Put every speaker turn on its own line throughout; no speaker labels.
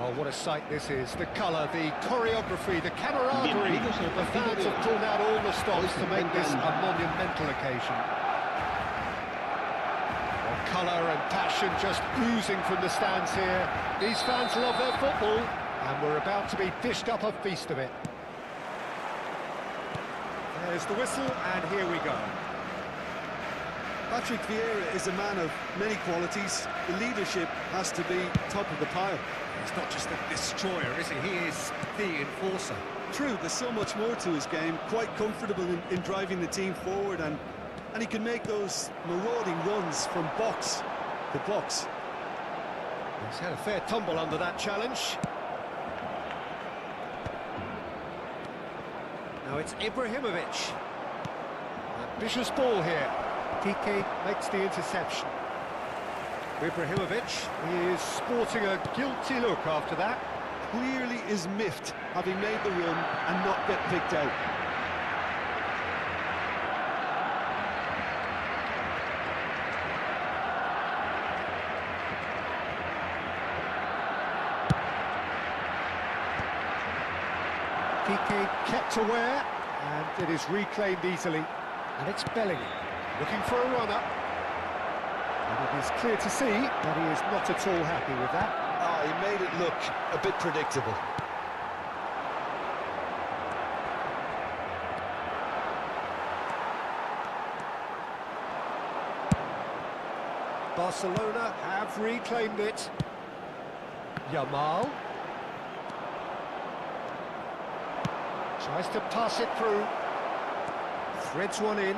Oh, what a sight this is. The colour, the choreography, the camaraderie. The fans have drawn out all the stops to make this a monumental occasion. Well, colour and passion just oozing from the stands here. These fans love their football, and we're about to be dished up a feast of it. There's the whistle, and here we go.
Patrick Vieira is a man of many qualities. The leadership has to be top of the pile.
He's not just a destroyer, is he? He is the enforcer.
True, there's so much more to his game. Quite comfortable in driving the team forward, and he can make those marauding runs from box to box.
He's had a fair tumble under that challenge. Now it's Ibrahimovic. Ambitious ball here. Kike makes the interception. Ibrahimovic is sporting a guilty look after that.
Clearly is miffed, having made the run and not get picked out.
Kike kept aware, and it is reclaimed easily. And it's Bellingham, looking for a runner. And it is clear to see that he is not at all happy with that.
Ah, he made it look a bit predictable.
Barcelona have reclaimed it. Yamal tries to pass it through. Threads one in.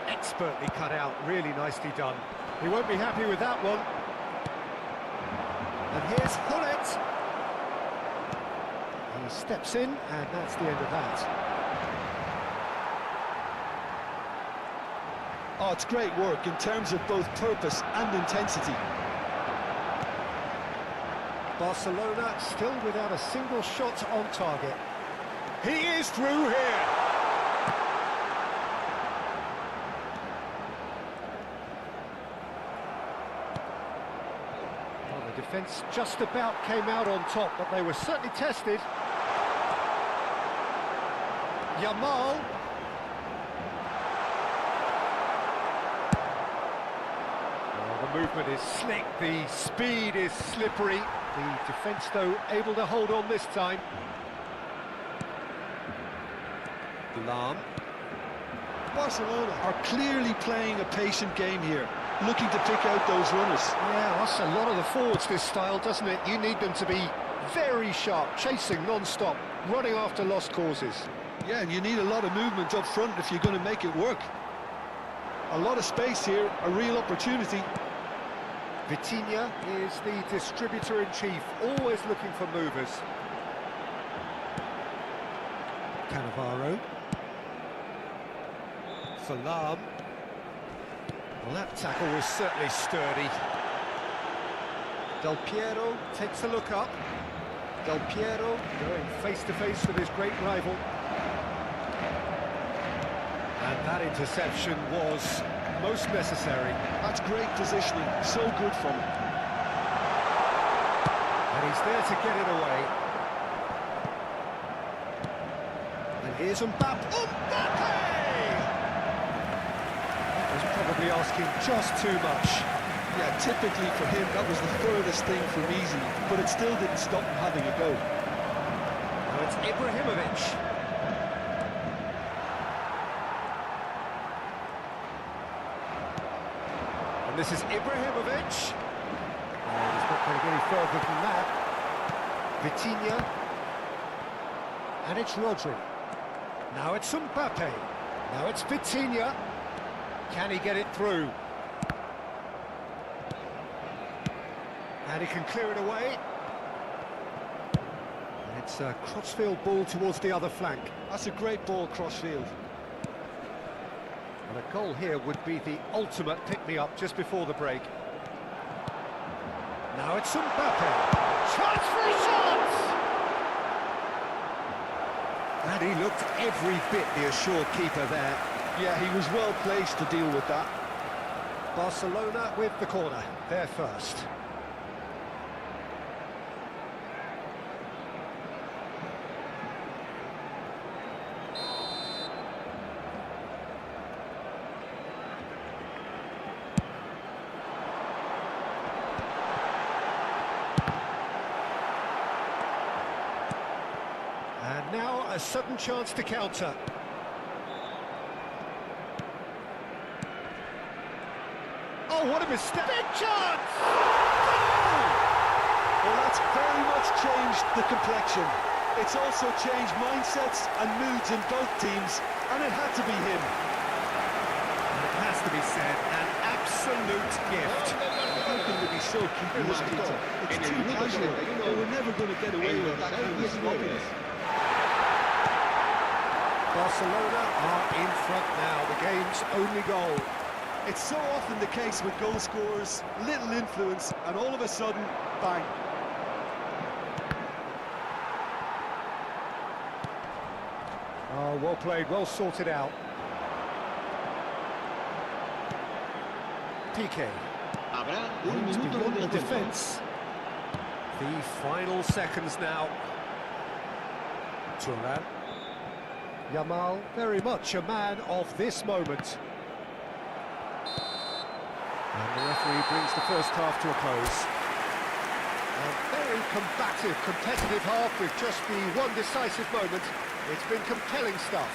Expertly cut out, really nicely done. He won't be happy with that one. And here's Hullet. He steps in, and that's the end of that.
Oh, it's great work in terms of both purpose and intensity.
Barcelona still without a single shot on target. He is through here. Well, the defence just about came out on top, but they were certainly tested. Yamal. Well, the movement is slick, the speed is slippery. The defence, though, able to hold on this time. Lam.
Barcelona are clearly playing a patient game here, looking to pick out those runners.
Yeah, that's a lot of the forwards, this style, doesn't it? You need them to be very sharp, chasing non-stop, running after lost causes.
Yeah, and you need a lot of movement up front if you're going to make it work. A lot of space here, a real opportunity.
Vitinha is the distributor-in-chief, always looking for movers. Cannavaro. For Lam. Well, that tackle was certainly sturdy. Del Piero takes a look up. Del Piero going face-to-face with his great rival. And that interception was most necessary.
That's great positioning, so good from him.
And he's there to get it away. And here's Mbappe. That was probably asking just too much.
Yeah, typically for him, that was the furthest thing from easy, but it still didn't stop him having a go.
Now it's Ibrahimovic. And this is Ibrahimovic. He's not going to get any further than that. Vitinha. And it's Rodri. Now it's Mbappe. Now it's Vitinha. Can he get it through? And he can clear it away. And it's a crossfield ball towards the other flank.
That's a great ball crossfield.
And a goal here would be the ultimate pick-me-up just before the break. Now it's Mbappe. Chance for a shot! And he looked every bit the assured keeper there.
Yeah, he was well placed to deal with that.
Barcelona with the corner, they're first. A sudden chance to counter. Oh, what a mistake! Big chance! Goal!
Well, that's very much changed the complexion. It's also changed mindsets and moods in both teams, and it had to be him.
It has to be said, an absolute gift.
How can they be so keepers, Peter? It's too casual. They were never going to get away with that kind of sloppiness.
Barcelona are in front now, the game's only goal.
It's so often the case with goal scorers, little influence, and all of a sudden, bang.
Oh, well played, well sorted out. Piqué. Aims beyond the defence. The final seconds now. Turan. Yamal, very much a man of this moment. And the referee brings the first half to a close. A very combative, competitive half with just the one decisive moment. It's been compelling stuff.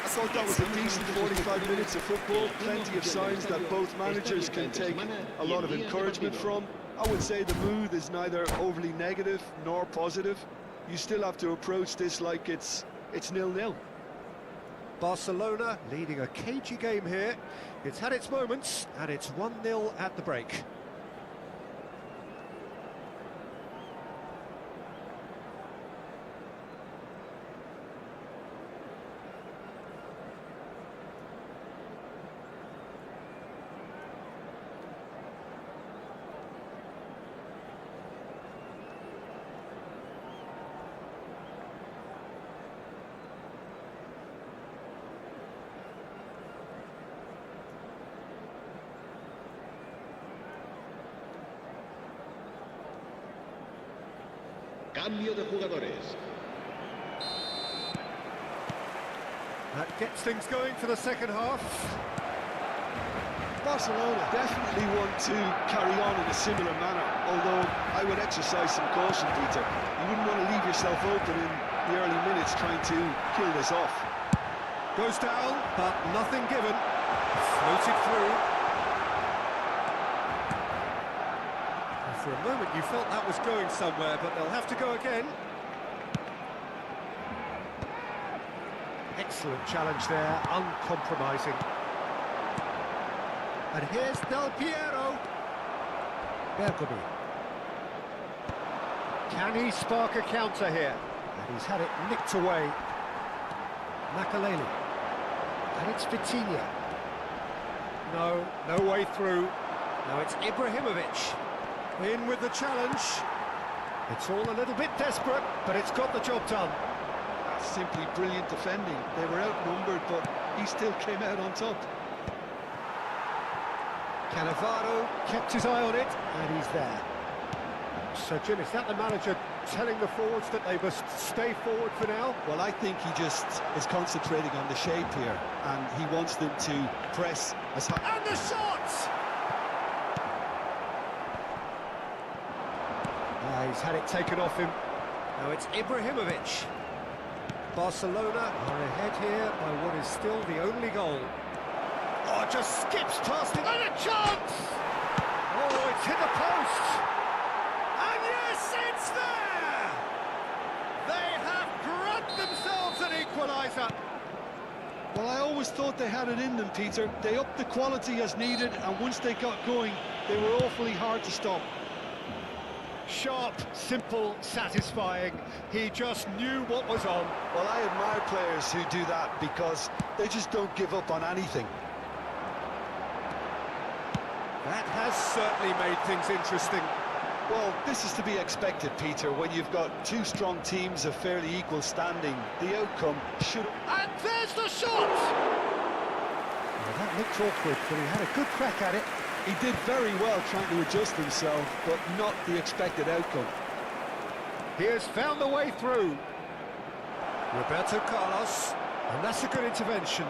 I thought that was a decent 45 minutes of football, plenty of signs that both managers can take a lot of encouragement from. I would say the mood is neither overly negative nor positive. You still have to approach this like it's 0-0.
Barcelona leading a cagey game here. It's had its moments, and it's 1-0 at the break.
Cambio de jugadores.
That gets things going for the second half.
Barcelona definitely want to carry on in a similar manner, although I would exercise some caution, Peter. You wouldn't want to leave yourself open in the early minutes trying to kill this off.
Goes down, but nothing given. Floated through. For a moment you felt that was going somewhere, but they'll have to go again. Excellent challenge there, uncompromising. And here's Del Piero. Bergomi. Can he spark a counter here? And he's had it nicked away. Makaleli. And it's Vitinha. No way through. Now it's Ibrahimovic. In with the challenge. It's all a little bit desperate, but it's got the job done.
That's simply brilliant defending. They were outnumbered, but he still came out on top.
Cannavaro kept his eye on it, and he's there. So, Jim, is that the manager telling the forwards that they must stay forward for now?
Well, I think he just is concentrating on the shape here, and he wants them to press as hard.
And the shot! He's had it taken off him. Now it's Ibrahimovic. Barcelona are ahead here by what is still the only goal. Oh, just skips past it, and a chance! Oh, it's hit the post! And yes, it's there! They have grabbed themselves an equaliser.
Well, I always thought they had it in them, Peter. They upped the quality as needed, and once they got going, they were awfully hard to stop.
Sharp, simple, satisfying. He just knew what was on.
Well, I admire players who do that because they just don't give up on anything.
That has certainly made things interesting.
Well, this is to be expected, Peter, when you've got two strong teams of fairly equal standing. The outcome should...
And there's the shot! Well, that looked awkward, but he had a good crack at it.
He did very well trying to adjust himself, but not the expected outcome.
He has found the way through. Roberto Carlos, and that's a good intervention.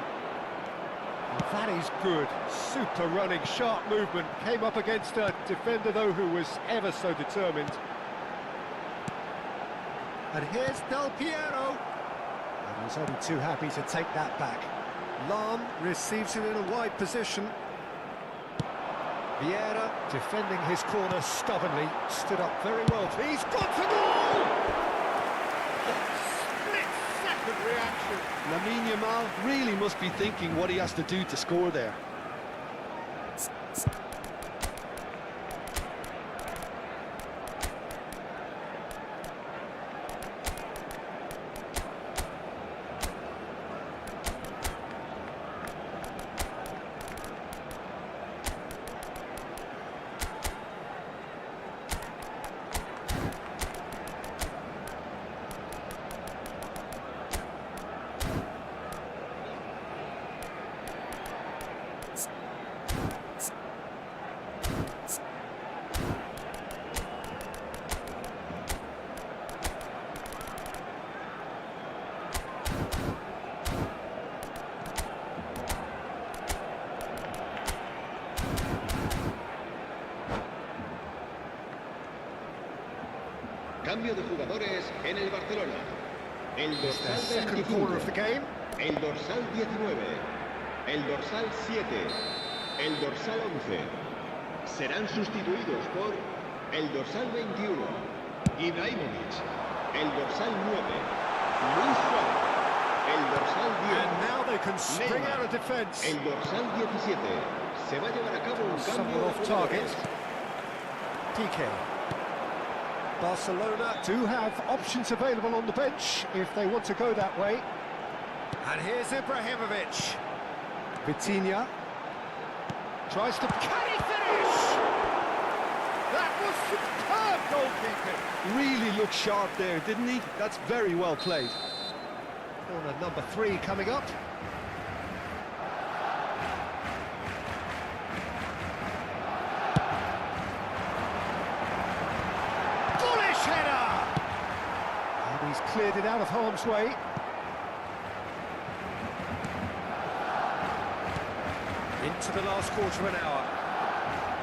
And that is good. Super running, sharp movement. Came up against a defender, though, who was ever so determined. And here's Del Piero. He's only too happy to take that back. Lahm receives it in a wide position. Vieira, defending his corner stubbornly, stood up very well. He's got the goal! Split-second reaction.
Lamine Yamal really must be thinking what he has to do to score there.
Cambio de jugadores en el Barcelona. El
It's their
dorsal
second
25,
corner of the game.
el dorsal 19, el dorsal 7, el dorsal 11. Serán sustituidos por el dorsal 21, Ibrahimovic, el dorsal 9, Luis Suárez, el dorsal 10,
And now they can spring
Neymar,
out of defence.
el dorsal 17. Se va a llevar a cabo un cambio
Someone
de
off target.
jugadores.
Piqué. Barcelona do have options available on the bench if they want to go that way. And here's Ibrahimovic. Vitinha. Tries to... Can he finish? That was superb goalkeeping.
Really looked sharp there, didn't he? That's very well played.
Corner number 3 coming up. Bullish header! And he's cleared it out of harm's way. Into the last quarter of an hour.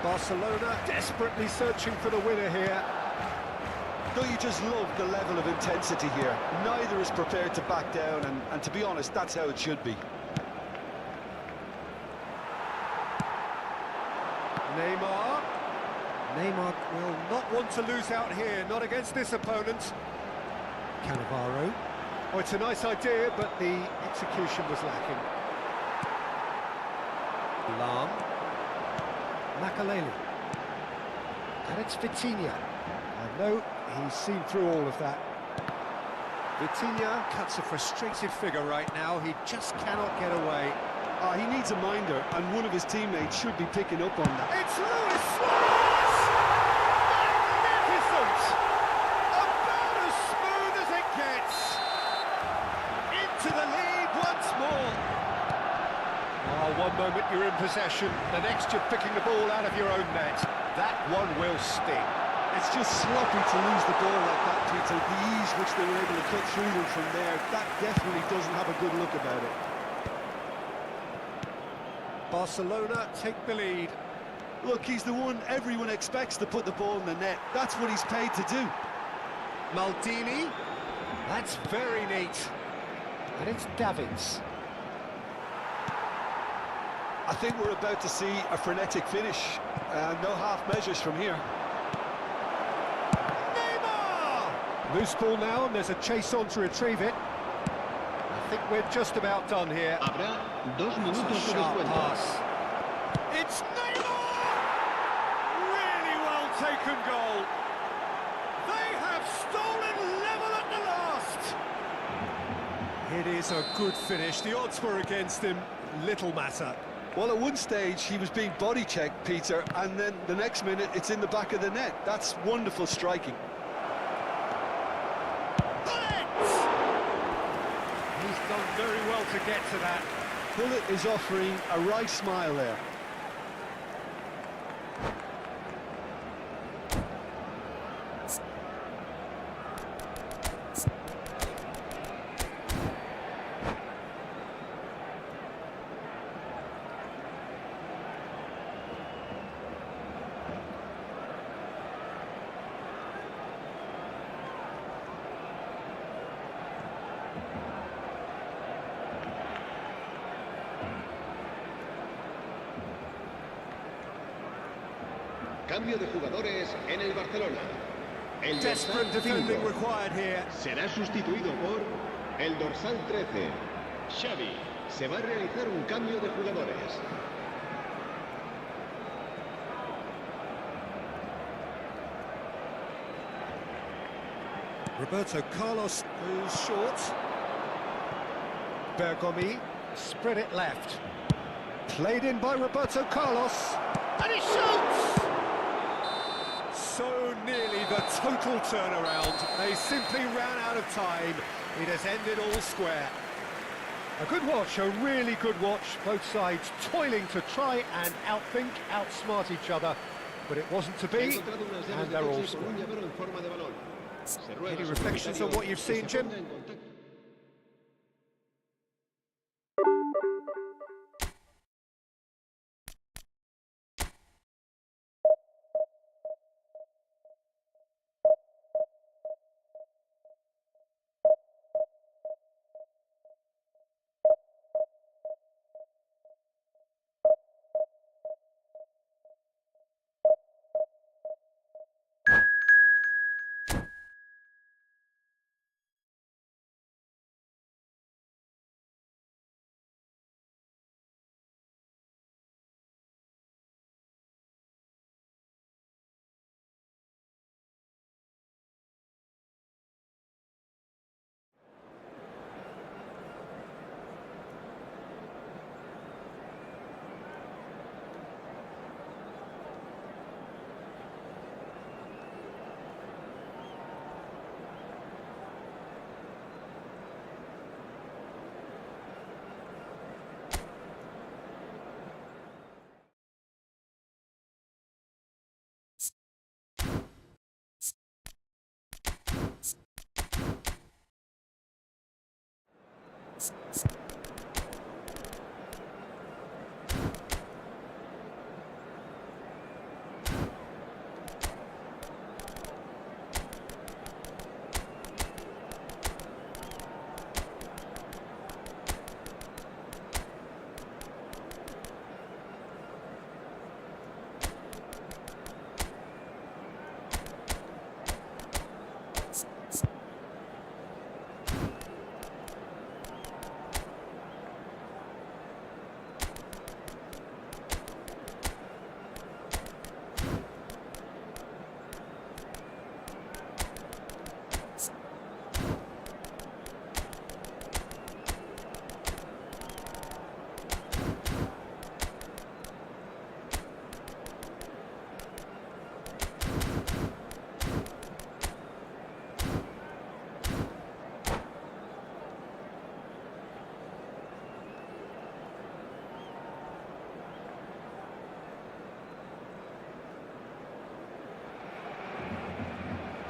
Barcelona desperately searching for the winner here.
Don't you just love the level of intensity here? Neither is prepared to back down, and to be honest, that's how it should be.
Neymar. Neymar will not want to lose out here, not against this opponent. Cannavaro. Oh, it's a nice idea, but the execution was lacking. Lahm. Makaleli. And it's Vitinha. I know he's seen through all of that. Vitinha cuts a frustrated figure right now. He just cannot get away.
He needs a minder, and one of his teammates should be picking up on that.
It's Luis Suarez! Magnificent! About as smooth as it gets. Into the lead once more. Oh, one moment you're in possession, the next you're picking the ball out of your own net. That one will sting.
It's just sloppy to lose the ball like that, Peter. The ease which they were able to cut through them from there, that definitely doesn't have a good look about it.
Barcelona take the lead.
Look, he's the one everyone expects to put the ball in the net. That's what he's paid to do.
Maldini. That's very neat. And it's Davids.
I think we're about to see a frenetic finish. No half measures from here.
Neymar! Loose ball now, and there's a chase on to retrieve it. I think we're just about done here.
Habrá 2 minutos de
Sharp
descuento.
pass. It's Neymar! Really well taken goal. They have stolen level at the last. It is a good finish. The odds were against him. Little matter.
Well, at one stage, he was being body-checked, Peter, and then the next minute, it's in the back of the net. That's wonderful striking.
Bullets! He's done very well to get to that.
Bullet is offering a right smile there.
Cambio de jugadores en el Barcelona. El
Desperate
dorsal
defending
5
required here.
será sustituido por el dorsal 13. Xavi. Se va a realizar un cambio de jugadores.
Roberto Carlos goes short. Bergomi spread it left. Played in by Roberto Carlos. And he shoots! So nearly the total turnaround. They simply ran out of time. It has ended all square. A good watch, a really good watch. Both sides toiling to try and outthink, outsmart each other. But it wasn't to be, and they're all square. Any reflections on what you've seen, Jim?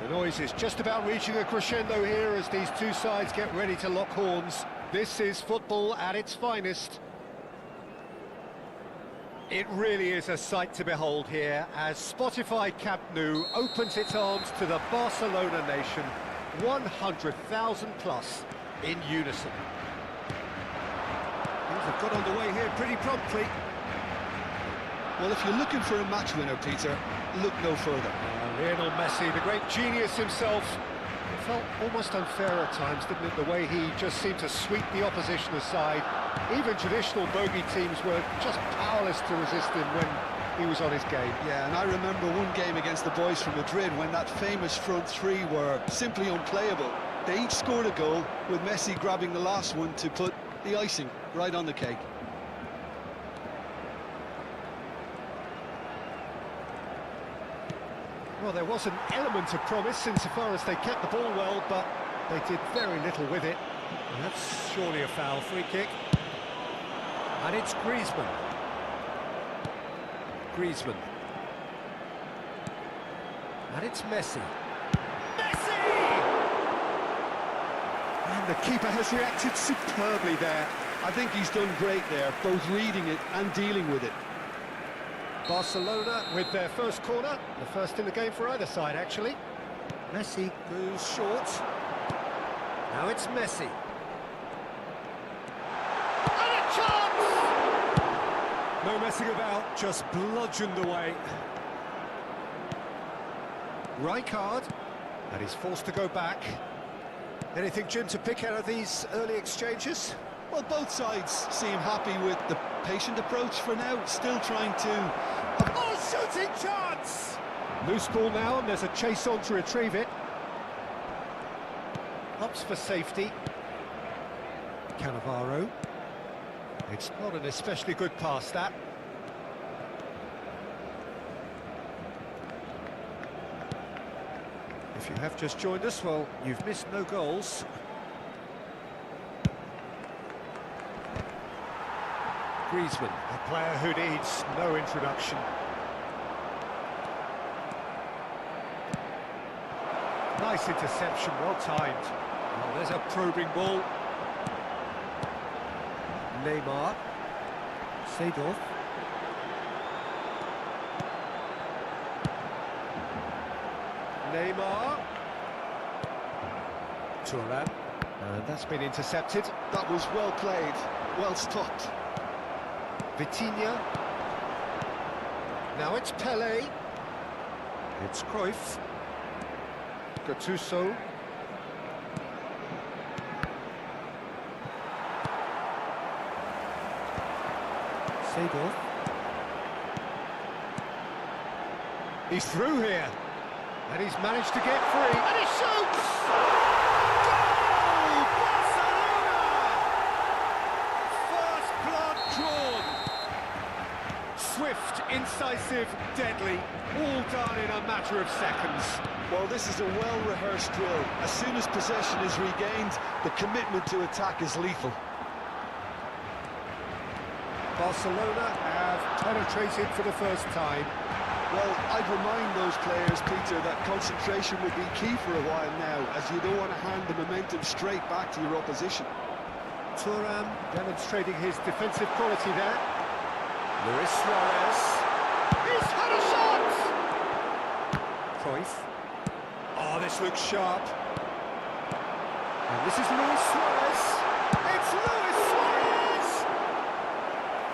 The noise is just about reaching a crescendo here as these two sides get ready to lock horns. This is football at its finest. It really is a sight to behold here as Spotify Camp Nou opens its arms to the Barcelona nation, 100,000 plus in unison. Things have got underway here pretty promptly.
Well, if you're looking for a match winner, Peter, look no further.
Lionel Messi, the great genius himself. It felt almost unfair at times, didn't it, the way he just seemed to sweep the opposition aside. Even traditional bogey teams were just powerless to resist him when he was on his game.
Yeah, and I remember one game against the boys from Madrid when that famous front three were simply unplayable. They each scored a goal, with Messi grabbing the last one to put the icing right on the cake.
Well, there was an element of promise insofar as they kept the ball well, but they did very little with it. And that's surely a foul. Free kick. And it's Griezmann. Griezmann. And it's Messi. Messi! And the keeper has reacted superbly there.
I think he's done great there, both reading it and dealing with it.
Barcelona with their first corner, the first in the game for either side, actually. Messi goes short. Now it's Messi. And a chance! No messing about, just bludgeoned away. Rijkaard, and he's forced to go back. Anything, Jim, to pick out of these early exchanges?
Well, both sides seem happy with the patient approach for now, still trying to...
Oh, shooting chance! Loose ball now, and there's a chase on to retrieve it. Ups for safety. Cannavaro. It's not an especially good pass, that. If you have just joined us, well, you've missed no goals. Griezmann, a player who needs no introduction. Nice interception, well timed. Oh, there's a probing ball. Neymar. Seedorf. Neymar. Thuram. And that's been intercepted.
That was well played, well stopped.
Vitinha. Now it's Pelé. It's Cruyff. Gattuso. Seedorf. He's through here. And he's managed to get free. And he shoots! Goal! Barcelona! First blood drawn. Swift, incisive, deadly. All done in a matter of seconds.
Well, this is a well-rehearsed drill. As soon as possession is regained, the commitment to attack is lethal.
Barcelona have penetrated for the first time.
Well, I'd remind those players, Peter, that concentration will be key for a while now, as you don't want to hand the momentum straight back to your opposition.
Thuram demonstrating his defensive quality there. Luis Suarez. He's had a shot! Cruyff. Oh, this looks sharp. And this is Luis Suarez. It's Luis Suarez!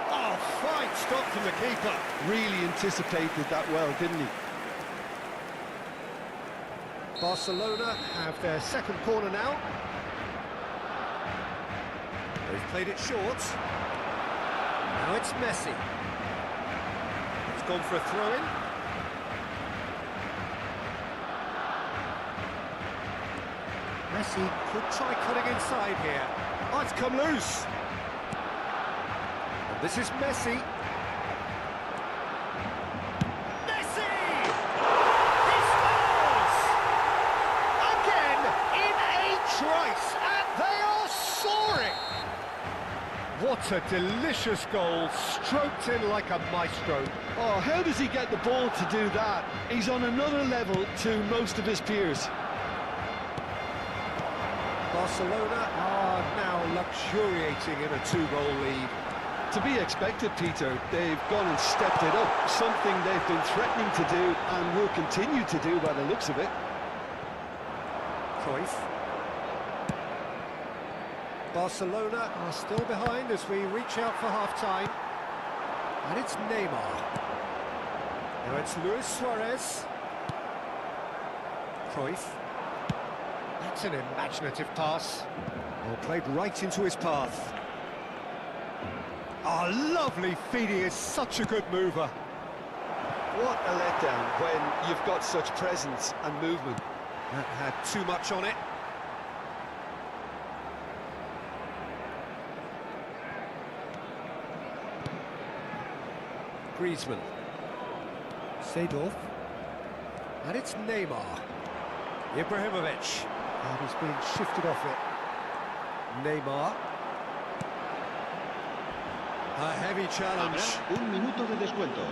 Oh, fine stop from the keeper.
Really anticipated that well, didn't he?
Barcelona have their second corner now. They've played it short. Now it's Messi. It's gone for a throw-in. Messi could try cutting inside here. Oh, it's come loose. And this is Messi. Messi! He scores! Again in a trice, and they are soaring! What a delicious goal, stroked in like a maestro.
Oh, how does he get the ball to do that? He's on another level to most of his peers.
Barcelona are now luxuriating in a two-goal lead.
To be expected, Peter. They've gone and stepped it up, something they've been threatening to do and will continue to do by the looks of it.
Cruyff. Barcelona are still behind as we reach out for half-time. And it's Neymar. Now it's Luis Suarez. Cruyff. That's an imaginative pass. Well, played right into his path. Oh, lovely feeding, is such a good mover.
What a letdown when you've got such presence and movement.
That had too much on it. Griezmann. Seedorf. And it's Neymar. Ibrahimovic. And he's being shifted off it. Neymar. A heavy challenge.
Habrá un minuto de descuento.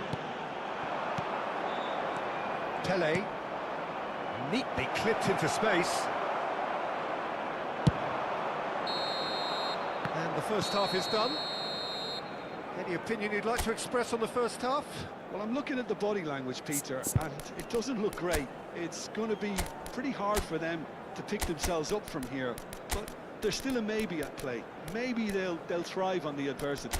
Pelé. Neatly clipped into space. And the first half is done. Any opinion you'd like to express on the first half?
Well, I'm looking at the body language, Peter, and it doesn't look great. It's going to be pretty hard for them to pick themselves up from here, but there's still a maybe at play. Maybe they'll thrive on the adversity.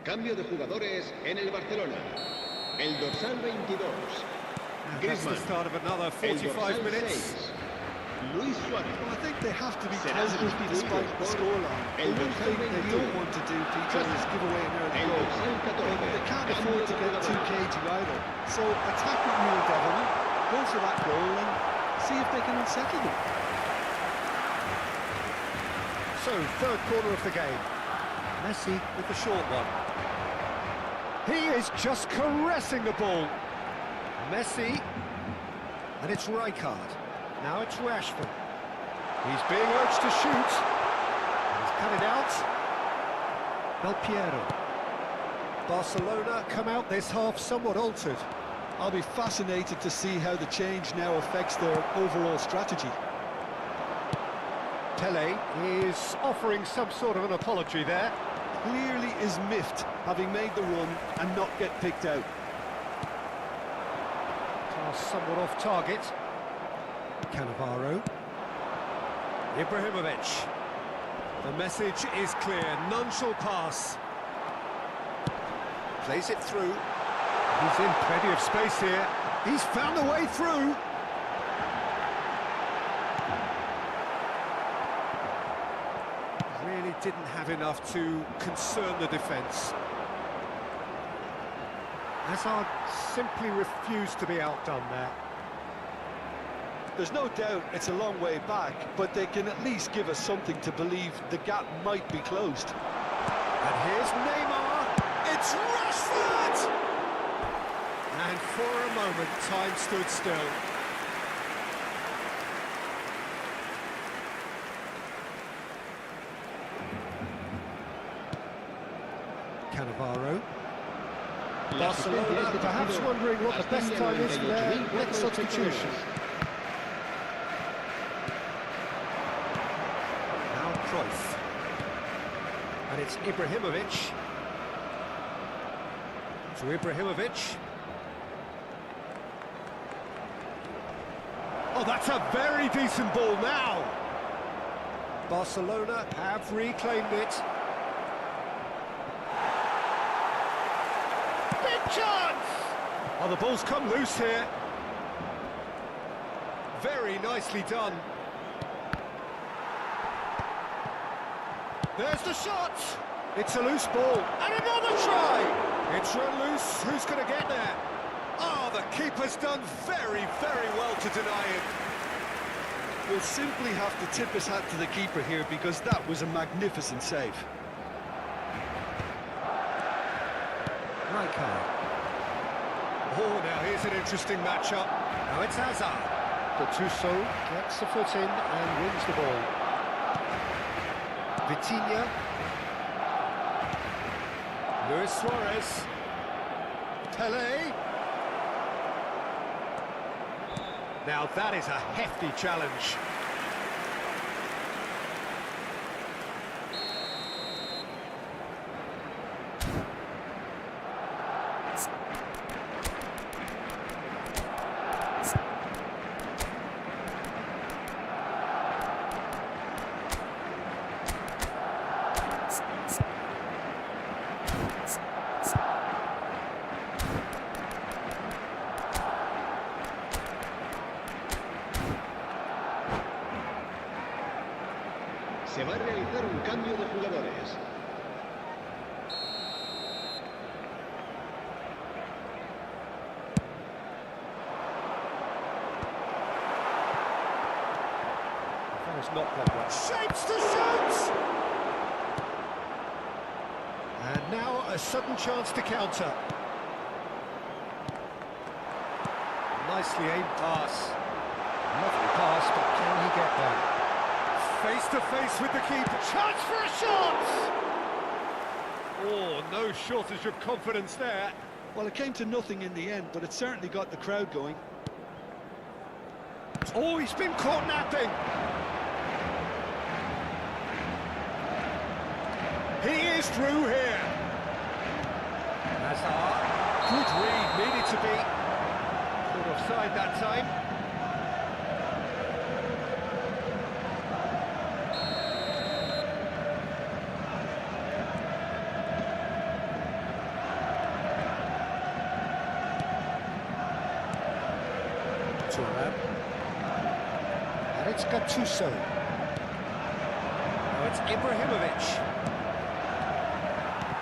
Cambio de jugadores en el Barcelona. El dorsal 22.
And that's the start of another
El
45
dorsal
minutes.
6. Luis Suárez.
Well, I think they have to be
Serán
positive despite the
sustituidos por
scoreline.
el
The one
dorsal
thing they
21.
don't want to do, Peter, is give away an early
El
goal.
dorsal 14.
But they can't
Cambio
afford to
de
get too
jugadores.
cagey either. So attack with real devilment, go for that goal and see if they can unsettle them.
So, third quarter of the game. Messi with the short one. He is just caressing the ball. Messi. And it's Rijkaard. Now it's Rashford. He's being urged to shoot. He's cut it out. Del Piero. Barcelona come out this half somewhat altered.
I'll be fascinated to see how the change now affects their overall strategy.
Pele is offering some sort of an apology there.
Clearly is miffed, having made the run and not get picked out.
Somewhat off target. Cannavaro. Ibrahimovic. The message is clear, none shall pass. Plays it through. He's in plenty of space here. He's found a way through. Really didn't have enough to concern the defence. Hazard simply refused to be outdone there.
There's no doubt it's a long way back, but they can at least give us something to believe the gap might be closed.
And here's Neymar. It's Rashford! And for a moment, time stood still. Cannavaro. Barcelona perhaps wondering what the best time is for their next substitution. Now Cruyff. And it's Ibrahimovic. To Ibrahimovic. Oh, that's a very decent ball now. Barcelona have reclaimed it. Big chance! Oh, the ball's come loose here. Very nicely done. There's the shot! It's a loose ball. And another try! It's run loose. Who's going to get there? Oh, the keeper's done very, very well to deny it.
We'll simply have to tip his hat to the keeper here because that was a magnificent save.
Rijkaard. Oh, now here's an interesting matchup. Now it's Hazard. Gattuso gets the foot in and wins the ball. Vitinha. Luis Suarez. Pele. Now that is a hefty challenge.
Se va a realizar un cambio de jugadores.
That has not gone well. Shapes to shoot! And now a sudden chance to counter. Nicely aimed pass. Lovely pass, but can he get there? Face to face with the keeper. Chance for a shot! Oh, no shortage of confidence there.
Well, it came to nothing in the end, but it certainly got the crowd going.
Oh, he's been caught napping. He is through here. Hazard. Good read, needed to be. Caught offside that time. it's Gattuso. Now it's Ibrahimovic.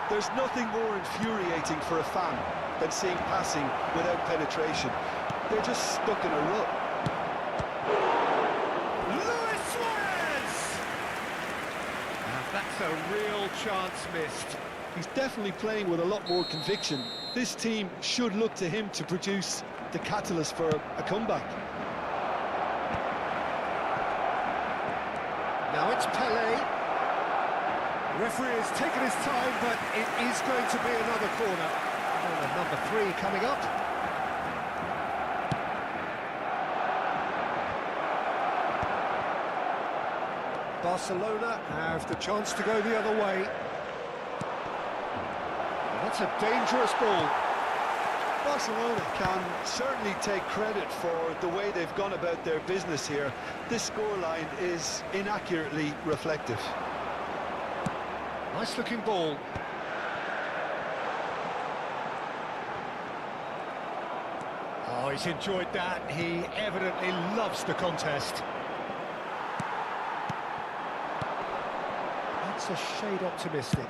There's nothing more infuriating for a fan than seeing passing without penetration. They're just stuck in a rut.
Luis Suarez! Now that's a real chance missed.
He's definitely playing with a lot more conviction. This team should look to him to produce the catalyst for a comeback.
Now it's Pelé. The referee has taken his time, but it is going to be another corner. And number 3 coming up. Barcelona have the chance to go the other way. And that's a dangerous ball.
Barcelona can certainly take credit for the way they've gone about their business here. This scoreline is inaccurately reflective.
Nice looking ball. Oh, he's enjoyed that. He evidently loves the contest. That's a shade optimistic.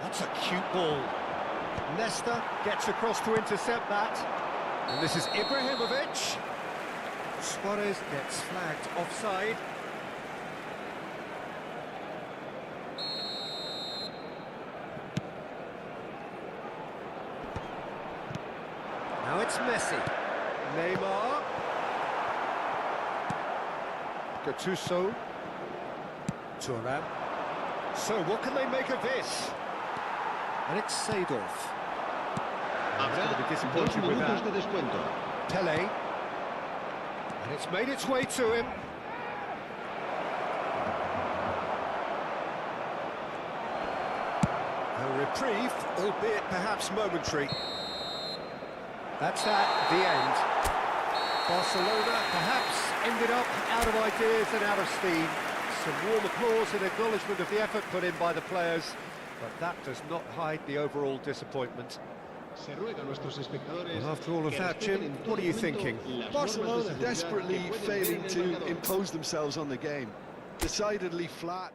That's a cute ball. Leicester gets across to intercept that. And this is Ibrahimovic. Suarez gets flagged offside. Now it's Messi. Neymar. Gattuso. Thuram. So what can they make of this? And it's Seedorf. He's going to be disappointed with that. Pelé. And it's made its way to him. A reprieve, albeit perhaps momentary. That's at the end. Barcelona perhaps ended up out of ideas and out of steam. Some warm applause in acknowledgement of the effort put in by the players, but that does not hide the overall disappointment. Well, after all of that, Jim, what are you thinking?
Barcelona desperately failing to impose themselves on the game. Decidedly flat.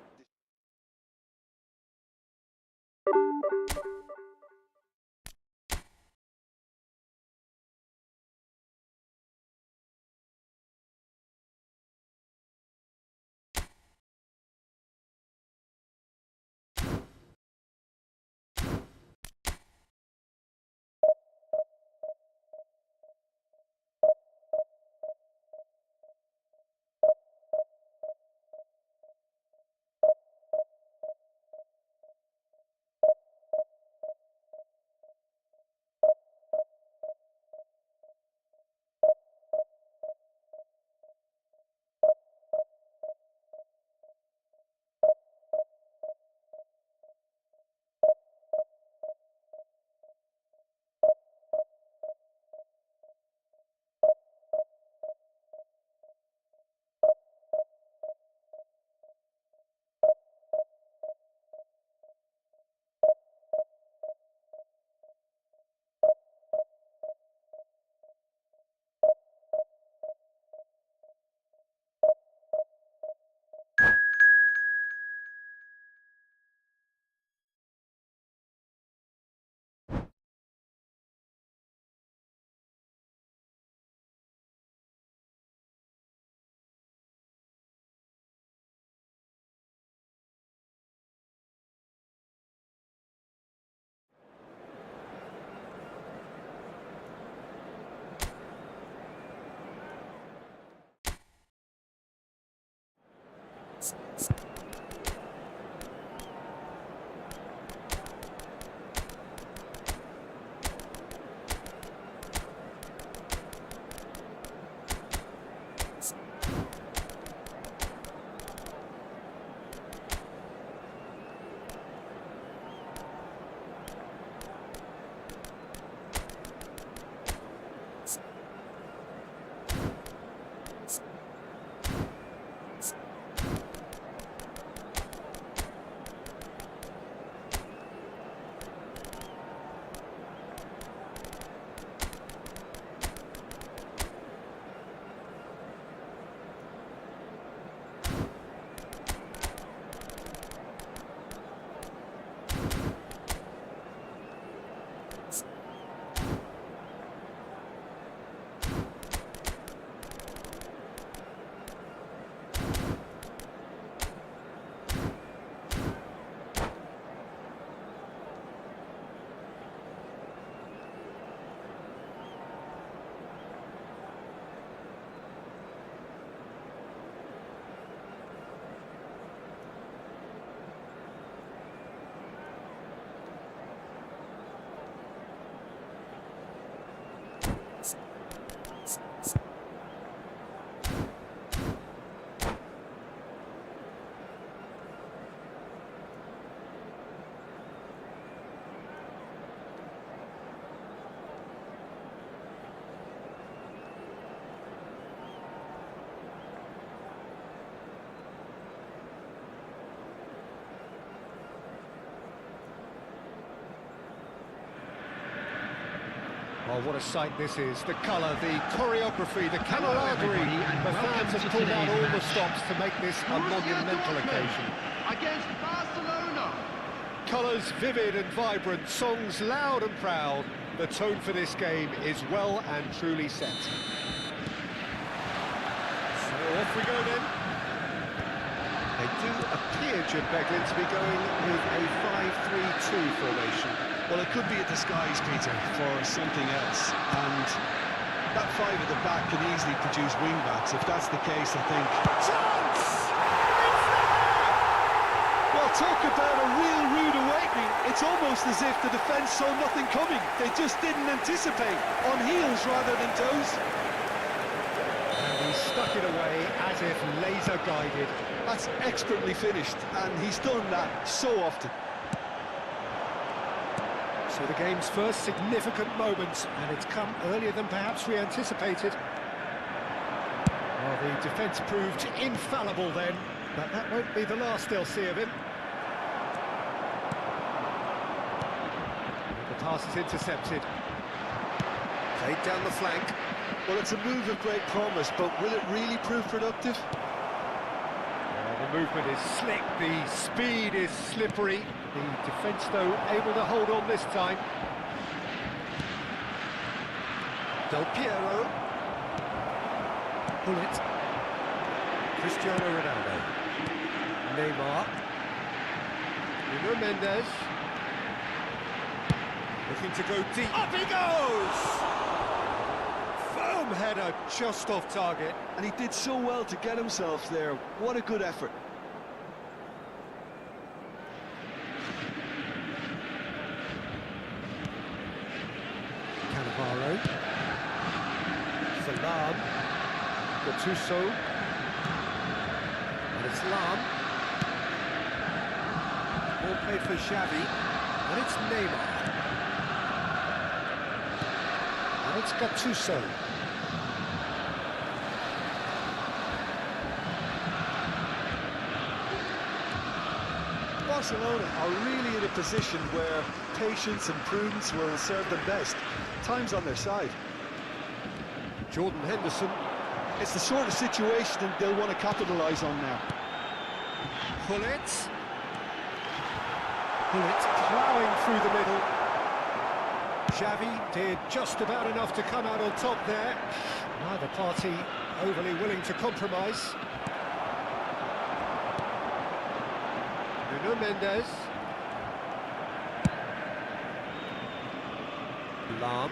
Oh, what a sight this is. The colour, the choreography, the camaraderie. The fans have pulled out all the stops to make this a monumental occasion.
Against Barcelona.
Colours vivid and vibrant, songs loud and proud. The tone for this game is well and truly set. So off we go then. They do appear, Jim Beglin, to be going with a 5-3-2 formation.
Well, it could be a disguise, Peter, for something else. And that five at the back can easily produce wing-backs. If that's the case, I think...
Chance!
Well, talk about a real rude awakening. It's almost as if the defence saw nothing coming. They just didn't anticipate. On heels rather than toes.
And he stuck it away as if laser-guided.
That's expertly finished, and he's done that so often.
So the game's first significant moment, and it's come earlier than perhaps we anticipated. Well, the defence proved infallible then, but that won't be the last they'll see of him. The pass is intercepted. Played down the flank.
Well, it's a move of great promise, but will it really prove productive?
The movement is slick, the speed is slippery. The defence, though, able to hold on this time. Del Piero. Bullet. Cristiano Ronaldo. Neymar. Nuno Mendes. Looking to go deep. Up he goes! Firm header just off target.
And he did so well to get himself there. What a good effort.
Cannavaro. Salam. Gattuso. And it's Lam. Ball played for Xavi. And it's Neymar. And it's Gattuso.
Barcelona are really in a position where patience and prudence will serve them best. Time's on their side.
Jordan Henderson.
It's the sort of situation they'll want to capitalise on now.
Bullet. Bullet ploughing through the middle. Xavi did just about enough to come out on top there. Neither party overly willing to compromise. Nuno Mendes. Lam.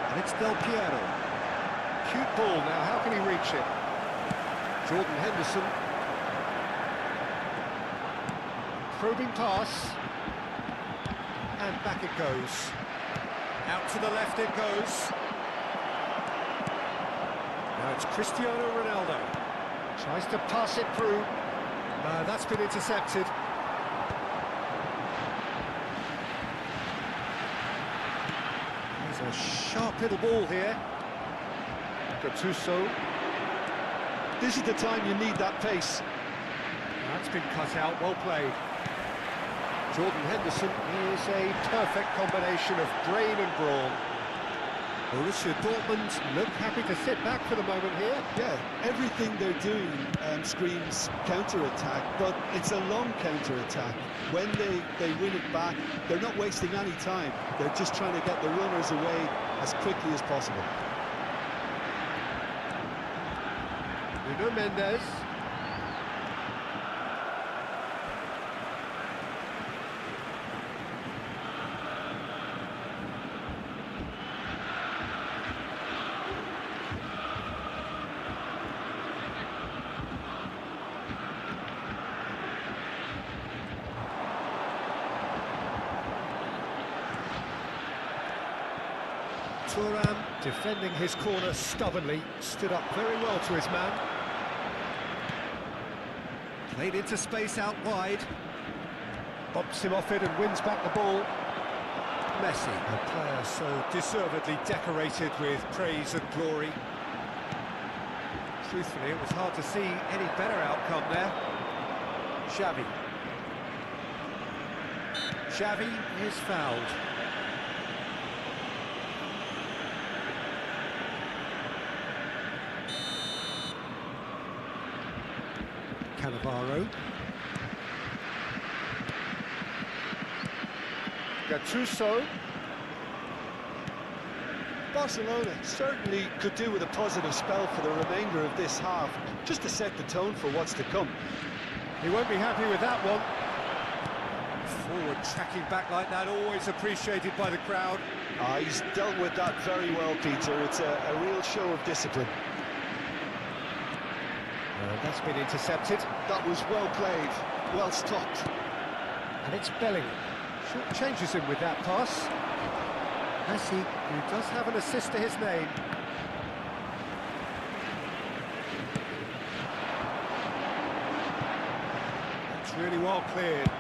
And it's Del Piero. Cute ball now, how can he reach it? Jordan Henderson. Probing pass. And back it goes. Out to the left it goes. Now it's Cristiano Ronaldo. Tries to pass it through. That's been intercepted. There's a sharp little ball here. Gattuso.
This is the time you need that pace.
That's been cut out, well played. Jordan Henderson is a perfect combination of brain and brawn. Borussia Dortmund look happy to sit back for the moment here.
Yeah, everything they're doing screams counter-attack, but it's a long counter-attack. When they win it back, they're not wasting any time. They're just trying to get the runners away as quickly as possible.
Nuno Mendes. Thuram, defending his corner stubbornly, stood up very well to his man. Played into space out wide. Bumps him off it and wins back the ball. Messi, a player so deservedly decorated with praise and glory. Truthfully, it was hard to see any better outcome there. Xavi. Xavi is fouled. Navarro. Gattuso.
Barcelona certainly could do with a positive spell for the remainder of this half, just to set the tone for what's to come.
He won't be happy with that one. Forward tracking back like that, always appreciated by the crowd.
He's dealt with that very well, Peter. It's a real show of discipline.
That's been intercepted.
That was well played, well stopped.
And it's Bellingham. Short changes him with that pass. Messi, who does have an assist to his name. It's really well cleared.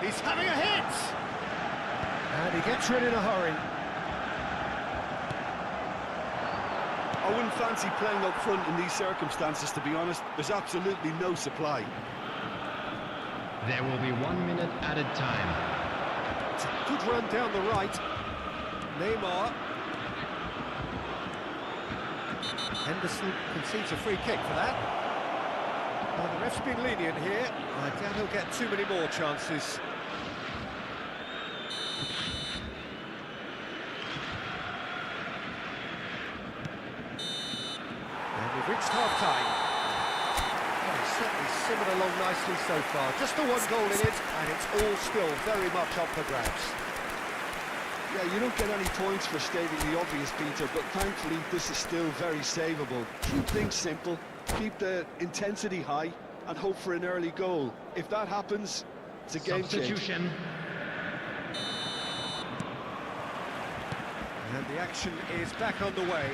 He's having a hit! And he gets rid in a hurry.
I wouldn't fancy playing up front in these circumstances, to be honest. There's absolutely no supply.
There will be 1 minute added time.
It's a good run down the right. Neymar. Henderson concedes a free kick for that. Well, the ref's been lenient here. I doubt he'll get too many more chances. And we've reached half-time. Well, it's certainly simmered along nicely so far. Just the one goal in it, and it's all still very much up for grabs.
Yeah, you don't get any points for stating the obvious, Peter, but thankfully this is still very savable. Keep things simple, keep the intensity high, and hope for an early goal. If that happens, it's a game changer.
Substitution.
And the action is back on the way.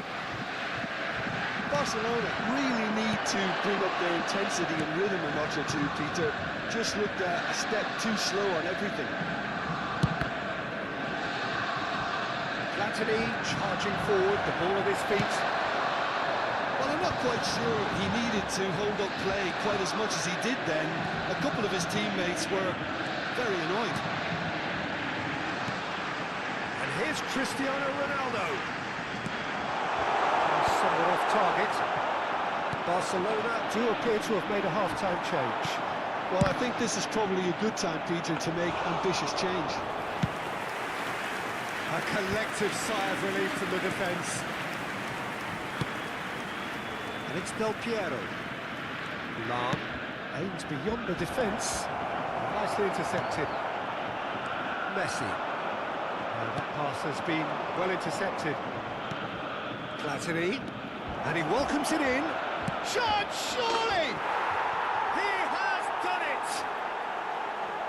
Barcelona really need to bring up their intensity and rhythm a notch or two, Peter. Just looked a step too slow on everything.
Platini charging forward, the ball at his feet.
Well, I'm not quite sure he needed to hold up play quite as much as he did then. A couple of his teammates were very annoyed.
And here's Cristiano Ronaldo. Somewhat off target. Barcelona do appear to have made a half-time change.
Well, I think this is probably a good time, Peter, to make ambitious change.
A collective sigh of relief from the defence. And it's Del Piero. Lam aims beyond the defence. Nicely intercepted. Messi. And that pass has been well intercepted. Platini. And he welcomes it in. Shot, surely! He has done it!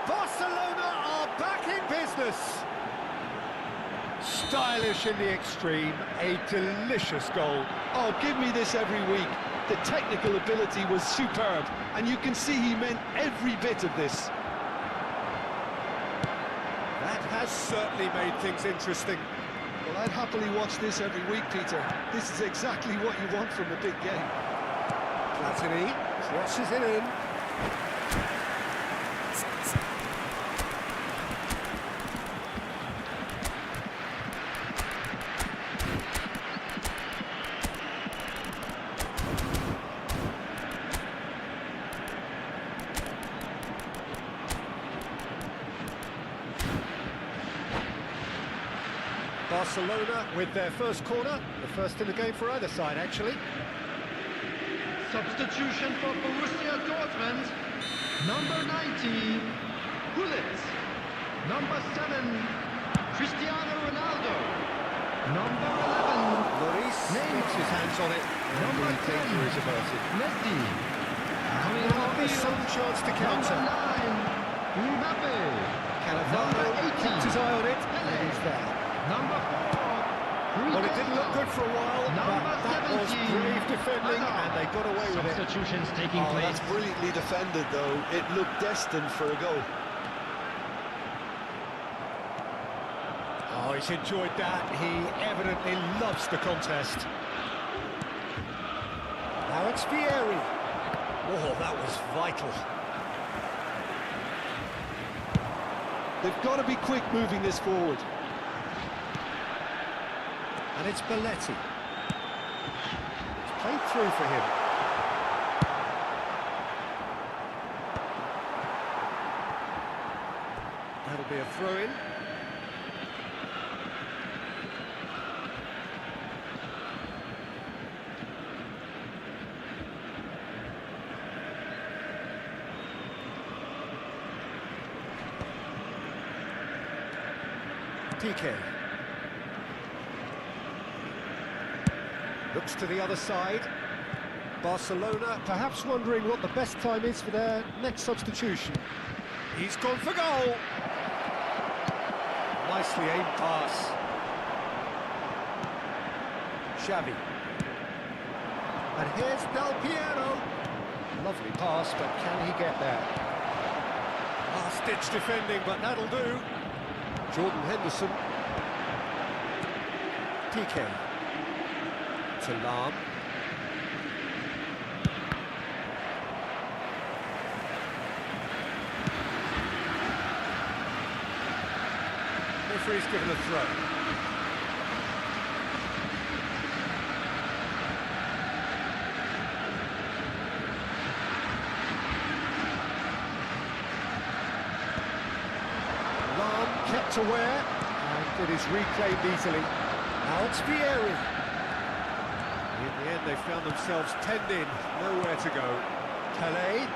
Barcelona are back in business. Stylish in the extreme, a delicious goal.
Oh, give me this every week. The technical ability was superb, and you can see he meant every bit of this.
That has certainly made things interesting.
Well, I'd happily watch this every week, Peter. This is exactly what you want from a big game.
Platini crosses it in. Barcelona with their first corner, the first in the game for either side, actually.
Substitution for Borussia Dortmund. Number 90, Gullit. Number 7, Cristiano Ronaldo. Number 11,
Lloris gets his hands on it.
Number
The
10,
danger is averted.
Messi. Coming
Now
out
there's
of
some
field.
chance to
Number
counter.
9, Mbappe.
Cannavaro
Number 18,
kept his eye on it,
Pele.
and he's there.
Number 4,
Well, it didn't look good for a while,
Number
but that was
17,
brave defending, and they got away with it.
Substitutions taking
Oh,
place.
that's brilliantly defended, though. It looked destined for a goal.
Oh, he's enjoyed that. He evidently loves the contest. Now it's Vieri. Oh, that was vital.
They've got to be quick moving this forward.
And it's Belletti. It's played through for him. throw-in. TK. Looks to the other side. Barcelona perhaps wondering what the best time is for their next substitution. He's gone for goal. Nicely aimed pass. Xavi. And here's Del Piero. Lovely pass, but can he get there? Last-ditch defending, but that'll do. Jordan Henderson. TK. To Lam. Referee's given a throw. Lam kept aware, and it is reclaimed easily. Now it's Vieri. In the end, they found themselves penned in, nowhere to go. Pelé.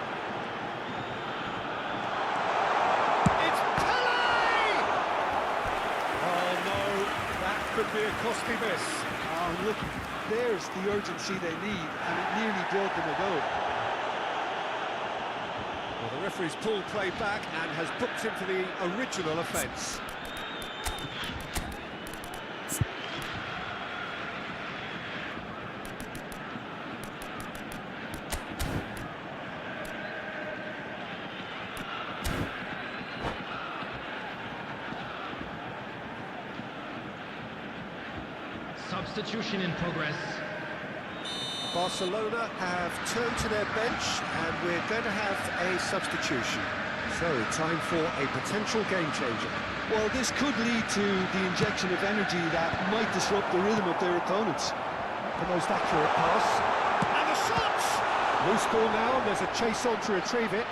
It's Pelé! Oh no, that could be a costly miss.
Oh, look, there's the urgency they need, and it nearly brought them a goal.
Well, the referee's pulled play back and has booked him for the original offence.
Substitution in progress.
Barcelona have turned to their bench and we're going to have a substitution. So, time for a potential game changer.
Well, this could lead to the injection of energy that might disrupt the rhythm of their opponents.
The most accurate pass. And the shot! Loose ball now, and there's a chase on to retrieve it.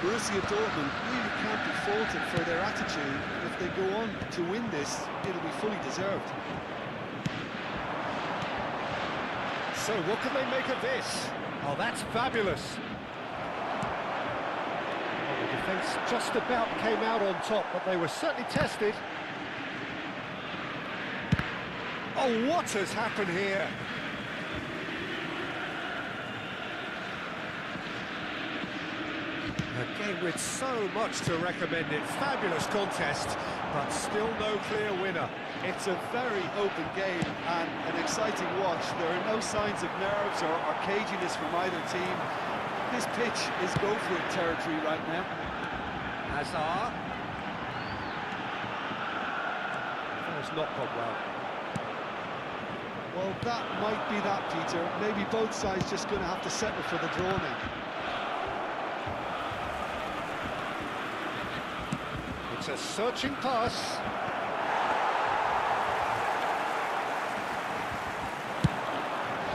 Borussia Dortmund really can't be faulted for their attitude. If they go on to win this, it'll be fully deserved.
So what can they make of this? Oh, that's fabulous. Well, the defence just about came out on top, but they were certainly tested. Oh, what has happened here? A game with so much to recommend it. Fabulous contest, but still no clear winner.
It's a very open game and an exciting watch. There are no signs of nerves or caginess from either team. This pitch is go-for-it territory right now.
Hazard. Has not gone well.
Well, that might be that, Peter. Maybe both sides just going to have to settle for the draw now.
It's a searching pass.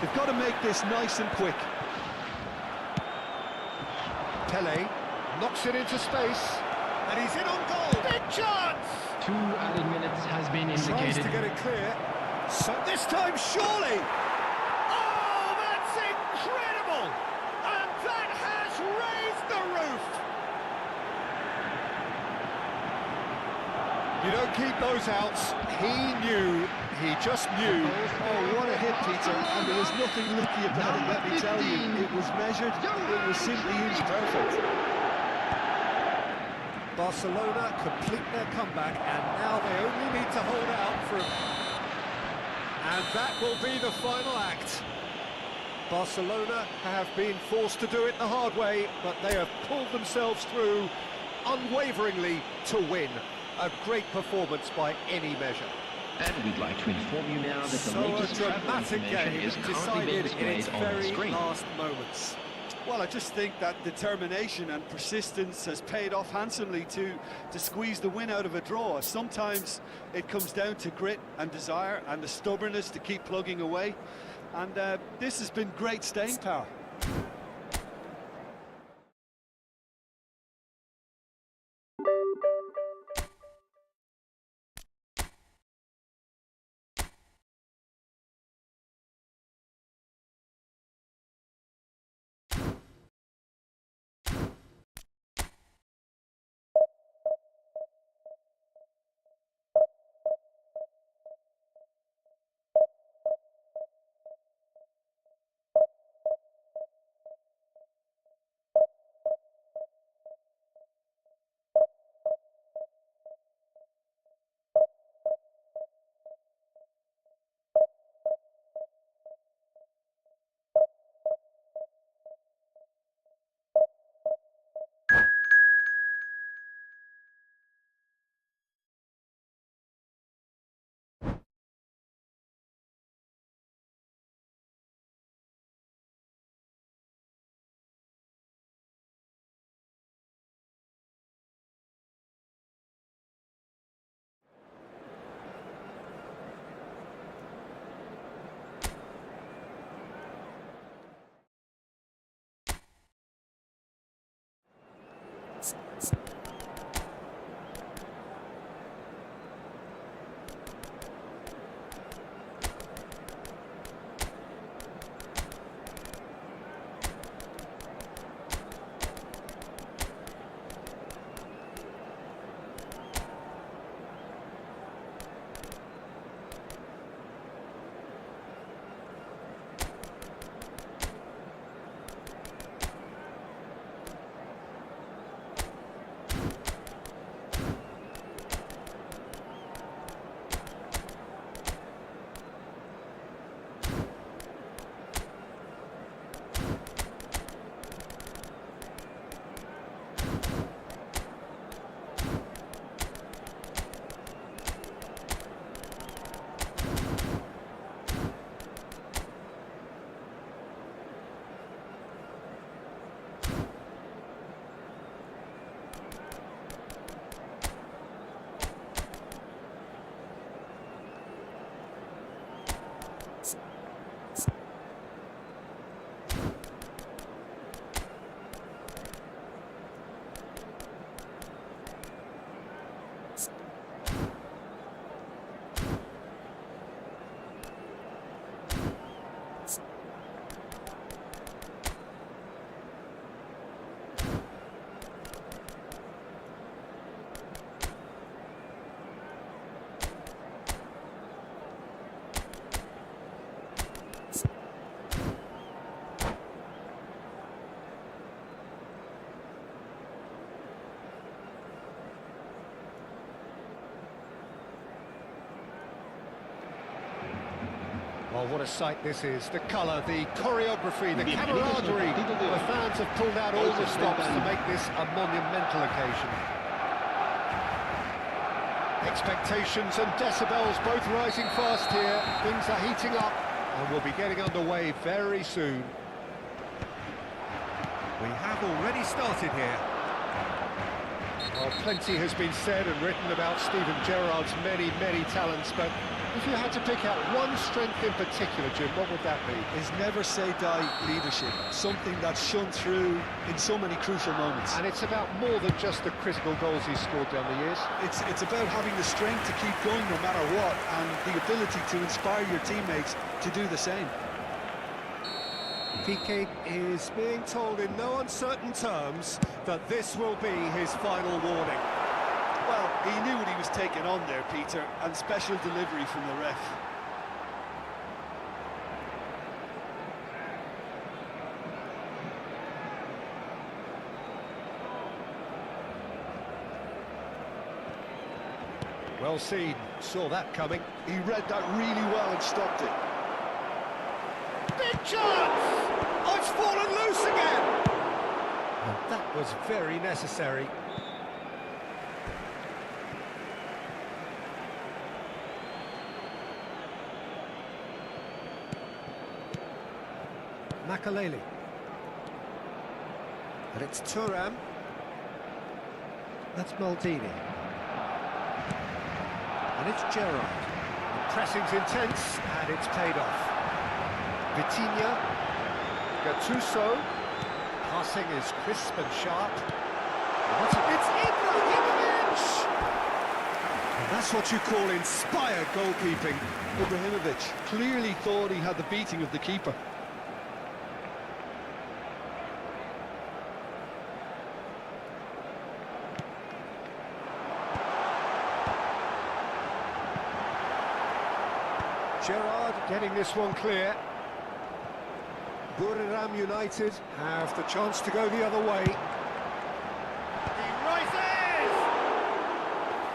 They've got to make this nice and quick.
Pelé knocks it into space, and he's in on goal. Big chance!
2 added minutes has been
Tries
indicated.
to get it clear. So this time, surely! Oh, that's incredible! And that has raised the roof! You don't keep those outs. He just knew.
Oh, what a hit, Peter. And there was nothing lucky about it, let me tell you. It was measured, it was simply inch perfect.
Barcelona complete their comeback, and now they only need to hold out for... And that will be the final act. Barcelona have been forced to do it the hard way, but they have pulled themselves through unwaveringly to win. A great performance by any measure.
And we'd like to inform you now that the
So
latest
a
travel
dramatic
information
game
is currently being
decided in its
displayed on the
very
screen.
last moments.
Well, I just think that determination and persistence has paid off handsomely to squeeze the win out of a draw. Sometimes it comes down to grit and desire and the stubbornness to keep plugging away. And this has been great staying power.
Oh, what a sight this is. The colour, the choreography, the camaraderie. The fans have pulled out all the stops to make this a monumental occasion. Expectations and decibels both rising fast here. Things are heating up and we'll be getting underway very soon. We have already started here. Well, plenty has been said and written about Steven Gerrard's many talents, but if you had to pick out one strength in particular, Jim, what would that be?
His never-say-die leadership, something that's shone through in so many crucial moments.
And it's about more than just the critical goals he's scored down the years.
It's about having the strength to keep going no matter what, and the ability to inspire your teammates to do the same.
Piqué is being told in no uncertain terms that this will be his final warning.
Well, he knew what he was taking on there, Peter, and special delivery from the ref.
Well seen, saw that coming.
He read that really well and stopped it.
Big chance! Oh, it's fallen loose again! And that was very necessary. Makaleli. And it's Thuram. That's Maldini. And it's Gerrard. The pressing's intense, and it's paid off. Vitinha. Gattuso. Passing is crisp and sharp. It's Ibrahimovic! And that's what you call inspired goalkeeping.
Ibrahimovic clearly thought he had the beating of the keeper.
Gerrard getting this one clear. Buriram United have the chance to go the other way. He rises!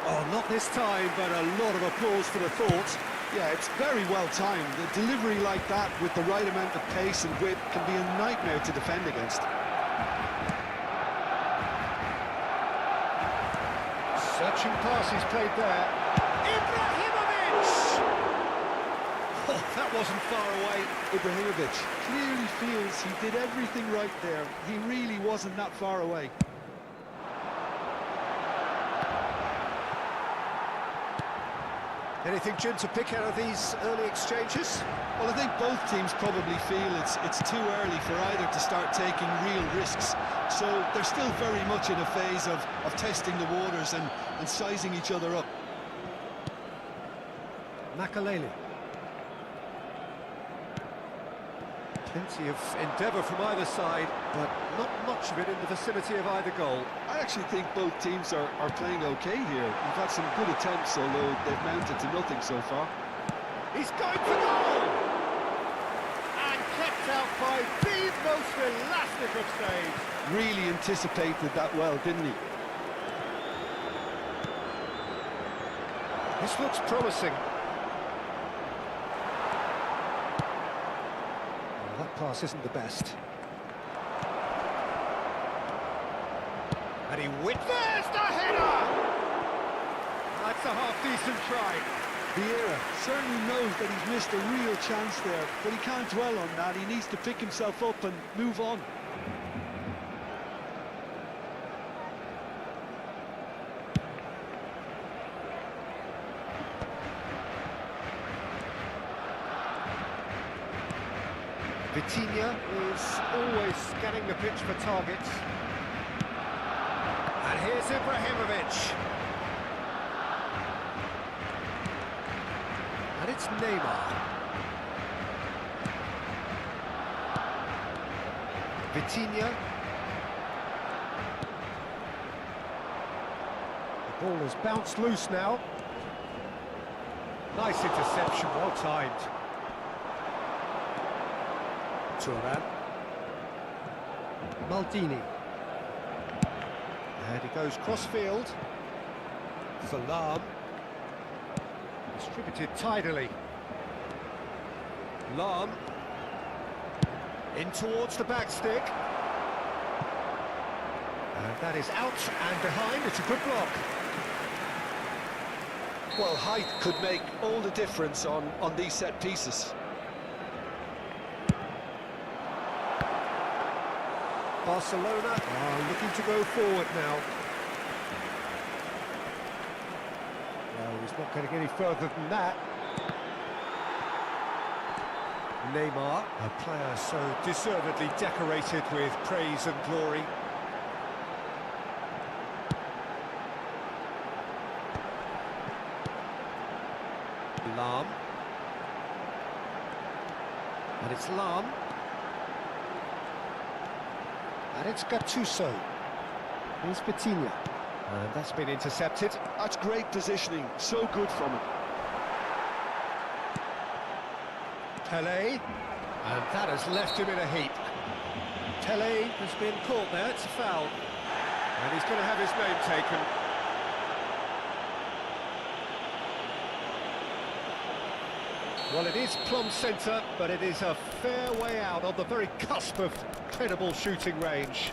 Oh, not this time, but a lot of applause for the thought.
Yeah, it's very well timed. A delivery like that with the right amount of pace and width can be a nightmare to defend against.
Searching pass he's played there. Ibrahimovic! Oh, that wasn't far away.
Ibrahimovic clearly feels he did everything right there. He really wasn't that far away.
Anything, Jim, to pick out of these early exchanges?
Well, I think both teams probably feel it's too early for either to start taking real risks. So they're still very much in a phase of testing the waters and sizing each other up.
Makalele. Plenty of endeavour from either side, but not much of it in the vicinity of either goal.
I actually think both teams are playing okay here. We've had some good attempts, although they've mounted to nothing so far.
He's going for goal! And kept out by the most elastic of saves.
Really anticipated that well, didn't he?
This looks promising. Well, that pass isn't the best. And he there's the header! That's a half-decent try.
Vieira certainly knows that he's missed a real chance there, but he can't dwell on that. He needs to pick himself up and move on.
Vitinha is always scanning the pitch for targets. And here's Ibrahimovic. And it's Neymar. Vitinha. The ball has bounced loose now. Nice interception, well timed. Turan. Maldini. And he goes cross-field. Salam. Distributed tidily. Lam. In towards the back stick. And that is out and behind. It's a good block.
Well, height could make all the difference on these set pieces.
Barcelona are looking to go forward now. Well, he's not going to get any further than that. Neymar, a player so deservedly decorated with praise and glory. Lam. And it's Lam. And it's Gattuso. Here's Vitinha. And that's been intercepted.
That's great positioning, so good from him.
Pelé. And that has left him in a heap. Pelé has been caught there, it's a foul. And he's going to have his name taken. Well, it is plumb centre, but it is a fair way out on the very cusp of credible shooting range.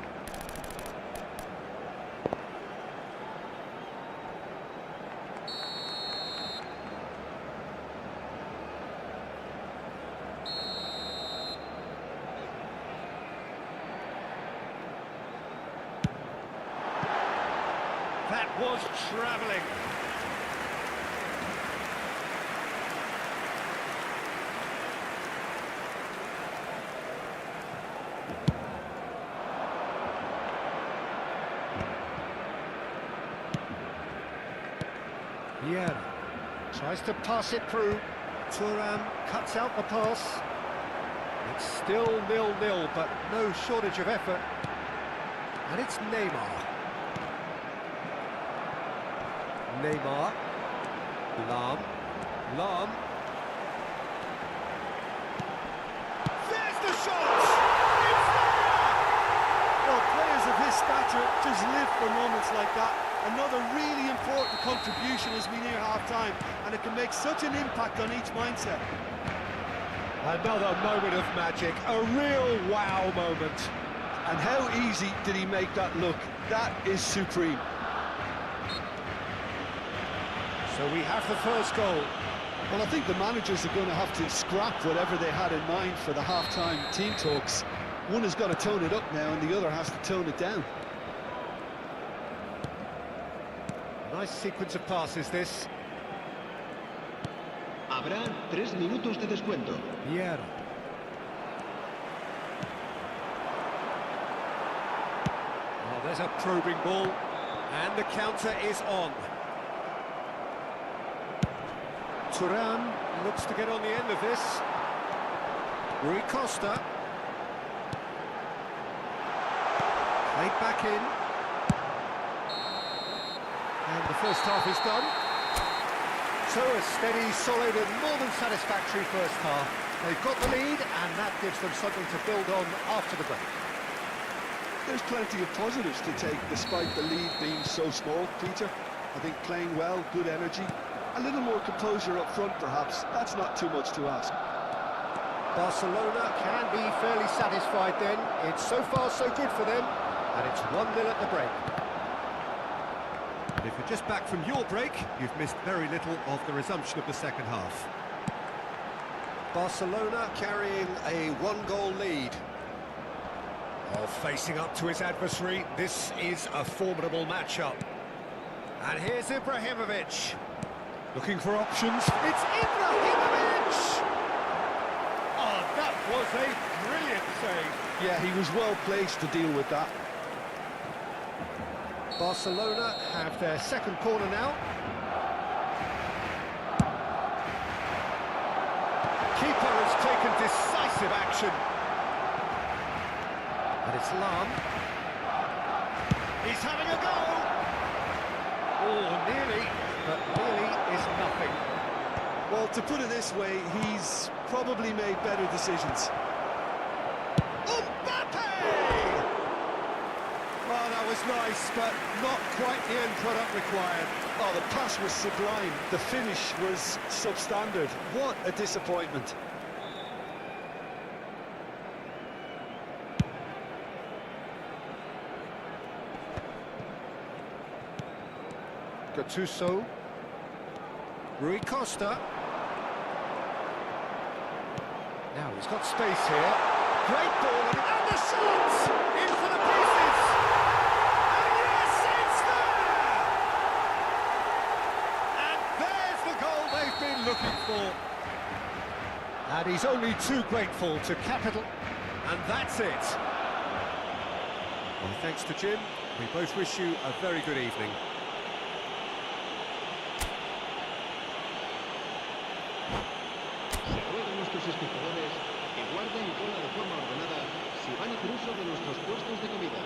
That was travelling. Vieira tries to pass it through. Turan cuts out the pass. It's still 0-0, but no shortage of effort. And it's Neymar. Neymar. Lam. Lam. There's the shot! It's there!
Well, players of his stature just live for moments like that. Another really important contribution as we near half-time, and it can make such an impact on each mindset.
Another moment of magic, a real wow moment.
And how easy did he make that look? That is supreme.
So we have the first goal.
Well, I think the managers are going to have to scrap whatever they had in mind for the half-time team talks. One has got to tone it up now, and the other has to tone it down.
Nice sequence of passes, this.
Habrá 3 minutos de descuento.
Vieira. Oh, there's a probing ball, and the counter is on. Turan looks to get on the end of this. Rui Costa. Played back in. And the first half is done. So a steady, solid and more than satisfactory first half. They've got the lead and that gives them something to build on after the break.
There's plenty of positives to take despite the lead being so small, Peter. I think playing well, good energy, a little more composure up front perhaps. That's not too much to ask.
Barcelona can be fairly satisfied then. It's so far so good for them. And it's 1-0 at the break. And if you're just back from your break, you've missed very little of the resumption of the second half. Barcelona carrying a one-goal lead. Oh, facing up to his adversary, this is a formidable matchup. And here's Ibrahimovic. Looking for options. It's Ibrahimovic! Oh, that was a brilliant save.
Yeah, he was well placed to deal with that.
Barcelona have their second corner now. Keeper has taken decisive action. And it's Lam. He's having a go! Oh, nearly, but nearly is nothing.
Well, to put it this way, he's probably made better decisions.
Well, that was nice, but not quite the end product required.
Oh, the pass was sublime. The finish was substandard. What a disappointment.
Gattuso. Rui Costa. Now he's got space here. Great ball and the shot! In for the pieces! And yes, it's there! And there's the goal they've been looking for. And he's only too grateful to capital. And that's it. Well, thanks to Jim. We both wish you a very good evening.
Se ruegan nuestros espectadores que guarden cola de forma ordenada si van a hacer uso de nuestros puestos de comida.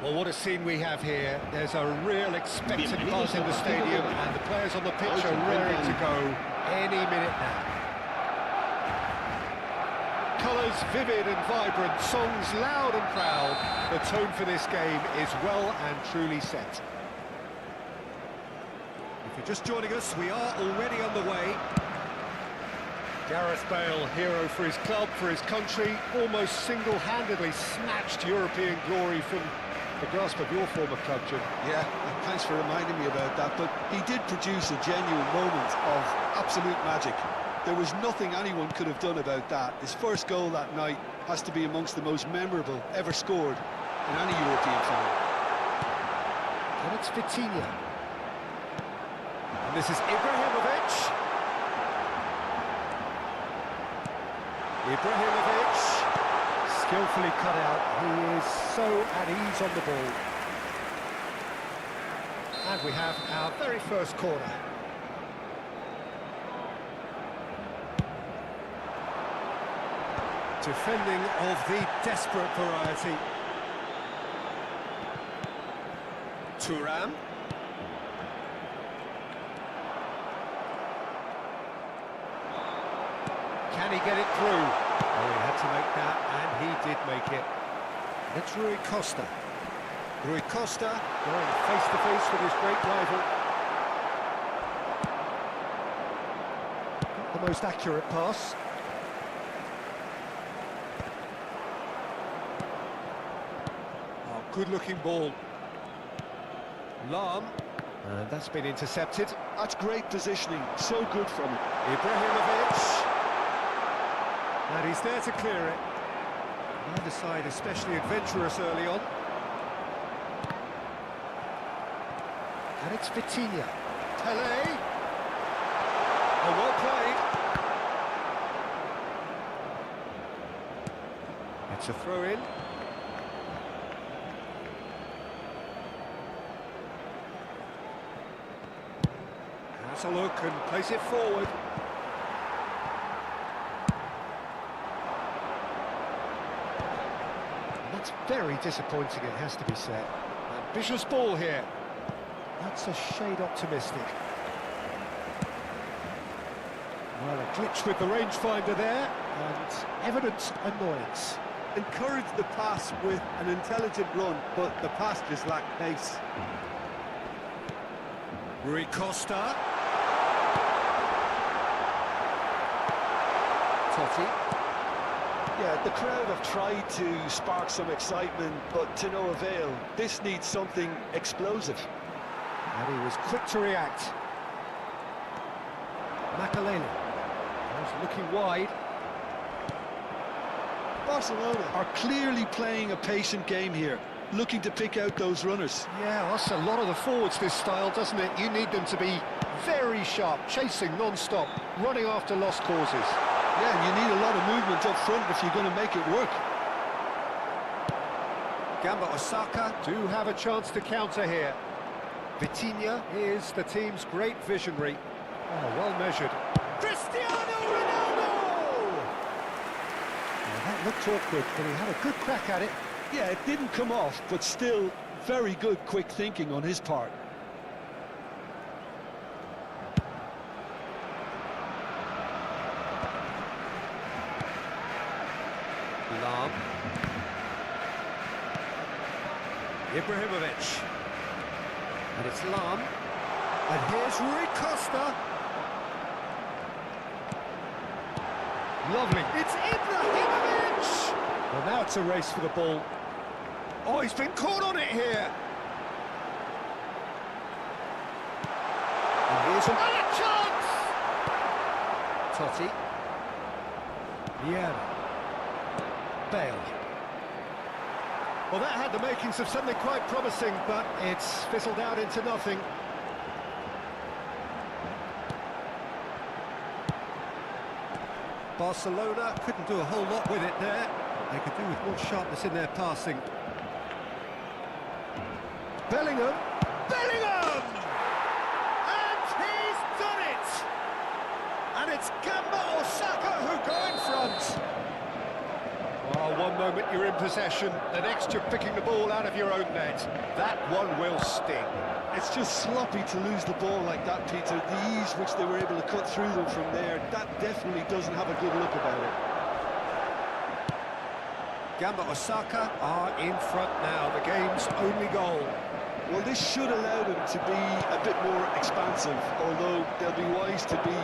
Well, what a scene we have here. There's a real expectant buzz in the stadium, and the players on the pitch are raring to go any minute now. Colours vivid and vibrant, songs loud and proud. The tone for this game is well and truly set. If you're just joining us, we are already underway. Gareth Bale, hero for his club, for his country, almost single-handedly snatched European glory from the grasp of your former club, Jim.
Yeah, thanks for reminding me about that, but he did produce a genuine moment of absolute magic. There was nothing anyone could have done about that. His first goal that night has to be amongst the most memorable ever scored in any European final.
And it's Vitinha. And this is Ibrahimovic. Ibrahimovic, skillfully cut out. He is so at ease on the ball. And we have our very first corner. Defending of the desperate variety. Thuram. Can he get it through? Oh, he had to make that, and he did make it. It's Rui Costa. Rui Costa going face-to-face with his great rival. Not the most accurate pass. Oh, good-looking ball. Lam. And that's been intercepted.
That's great positioning, so good from him.
Ibrahimovic. And he's there to clear it. Neither side especially adventurous early on. And it's Vitinha. Tele. Oh, well played. It's a throw-in. Has a look and plays it forward. That's very disappointing, it has to be said. Ambitious ball here. That's a shade optimistic. Well, a glitch with the rangefinder there, and evident annoyance.
Encouraged the pass with an intelligent run, but the pass just lacked pace.
Rui Costa. Totti.
Yeah, the crowd have tried to spark some excitement, but to no avail. This needs something explosive.
And he was quick to react. Makalele was looking wide.
Barcelona are clearly playing a patient game here, looking to pick out those runners.
Yeah, that's a lot of the forwards, this style, doesn't it? You need them to be very sharp, chasing non-stop, running after lost causes.
Yeah, and you need a lot of movement up front if you're going to make it work.
Gamba Osaka do have a chance to counter here. Vitinha is the team's great visionary. Oh, well measured. Cristiano Ronaldo! Well, that looked awkward, but he had a good crack at it.
Yeah, it didn't come off, but still very good quick thinking on his part.
Lam. Ibrahimovic. And it's Lam. And here's Rui Costa. Lovely. It's Ibrahimovic! Well, now it's a race for the ball. Oh, he's been caught on it here. And here's another chance! Totti. Yeah. Bale. Well, that had the makings of something quite promising, but it's fizzled out into nothing. Barcelona couldn't do a whole lot with it there. They could do with more sharpness in their passing. Bellingham! Bellingham! And he's done it! And it's Gamba Osaka who go in front. Oh, One moment you're in possession, the next you're picking the ball out of your own net. That one will sting.
It's just sloppy to lose the ball like that, Peter. The ease which they were able to cut through them from there, that definitely doesn't have a good look about it.
Gamba Osaka are in front now, the game's only goal.
Well, this should allow them to be a bit more expansive, although they'll be wise to be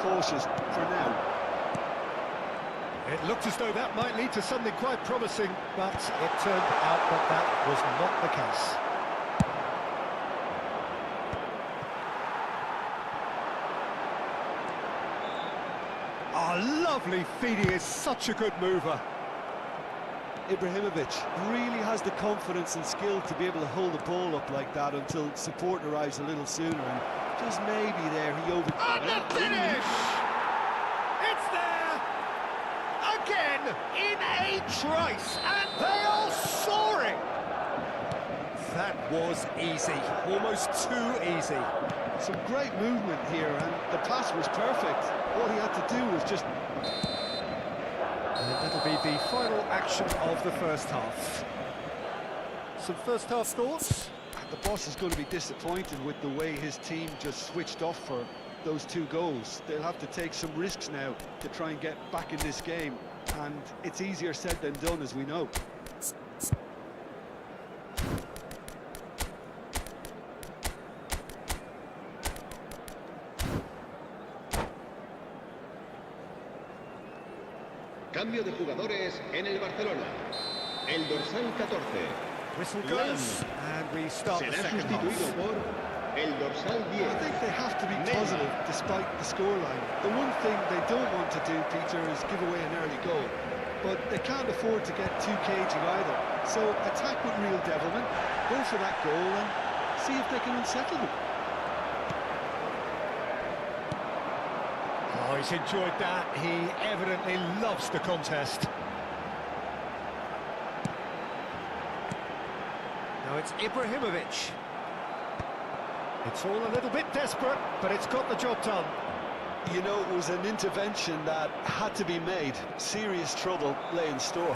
cautious for now.
It looked as though that might lead to something quite promising, but it turned out that that was not the case. Oh, lovely feed, he is such a good mover.
Ibrahimovic really has the confidence and skill to be able to hold the ball up like that until support arrives a little sooner, and just maybe there he over...
And the finish! It's there! Again, in a trice, and they are soaring! That was easy, almost too easy.
Some great movement here, and the pass was perfect. All he had to do was just...
And that'll be the final action of the first half. Some first half thoughts?
The boss is going to be disappointed with the way his team just switched off for those 2 goals. They'll have to take some risks now to try and get back in this game, and it's easier said than done, as we know.
Cambio de jugadores en el Barcelona. El dorsal 14.
Whistle goes, and we start the
Será
second
sustituido
half.
por el dorsal 10.
I think they have to be positive despite the scoreline. The one thing they don't want to do, Peter, is give away an early goal. But they can't afford to get too cagey either. So attack with real devilment, go for that goal and see if they can unsettle them.
Oh, he's enjoyed that. He evidently loves the contest. Now it's Ibrahimovic. It's all a little bit desperate, but it's got the job done.
You know, it was an intervention that had to be made. Serious trouble lay in store.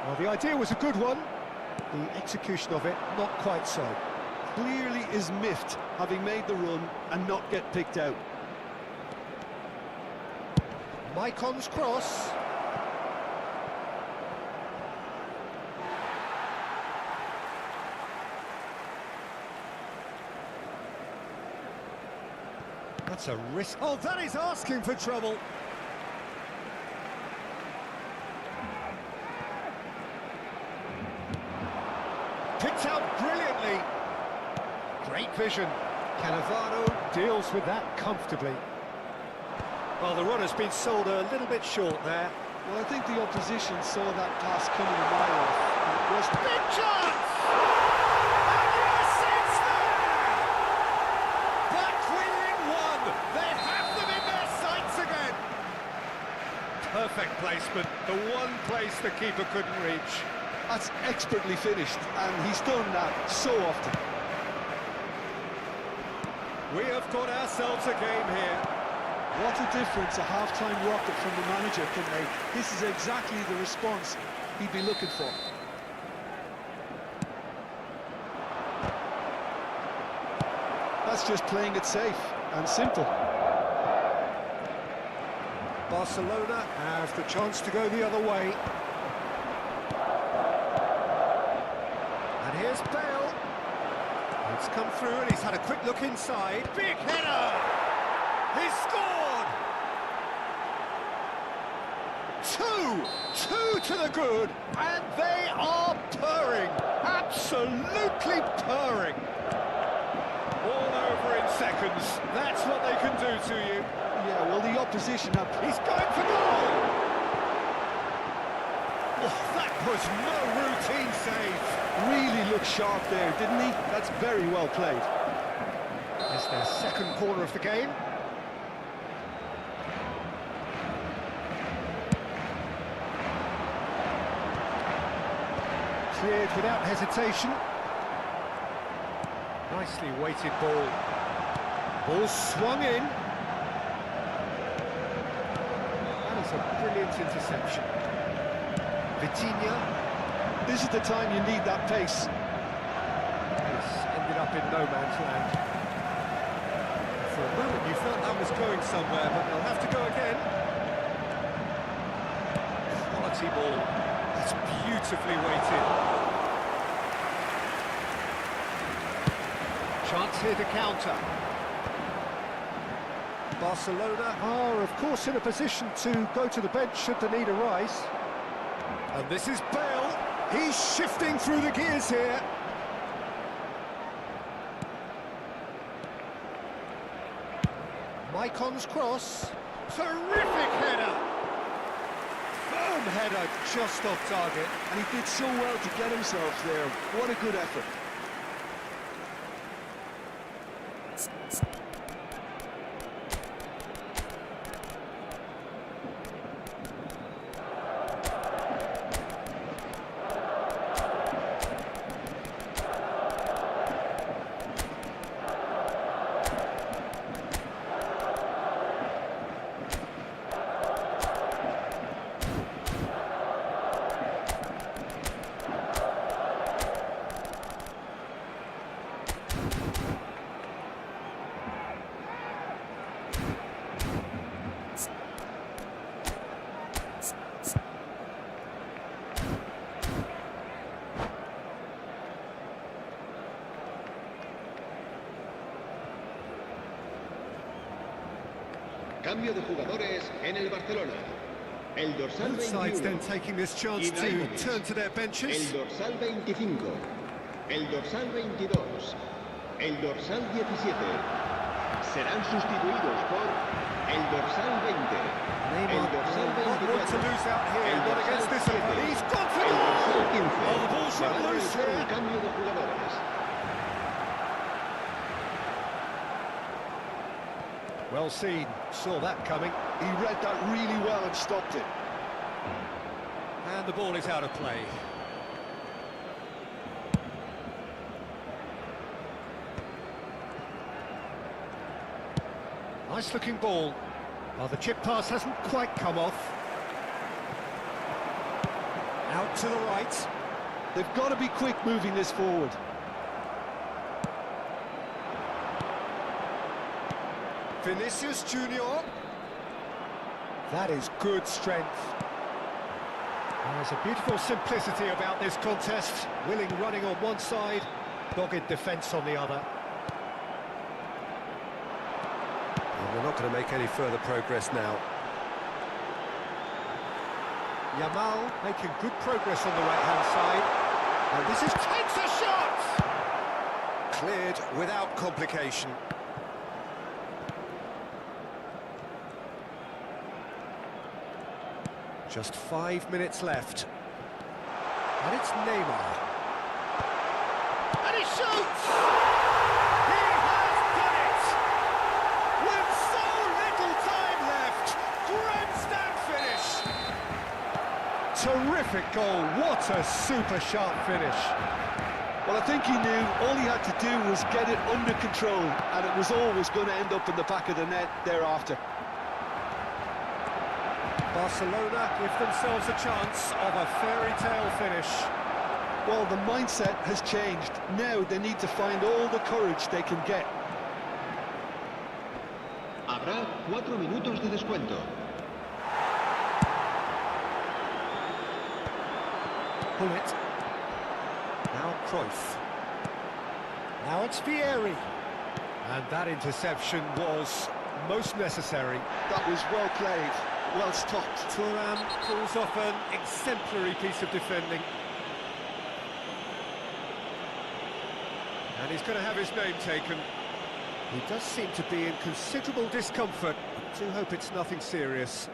Well, the idea was a good one. The execution of it, not quite so.
Clearly is miffed, having made the run and not get picked out.
Maicon's cross. That's a risk. Oh, that is asking for trouble. Picked out brilliantly. Great vision. Cannavaro deals with that comfortably. Well, the run has been sold a little bit short there.
Well, I think the opposition saw that pass coming a mile off. And it wasn't.
Big chance! And yes, it's there! Back within one. They have them in their sights again. Perfect placement. The one place the keeper couldn't reach.
That's expertly finished, and he's done that so often.
We have got ourselves a game here.
What a difference a half-time rocket from the manager can make. This is exactly the response he'd be looking for. That's just playing it safe and simple.
Barcelona have the chance to go the other way. And here's Bale. It's come through and he's had a quick look inside. Big header! He's scored! Two to the good, and they are purring. Absolutely purring. All over in seconds. That's what they can do to you.
Yeah, well, the opposition have...
He's going for goal! Oh, that was no routine save.
Really looked sharp there, didn't he? That's very well played.
It's their second corner of the game. Cleared without hesitation. Nicely weighted ball. Ball swung in. That is a brilliant interception. Vitinha.
This is the time you need that pace.
This ended up in no man's land. For a moment you felt that was going somewhere, but they'll have to go again. Quality ball. It's beautifully weighted. Chance here to counter. Barcelona are, of course, in a position to go to the bench should the need arise. And this is Bale. He's shifting through the gears here. Maicon's cross. Terrific header. Firm header, just off target.
And he did so well to get himself there. What a good effort.
Cambio de jugadores en el Barcelona. El dorsal
Both sides
21.
then taking this chance to
Ibrahimovic.
turn to their benches.
El dorsal 25. El dorsal 22. El dorsal 17. Serán sustituidos por el dorsal 20. El
Neymar
dorsal
will not want to
24.
lose out here,
El
not
dorsal
against this
7.
opponent. He's gone for
El dorsal
goal!
15.
Oh, the ball's
Se va
run
a
loose
realizar
here.
un cambio de jugadores.
Well seen, saw that coming.
He read that really well and stopped it.
And the ball is out of play. Nice looking ball. Well, the chip pass hasn't quite come off. Out to the right.
They've got to be quick moving this forward.
Vinicius Junior. That is good strength. There's a beautiful simplicity about this contest. Willing running on one side, dogged defence on the other. And we're not going to make any further progress now. Yamal making good progress on the right-hand side. And this is takes a shot! Cleared without complication. Just 5 minutes left. And it's Neymar. And he shoots! He has done it! With so little time left! Grandstand finish! Terrific goal, what a super sharp finish.
Well, I think he knew all he had to do was get it under control, and it was always going to end up in the back of the net thereafter.
Barcelona give themselves a chance of a fairy tale finish.
Well, the mindset has changed. Now they need to find all the courage they can get.
Habrá 4 minutos de descuento.
Pull it. Now Cruyff. Now it's Vieri. And that interception was most necessary.
That was well played, well stopped.
Thuram pulls off an exemplary piece of defending. And he's going to have his name taken. He does seem to be in considerable discomfort. I do hope it's nothing serious.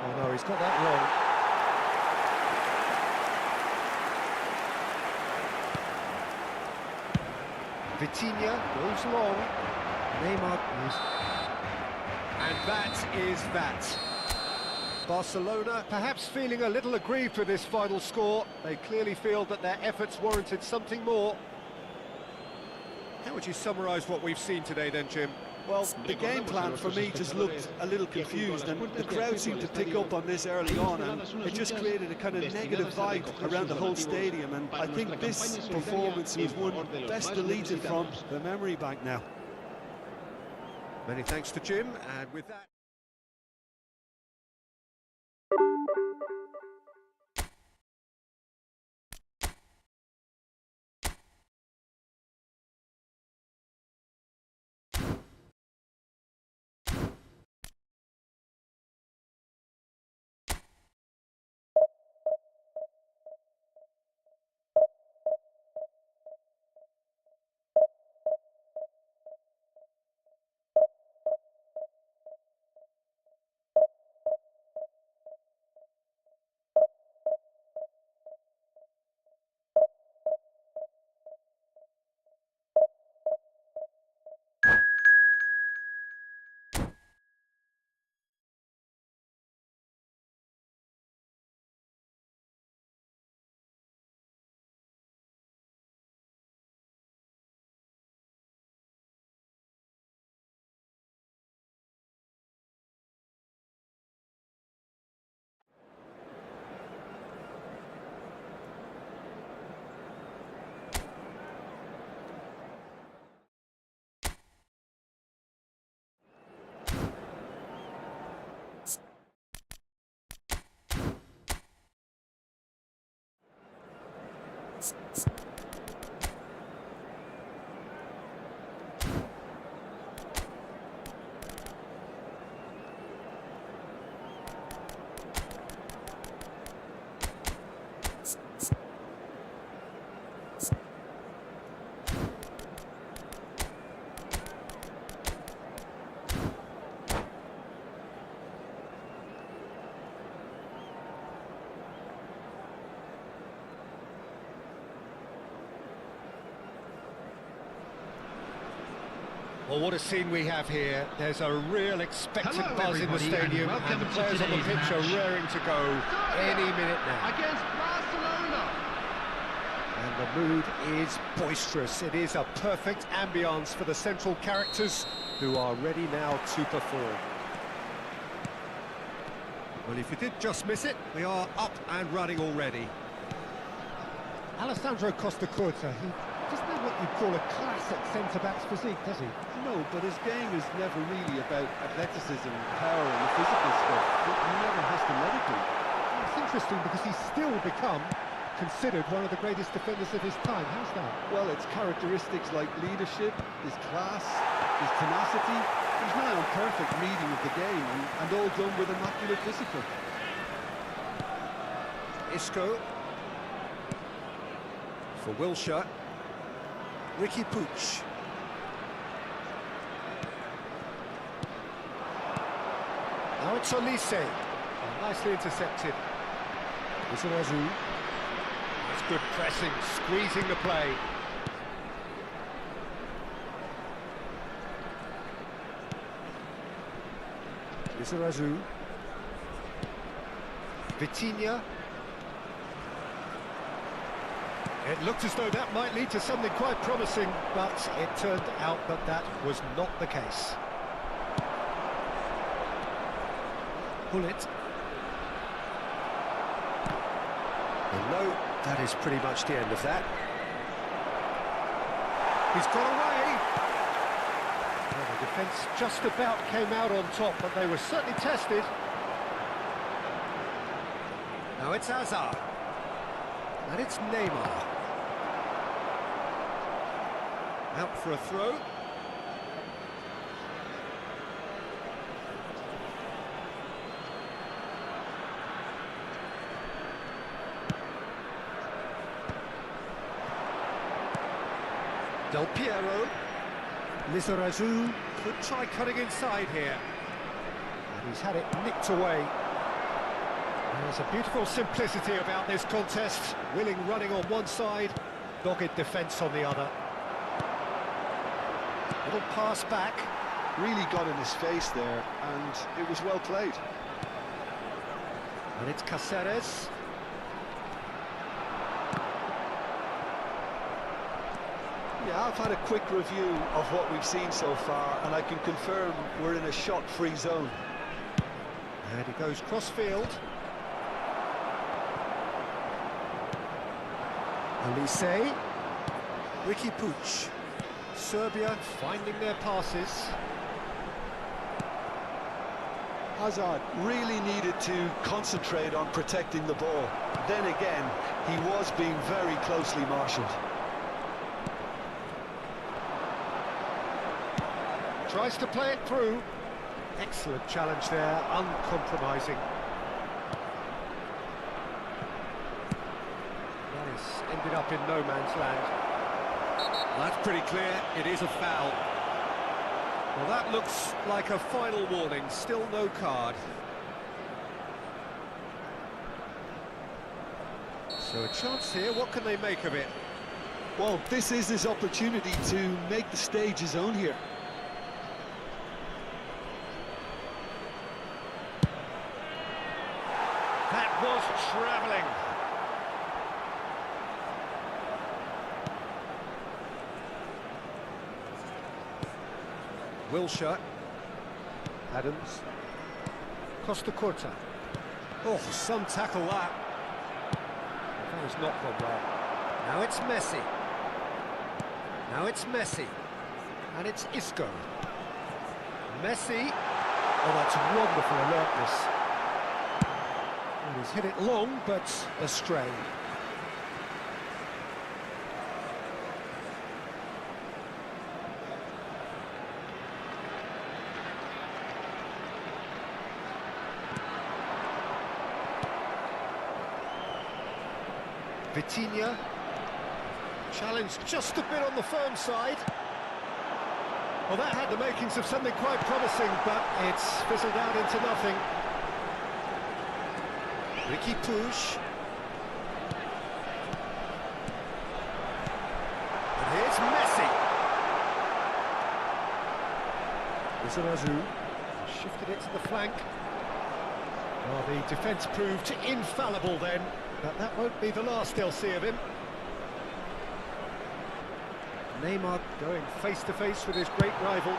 Oh no, he's got that wrong. Vitinha goes long. Neymar is... And that is that. Barcelona perhaps feeling a little aggrieved with this final score. They clearly feel that their efforts warranted something more. How would you summarise what we've seen today then, Jim?
Well, the game plan for me just looked a little confused, and the crowd seemed to pick up on this early on, and it just created a kind of negative vibe around the whole stadium, and I think this performance was one best deleted from the memory bank now.
Many thanks to Jim, and with that... Well, what a scene we have here. There's a real expectant
Hello,
buzz in the
everybody,
stadium,
and
and the
welcome to
players on the
today's
pitch are
match.
raring to go any minute now.
Against Barcelona.
And the mood is boisterous. It is a perfect ambience for the central characters who are ready now to perform. Well, if you did just miss it, we are up and running already. Alessandro Costa Curta, he doesn't have what you'd call a classic centre-back's physique, does he?
No, but his game is never really about athleticism, power and the physical stuff. He never has to let it be.
It's interesting because he's still become considered one of the greatest defenders of his time. How's that?
Well, it's characteristics like leadership, his class, his tenacity. He's now in perfect reading of the game, and all done with immaculate discipline.
Isco. For Wilshere. Ricky Puig. Now it's Olise. Oh, nicely intercepted. Lizarazu. That's good pressing, squeezing the play. Lizarazu. Vitinha. It looked as though that might lead to something quite promising, but it turned out that that was not the case. Bullet. Well, no, that is pretty much the end of that. He's got away. Well, the defence just about came out on top, but they were certainly tested. Now it's Hazard. And it's Neymar. Out for a throw. Del Piero. Lizarazu could try cutting inside here. And he's had it nicked away. There's a beautiful simplicity about this contest. Willing running on one side, dogged defence on the other. Little pass back.
Really got in his face there, and it was well played.
And it's
Yeah, I've had a quick review of what we've seen so far, and I can confirm we're in a shot-free zone.
And he goes cross-field. Olise. Ricky Puig. Serbia finding their passes.
Hazard really needed to concentrate on protecting the ball. Then again, he was being very closely marshalled.
Tries to play it through. Excellent challenge there, uncompromising. That has ended up in no man's land. That's pretty clear, it is a foul. Well, that looks like a final warning, still no card. So a chance here, what can they make of it?
Well, this is his opportunity to make the stage his own here.
That was travelling. Wilshere. Adams. Costa Curta. Oh, some tackle that. That has not gone well. Now it's Messi. Now it's Messi. And it's Isco. Messi. Oh, that's wonderful alertness. And he's hit it long, but astray. Vitinha, challenged just a bit on the firm side. Well, that had the makings of something quite promising, but it's fizzled out into nothing. Ricky Puig. And here's Messi. Lizarazu shifted it to the flank. Well, the defence proved infallible then. But that won't be the last they'll see of him. Neymar going face-to-face with his great rival.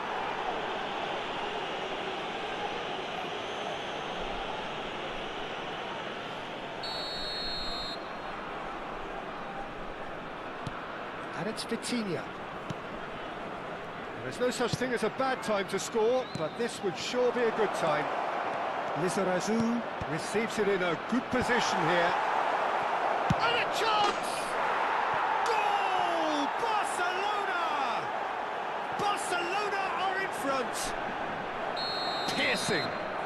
And it's Vitinha. There's no such thing as a bad time to score, but this would sure be a good time. Lizarazu receives it in a good position here. And a chance! Goal! Barcelona! Barcelona are in front.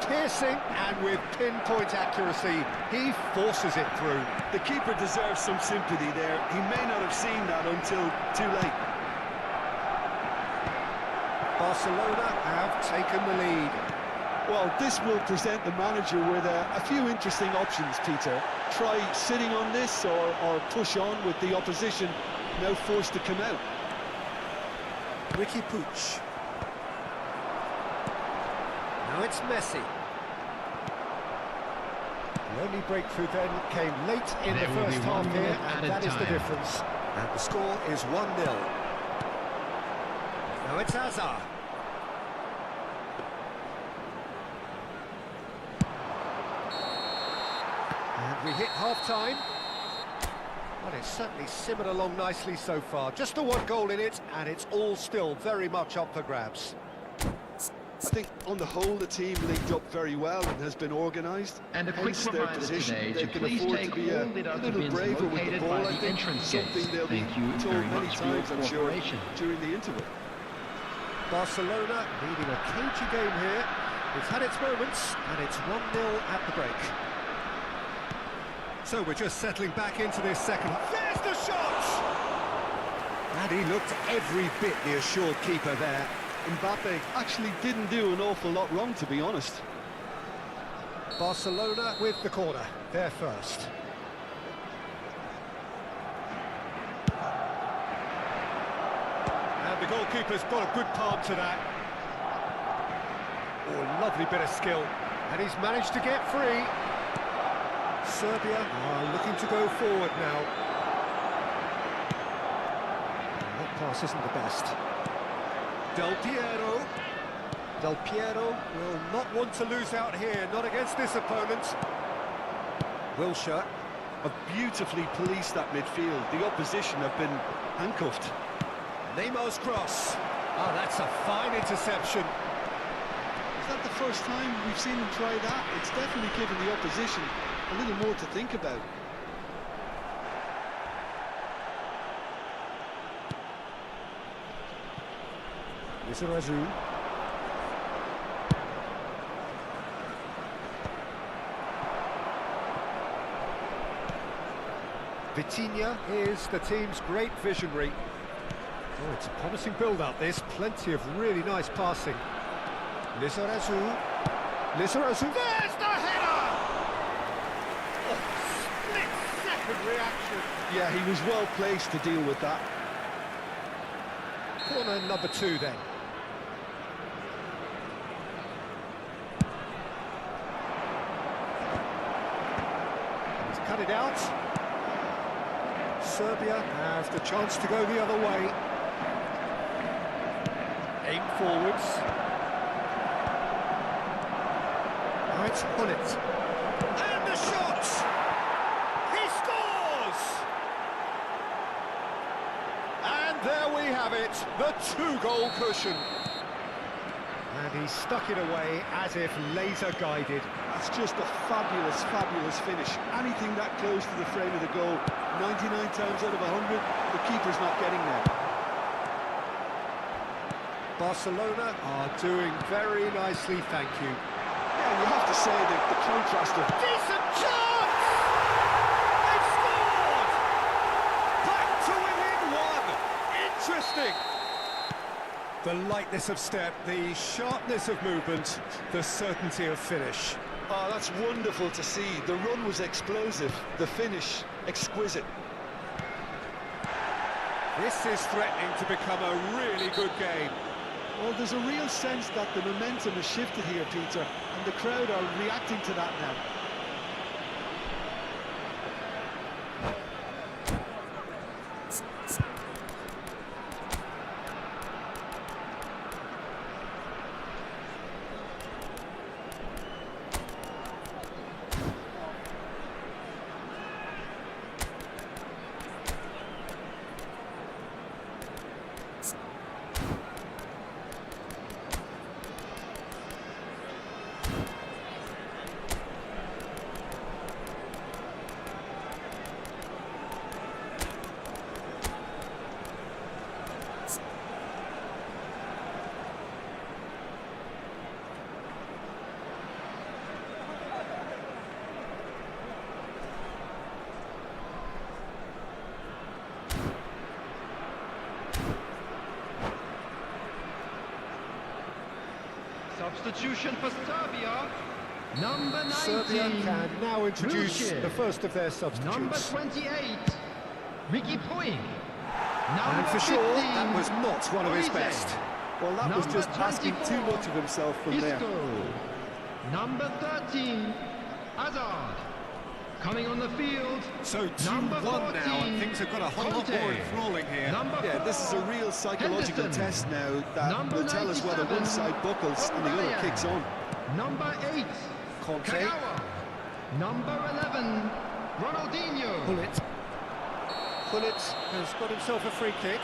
Piercing, and with pinpoint accuracy, he forces it through.
The keeper deserves some sympathy there. He may not have seen that until too late.
Barcelona have taken the lead.
Well, this will present the manager with a few interesting options, Peter. Try sitting on this or push on with the opposition now forced to come out.
Ricky Puig. Now it's Messi. The only breakthrough then came late in the first half here, and that is the difference. And the score is 1-0. Now it's Hazard. And we hit half-time. Well, it's certainly simmered along nicely so far. Just the one goal in it, and it's all still very much up for grabs.
I think, on the whole, the team linked up very well and has been organised.
And a quick reminder today
They
to
can
please
afford
take
to be
all
a
the other
little
bins
braver with the
located
ball.
by
I
the
think
entrance
something
gates.
they'll be
Thank you
told
very
many
much for your
times, I'm sure,
cooperation.
during the interval.
Barcelona leading a cagey game here. It's had its moments, and it's 1-0 at the break. So we're just settling back into this second. There's the shot! And he looked every bit the assured keeper there.
Mbappe actually didn't do an awful lot wrong, to be honest.
Barcelona with the corner, they're first. And the goalkeeper's got a good palm to that. Oh, lovely bit of skill. And he's managed to get free. Serbia are looking to go forward now. Not pass isn't the best. Del Piero. Del Piero will not want to lose out here, not against this opponent. Wilshere.
Have beautifully policed that midfield. The opposition have been handcuffed.
Neymar's cross. Oh, that's a fine interception.
Is that the first time we've seen them try that? It's definitely given the opposition a little more to think about.
Lizarazu. Vitinha is the team's great visionary. Oh, it's a promising build-up, this. Plenty of really nice passing. Lizarazu. Lizarazu. There's the header! Oh, split-second reaction.
Yeah, he was well placed to deal with that.
Corner number 2 then. He's cut it out. Serbia has the chance to go the other way. Aim forwards. Now it's Hullet. And the shot! He scores! And there we have it, the 2-goal cushion. And he stuck it away as if laser-guided.
That's just a fabulous, fabulous finish. Anything that close to the frame of the goal, 99 times out of 100, the keeper's not getting there.
Barcelona are doing very nicely, thank you.
Yeah, you have to say that the contrast of...
Decent chance! They've scored! Back to within 1! Interesting! The lightness of step, the sharpness of movement, the certainty of finish.
Oh, that's wonderful to see. The run was explosive, the finish exquisite.
This is threatening to become a really good game.
Well, there's a real sense that the momentum has shifted here, Peter, and the crowd are reacting to that now.
Substitution for Serbia. Number 19.
Serbia can now introduce
Wilshere.
the first of their substitutes.
Number 28. Ricky Puig.
And for sure, that was not one of his best.
Well, that was
Number
just asking too
24,
much of himself from there.
Isco. Number 13. Hazard. Coming on the field.
So 2-1
Number
now,
14,
and things have got a whole lot more enthralling here.
Number
Yeah, this is a
4,
real psychological
Henderson.
test now that
Number
will tell us whether one
97,
side buckles and the other
O'Brien.
kicks on.
Number 8.
Conte.
Kagawa. Number 11. Ronaldinho.
Hullet. Hullet has got himself a free kick.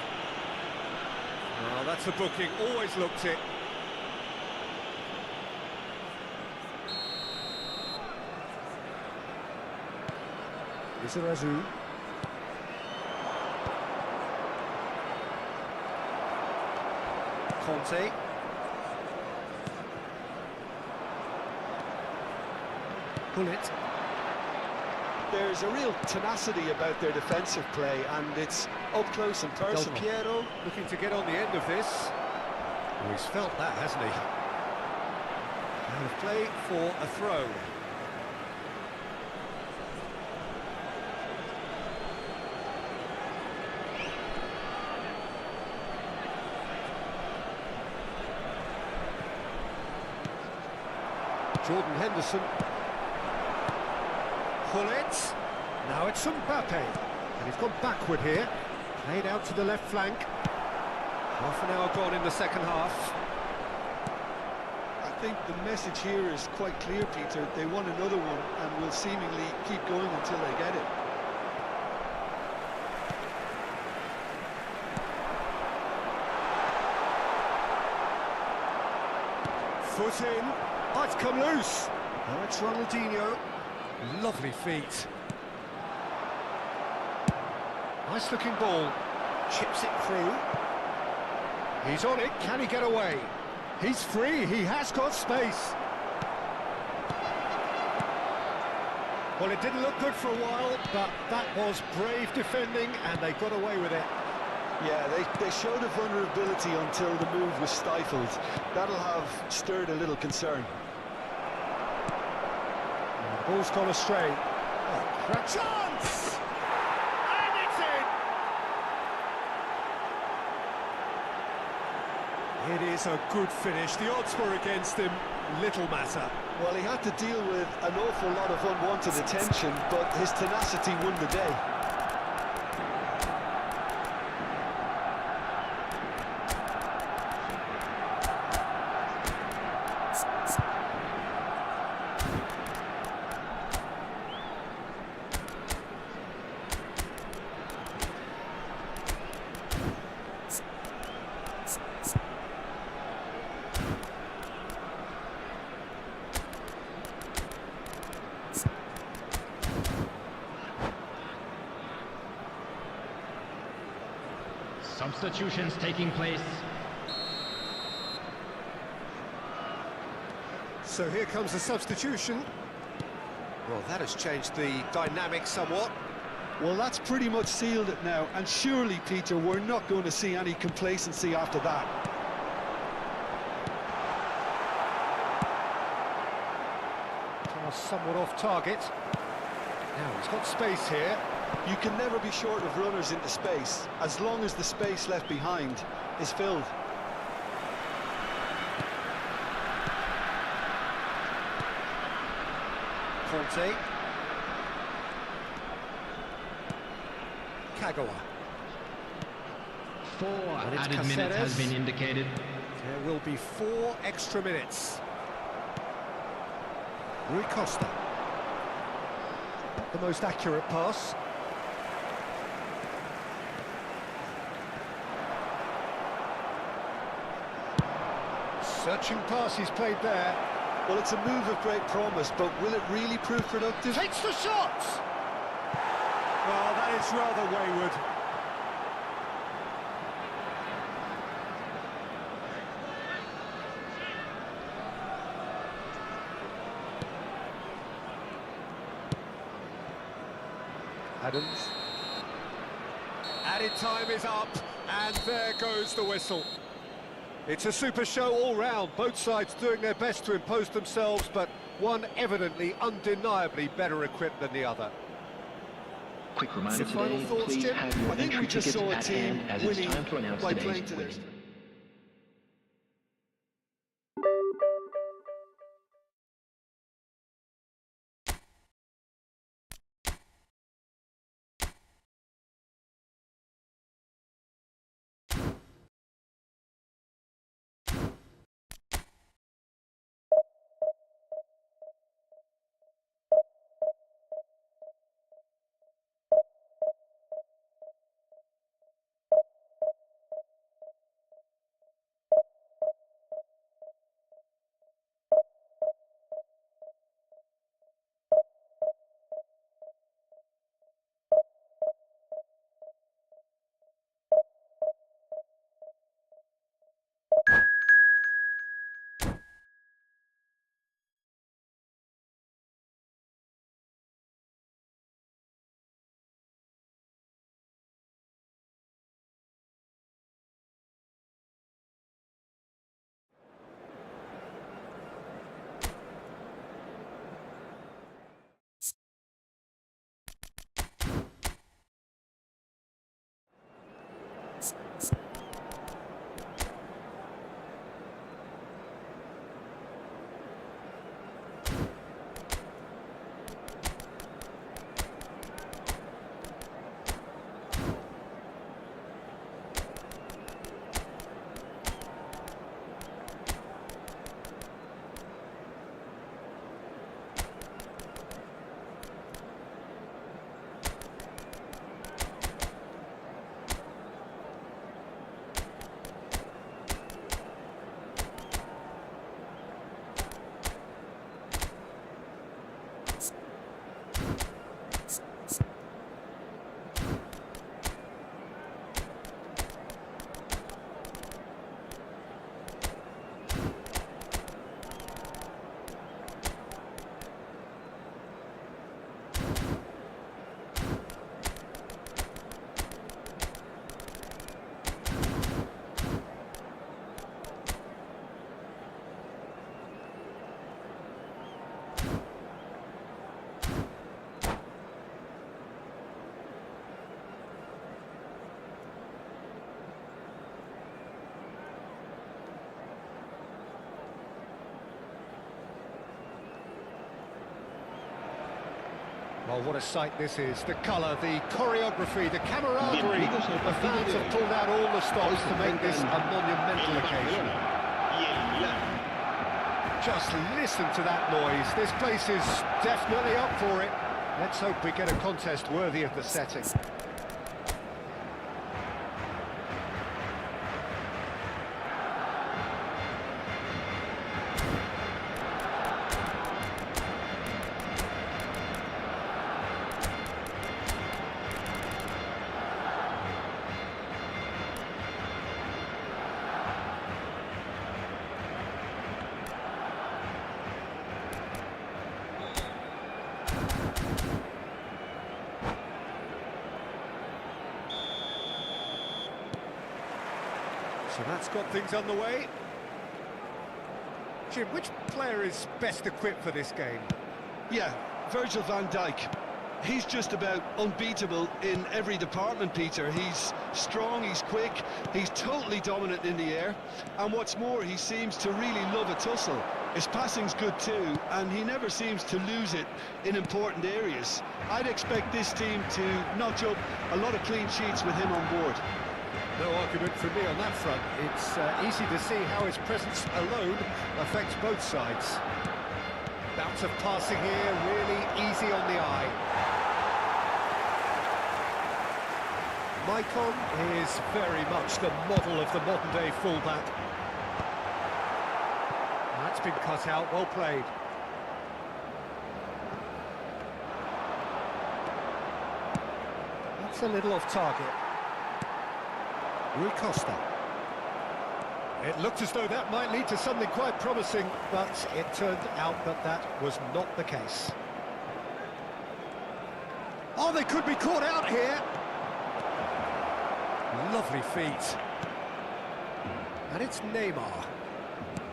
Well, that's a booking, always looked it. Lizarazu. Conte. Hullet.
There's a real tenacity about their defensive play, and it's up close and
Del
personal.
Piero looking to get on the end of this. Oh, he's felt that, hasn't he? And a play for a throw. Jordan Henderson. Hullet. Now it's Mbappe. And he's gone backward here. Played out to the left flank. Half an hour gone in the second half.
I think the message here is quite clear, Peter. They want another one and will seemingly keep going until they get it.
Foot in. Oh, it's come loose. Now it's Ronaldinho. Lovely feet. Nice looking ball. Chips it through. He's on it. Can he get away? He's free. He has got space. Well, it didn't look good for a while, but that was brave defending, and they got away with it.
Yeah, they showed a vulnerability until the move was stifled. That'll have stirred a little concern.
The ball's gone astray. Oh, crap. Chance! And it's in! It is a good finish. The odds were against him. Little matter.
Well, he had to deal with an awful lot of unwanted attention, but his tenacity won the day.
Substitutions taking place.
So here comes the substitution. Well, that has changed the dynamic somewhat.
Well, that's pretty much sealed it now, and surely, Peter, we're not going to see any complacency after that.
Pass somewhat off target. Now he's got space here.
You can never be short of runners into space, as long as the space left behind is filled.
Conte. Kagawa.
4
And it's
added minutes has
Caceres.
been indicated.
There will be 4 extra minutes. Rui Costa. Not the most accurate pass. Searching pass he's played there.
Well, it's a move of great promise, but will it really prove productive?
Takes the shot! Well, that is rather wayward. Adams. Added time is up, and there goes the whistle. It's a super show all round, both sides doing their best to impose themselves, but one evidently, undeniably better equipped than the other.
Quick reminder
Your final
today,
thoughts,
please
Jim?
have your
I think we
entry
just
tickets
saw a
at
team
hand as it's
winning
time to announce
by playing
today's
to
winner.
their
Well, what a sight this is. The colour, the choreography, the camaraderie.
Bienvenidos al
The
partido
fans
de
have
hoy.
pulled out all the
Hoy
stops
se
to make this a
enfrentan
monumental
el
occasion.
Barcelona y el Milán.
Just listen to that noise. This place is definitely up for it. Let's hope we get a contest worthy of the setting. So that's got things underway. Jim, which player is best equipped for this game?
Yeah, Virgil van Dijk. He's just about unbeatable in every department, Peter. He's strong, he's quick, he's totally dominant in the air. And what's more, he seems to really love a tussle. His passing's good too, and he never seems to lose it in important areas. I'd expect this team to notch up a lot of clean sheets with him on board.
No argument from me on that front. It's easy to see how his presence alone affects both sides. Bounce of passing here, really easy on the eye. Maicon is very much the model of the modern-day fullback. That's been cut out, well played. That's a little off target. Rui Costa. It looked as though that might lead to something quite promising, but it turned out that that was not the case. Oh, they could be caught out here. Lovely feet. And it's Neymar.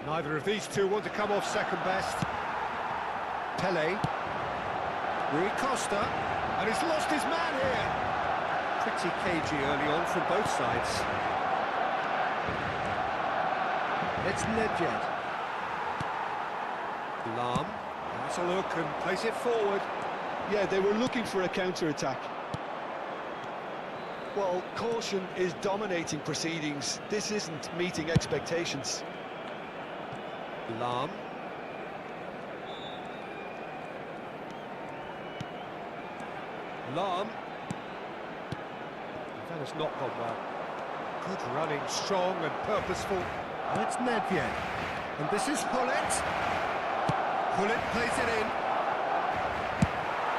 Neither of these two want to come off second best. Pele. Rui Costa. And he's lost his man here. Pretty cagey early on from both sides. It's Nedved. Lahm. Has a look and plays it forward.
Yeah, they were looking for a counter-attack. Well, caution is dominating proceedings. This isn't meeting expectations.
Lahm. Lahm. That has not gone well. Good running, strong and purposeful. And it's Nedved. And this is Hullet. Hullet plays it in.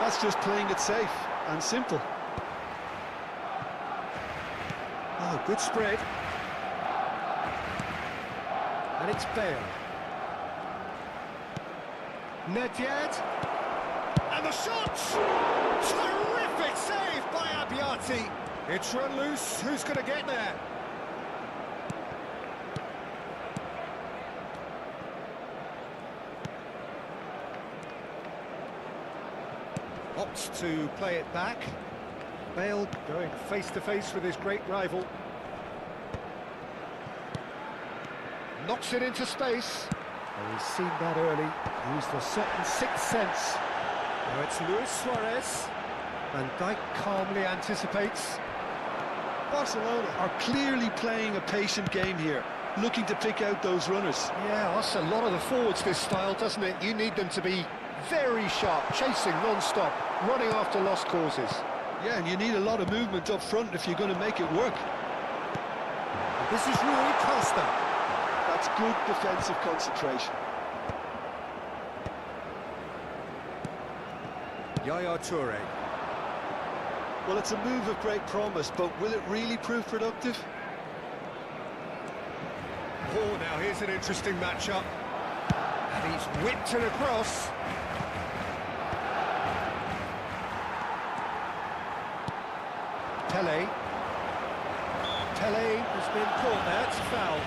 That's just playing it safe and simple.
Oh, good spread. And it's Bale. Nedved. And the shot! Terrific save by Abiati. It's run loose. Who's going to get there? Opts to play it back. Bale going face-to-face with his great rival. Knocks it into space. Oh, he's seen that early. Used a certain sixth sense. Now it's Luis Suarez. Van Dijk calmly anticipates.
Barcelona are clearly playing a patient game here, looking to pick out those runners.
Yeah, that's a lot of the forwards, this style, doesn't it? You need them to be very sharp, chasing non-stop, running after lost causes.
Yeah, and you need a lot of movement up front if you're going to make it work.
This is Rui Costa.
That's good defensive concentration.
Yaya Toure.
Well, it's a move of great promise, but will it really prove productive?
Oh, now here's an interesting matchup. And he's whipped it across. Pele. Pele has been caught there, it's a foul.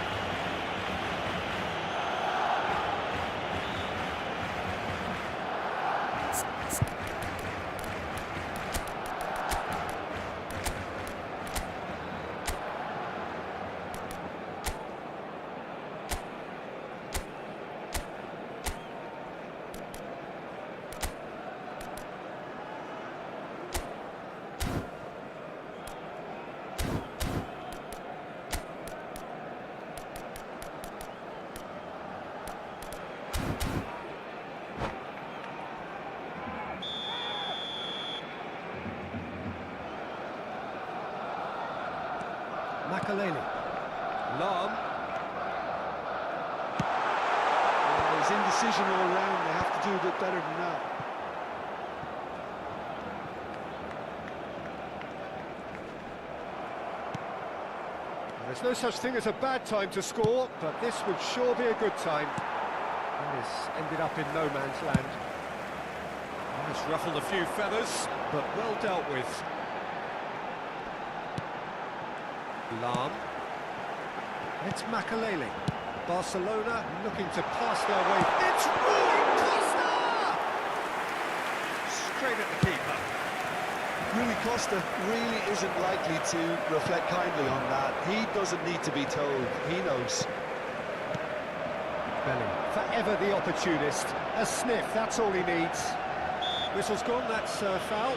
Makelele. Lam.
There's indecision all round. They have to do a bit better than that.
There's no such thing as a bad time to score, but this would sure be a good time. And this ended up in no man's land. It's ruffled a few feathers, but well dealt with. Lam. It's Makelele. Barcelona looking to pass their way. It's Rui Costa! Straight at the keeper.
Rui Costa really isn't likely to reflect kindly on that. He doesn't need to be told. He knows.
Belly, forever the opportunist. A sniff, that's all he needs. Whistle's gone, that's foul.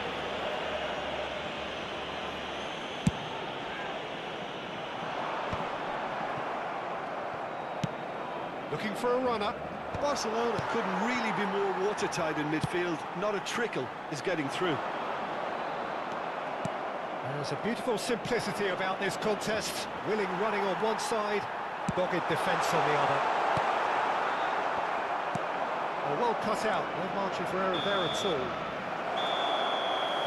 Looking for a runner.
Barcelona couldn't really be more watertight in midfield. Not a trickle is getting through.
There's a beautiful simplicity about this contest. Willing running on one side, dogged defence on the other. Well cut out, no margin for error there at all.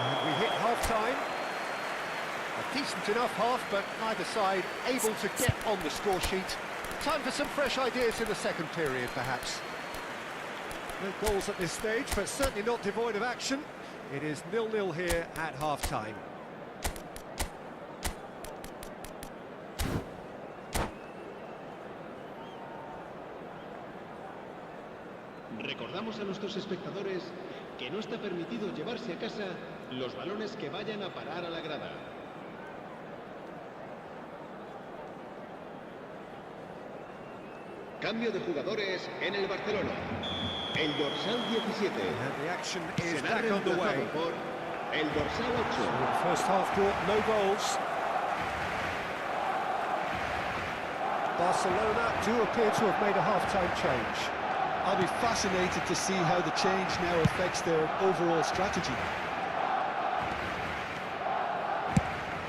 And we hit half-time. A decent enough half, but neither side able to get on the score sheet. Time for some fresh ideas in the second period, perhaps. No goals at this stage, but certainly not devoid of action. It is 0-0 here at half-time.
Recordamos a nuestros espectadores que no está permitido llevarse a casa los balones que vayan a parar a la grada. Cambio de jugadores en el Barcelona. El dorsal 17
And the action is
será
back underway.
reemplazado por el dorsal 8.
The first half brought no goals. Barcelona do appear to have made a half-time change.
I'll be fascinated to see how the change now affects their overall strategy.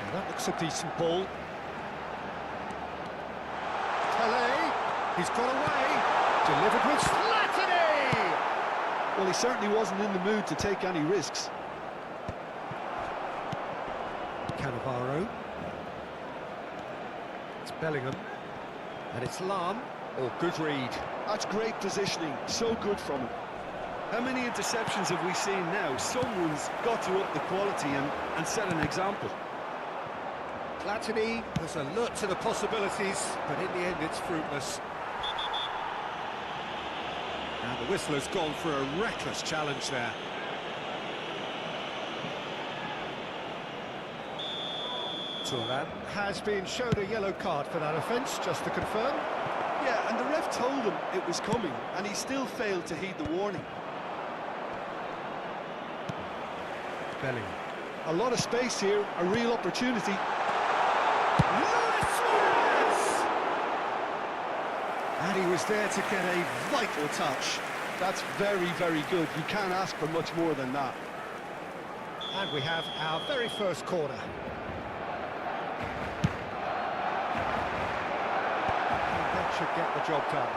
And that looks a decent ball. Pelé, he's got away. Delivered with Slattery!
Well, he certainly wasn't in the mood to take any risks.
Cannavaro. It's Bellingham. And it's Lam. Oh, good read.
That's great positioning, so good from him. How many interceptions have we seen now? Someone's got to up the quality and set an example.
Platini was alert to the possibilities, but in the end it's fruitless. Now the whistler's gone for a reckless challenge there. Turan has been shown a yellow card for that offence, just to confirm.
Yeah, and the ref told him it was coming, and he still failed to heed the warning.
Bellingham.
A lot of space here, a real opportunity.
Luis Suarez! And he was there to get a vital touch.
That's very, very good. You can't ask for much more than that.
And we have our very first corner. Should get the job done.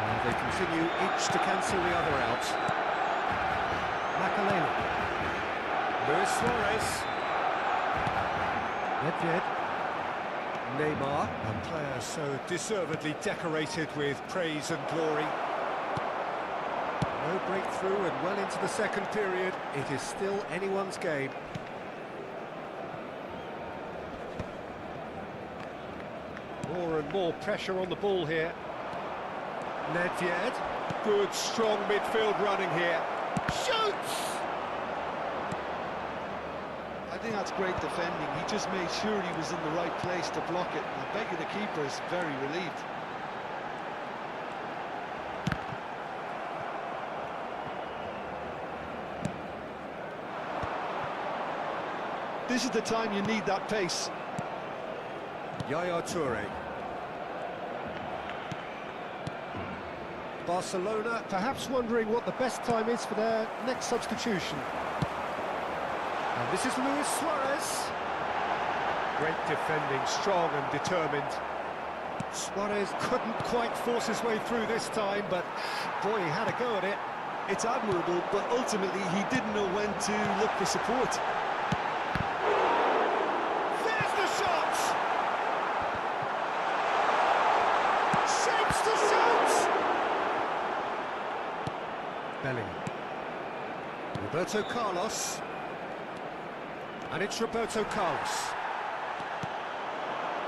And they continue each to cancel the other out. Makelele. Luis Suarez. Nedved. Neymar, a player so deservedly decorated with praise and glory. No breakthrough and well into the second period. It is still anyone's game. More and more pressure on the ball here. Nedved. Good, strong midfield running here. Shoots!
I think that's great defending. He just made sure he was in the right place to block it. I bet you the keeper is very relieved. This is the time you need that pace.
Yaya Toure. Barcelona perhaps wondering what the best time is for their next substitution. And This is Luis Suarez. Great defending, strong and determined. Suarez couldn't quite force his way through this time, but boy, he had a go at it.
It's admirable, but ultimately he didn't know when to look for support.
There's the shot! Shapes to shoot! Bellingham. Roberto Carlos. And it's Roberto Carlos.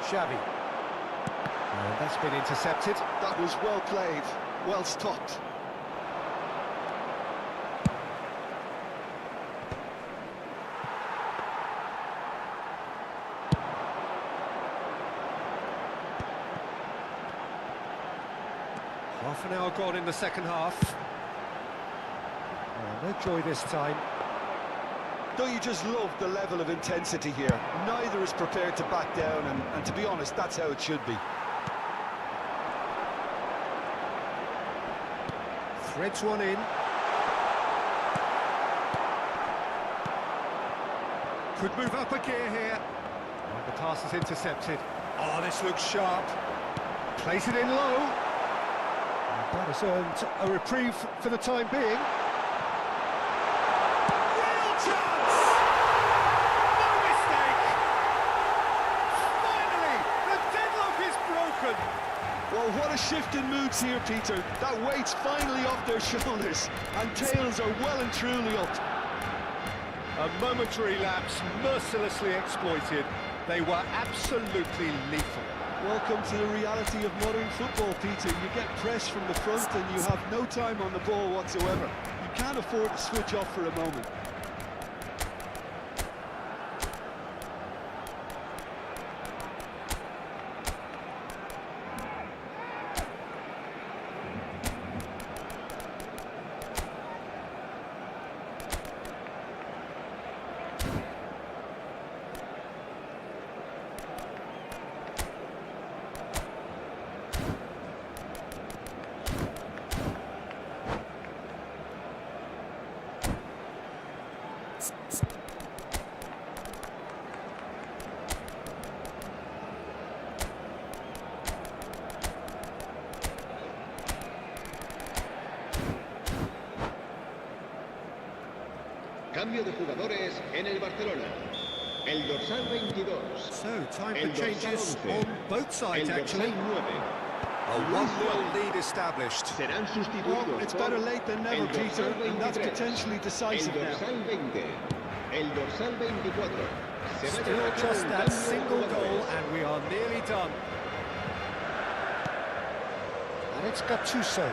Xavi. And that's been intercepted.
That was well played, well stopped.
Half an hour gone in the second half. Oh, no joy this time.
Don't you just love the level of intensity here? Neither is prepared to back down, and to be honest, that's how it should be.
Threads one in. Could move up a gear here. And the pass is intercepted. Oh, this looks sharp. Place it in low. And that has earned a reprieve for the time being. Real chance! No mistake! Finally, the deadlock is broken.
Well, what a shift in moods here, Peter. That weight's finally off their shoulders, and tails are well and truly up.
A momentary lapse, mercilessly exploited. They were absolutely lethal.
Welcome to the reality of modern football, Peter. You get press from the front and you have no time on the ball whatsoever. You can't afford to switch off for a moment.
Cambio de jugadores en el Barcelona. El dorsal 22.
So, time
El
for changes
dorsal 11.
on both sides,
El
actually.
dorsal 9.
A 1-0 lead established.
Serán sustituidos
Well, it's
por
better late than never,
el dorsal
Peter, and that's
23,
potentially decisive
el
now.
dorsal 20, el dorsal 24. Se va a
Still
llevar a cabo
just
un
that
cambio de
single goal
jugadores.
and we are nearly done. And it's Gattuso.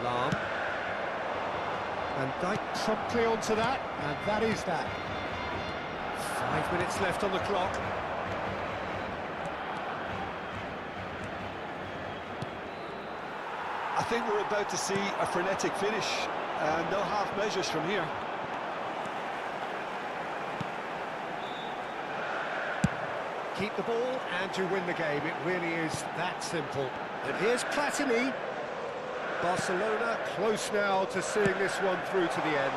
Lahm. And Dyke promptly onto that, and that is that. 5 minutes left on the clock.
I think we're about to see a frenetic finish, and no half measures from here.
Keep the ball and you win the game. It really is that simple. And here's Platini. Barcelona close now to seeing this one through to the end.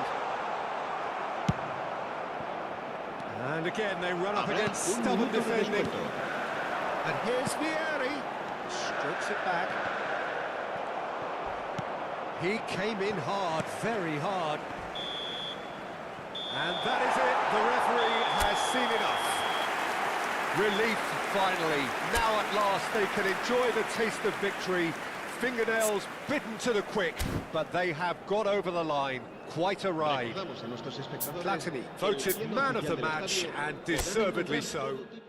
And again, they run up
Habrá
against
un
stubborn
minuto de
defending.
descuento.
And here's Vieri. Strokes it back. He came in hard, very hard. And that is it. The referee has seen enough. Relief, finally. Now at last they can enjoy the taste of victory. Fingernails bitten to the quick, but they have got over the line. Quite a ride.
Recordamos a nuestros espectadores
Platini
que el
voted
tienda
man of the
oficial del
match,
estadio
and
podrán
deservedly
encontrar
so.
todo tipo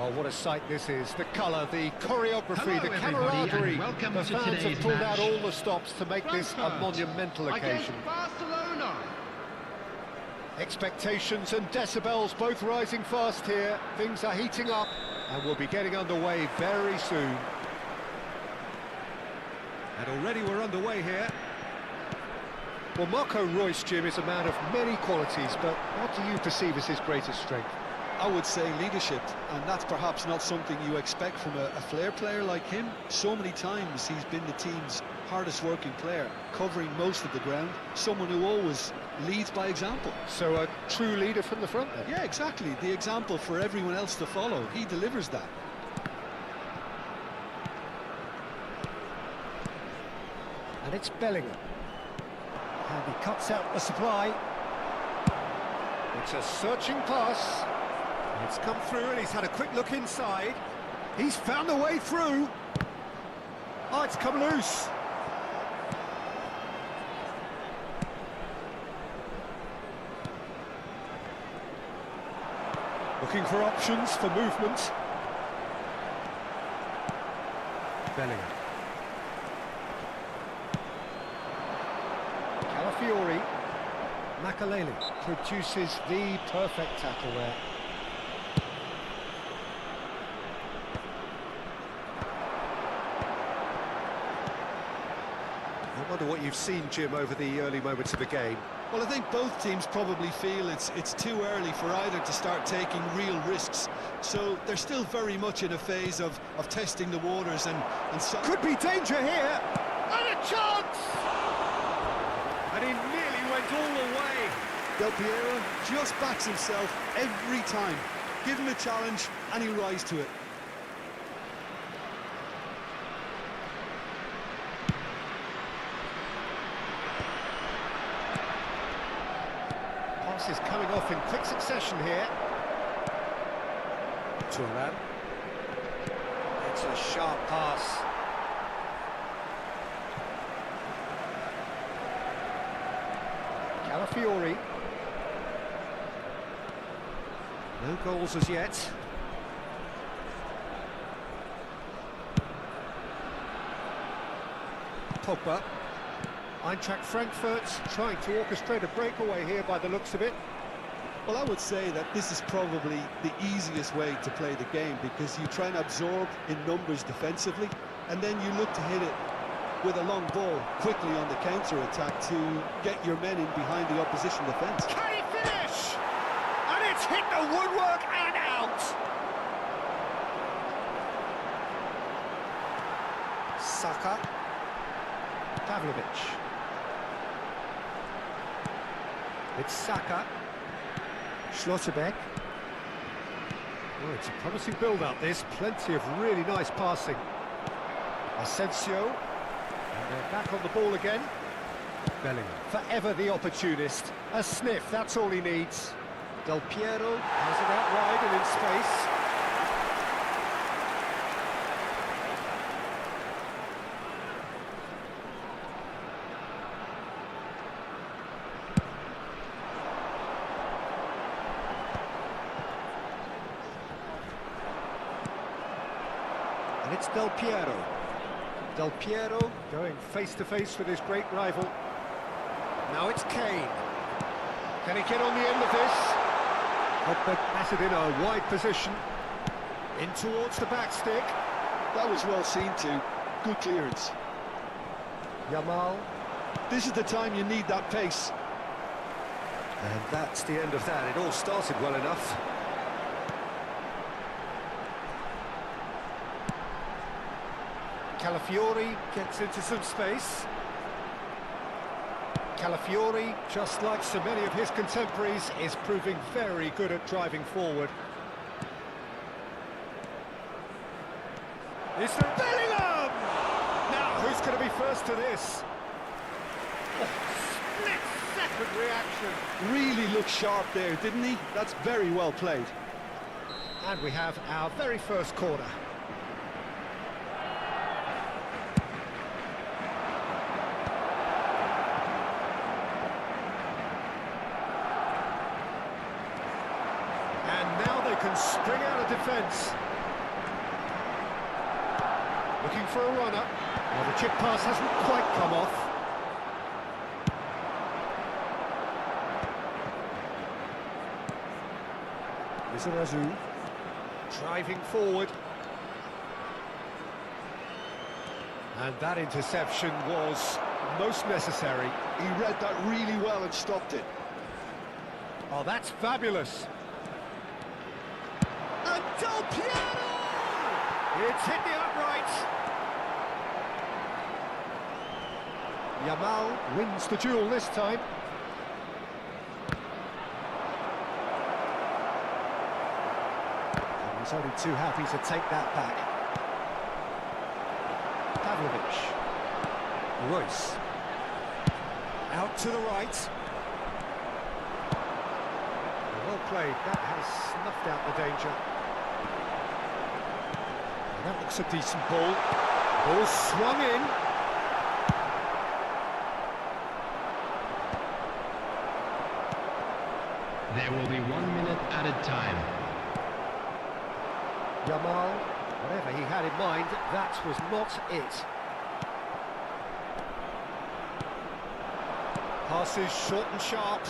Oh, what a sight this is. The colour, the choreography,
Hello,
the
everybody, and
camaraderie.
welcome
The
to
fans
today's
have pulled out
match.
all the stops to make this a
Frankfurt
monumental
against
occasion.
Barcelona.
Expectations and decibels both rising fast here. Things are heating up and we'll be getting underway very soon. And already we're underway here. Well, Marco Reus, Jim, is a man of many qualities, but what do you perceive as his greatest strength?
I would say leadership, and that's perhaps not something you expect from a flair player like him. So many times he's been the team's hardest working player, covering most of the ground, someone who always leads by example.
So a true leader from the front then?
Yeah, exactly, the example for everyone else to follow. He delivers that.
And it's Bellingham. And he cuts out the supply. It's a searching pass. It's come through and he's had a quick look inside. He's found a way through. Oh, it's come loose. Looking for options for movement. Bellingham. Calafiori. Makaleli produces the perfect tackle there. I wonder what you've seen, Jim, over the early moments of the game.
Well, I think both teams probably feel it's too early for either to start taking real risks. So they're still very much in a phase of testing the waters and so...
Could be danger here! And a chance! And he nearly went all the way.
Del Piero just backs himself every time. Give him a challenge and he'll rise to it.
Pass is coming off in quick succession here. Turan. It's a sharp pass. Calafiori. No goals as yet. Pogba. Eintracht Frankfurt trying to orchestrate a breakaway here by the looks of it.
Well, I would say that this is probably the easiest way to play the game, because you try and absorb in numbers defensively, and then you look to hit it with a long ball quickly on the counter-attack to get your men in behind the opposition defence.
Can he finish? And it's hit the woodwork and out! Saka. Pavlovic. It's Saka. Schlotterbeck. Oh, it's a promising build-up, this. Plenty of really nice passing. Asensio. And they're back on the ball again. Bellingham. Forever the opportunist. A sniff, that's all he needs. Del Piero has it out wide and in space. And it's Del Piero. Del Piero going face-to-face with his great rival. Now it's Kane. Can he get on the end of this? But batted in a wide position. In towards the back stick.
That was well seen too. Good clearance.
Yamal.
This is the time you need that pace.
And that's the end of that. It all started well enough. Calafiori gets into some space. Calafiori, just like so many of his contemporaries, is proving very good at driving forward. It's the Bellingham! Now, who's going to be first to this? Oh, split-second reaction.
Really looked sharp there, didn't he? That's very well played.
And we have our very first corner. Can spring out of defence. Looking for a runner. Well, the chip pass hasn't quite come off. Lizarazu driving forward. And that interception was most necessary.
He read that really well and stopped it.
Oh, that's fabulous. And Del Piero! It's hit the upright. Yamal wins the duel this time. And he's only too happy to take that back. Pavlovic. Royce. Out to the right. Well played. That has snuffed out the danger. That looks a decent ball. Ball swung in.
There will be 1 minute added time.
Yamal, whatever he had in mind, that was not it. Passes short and sharp.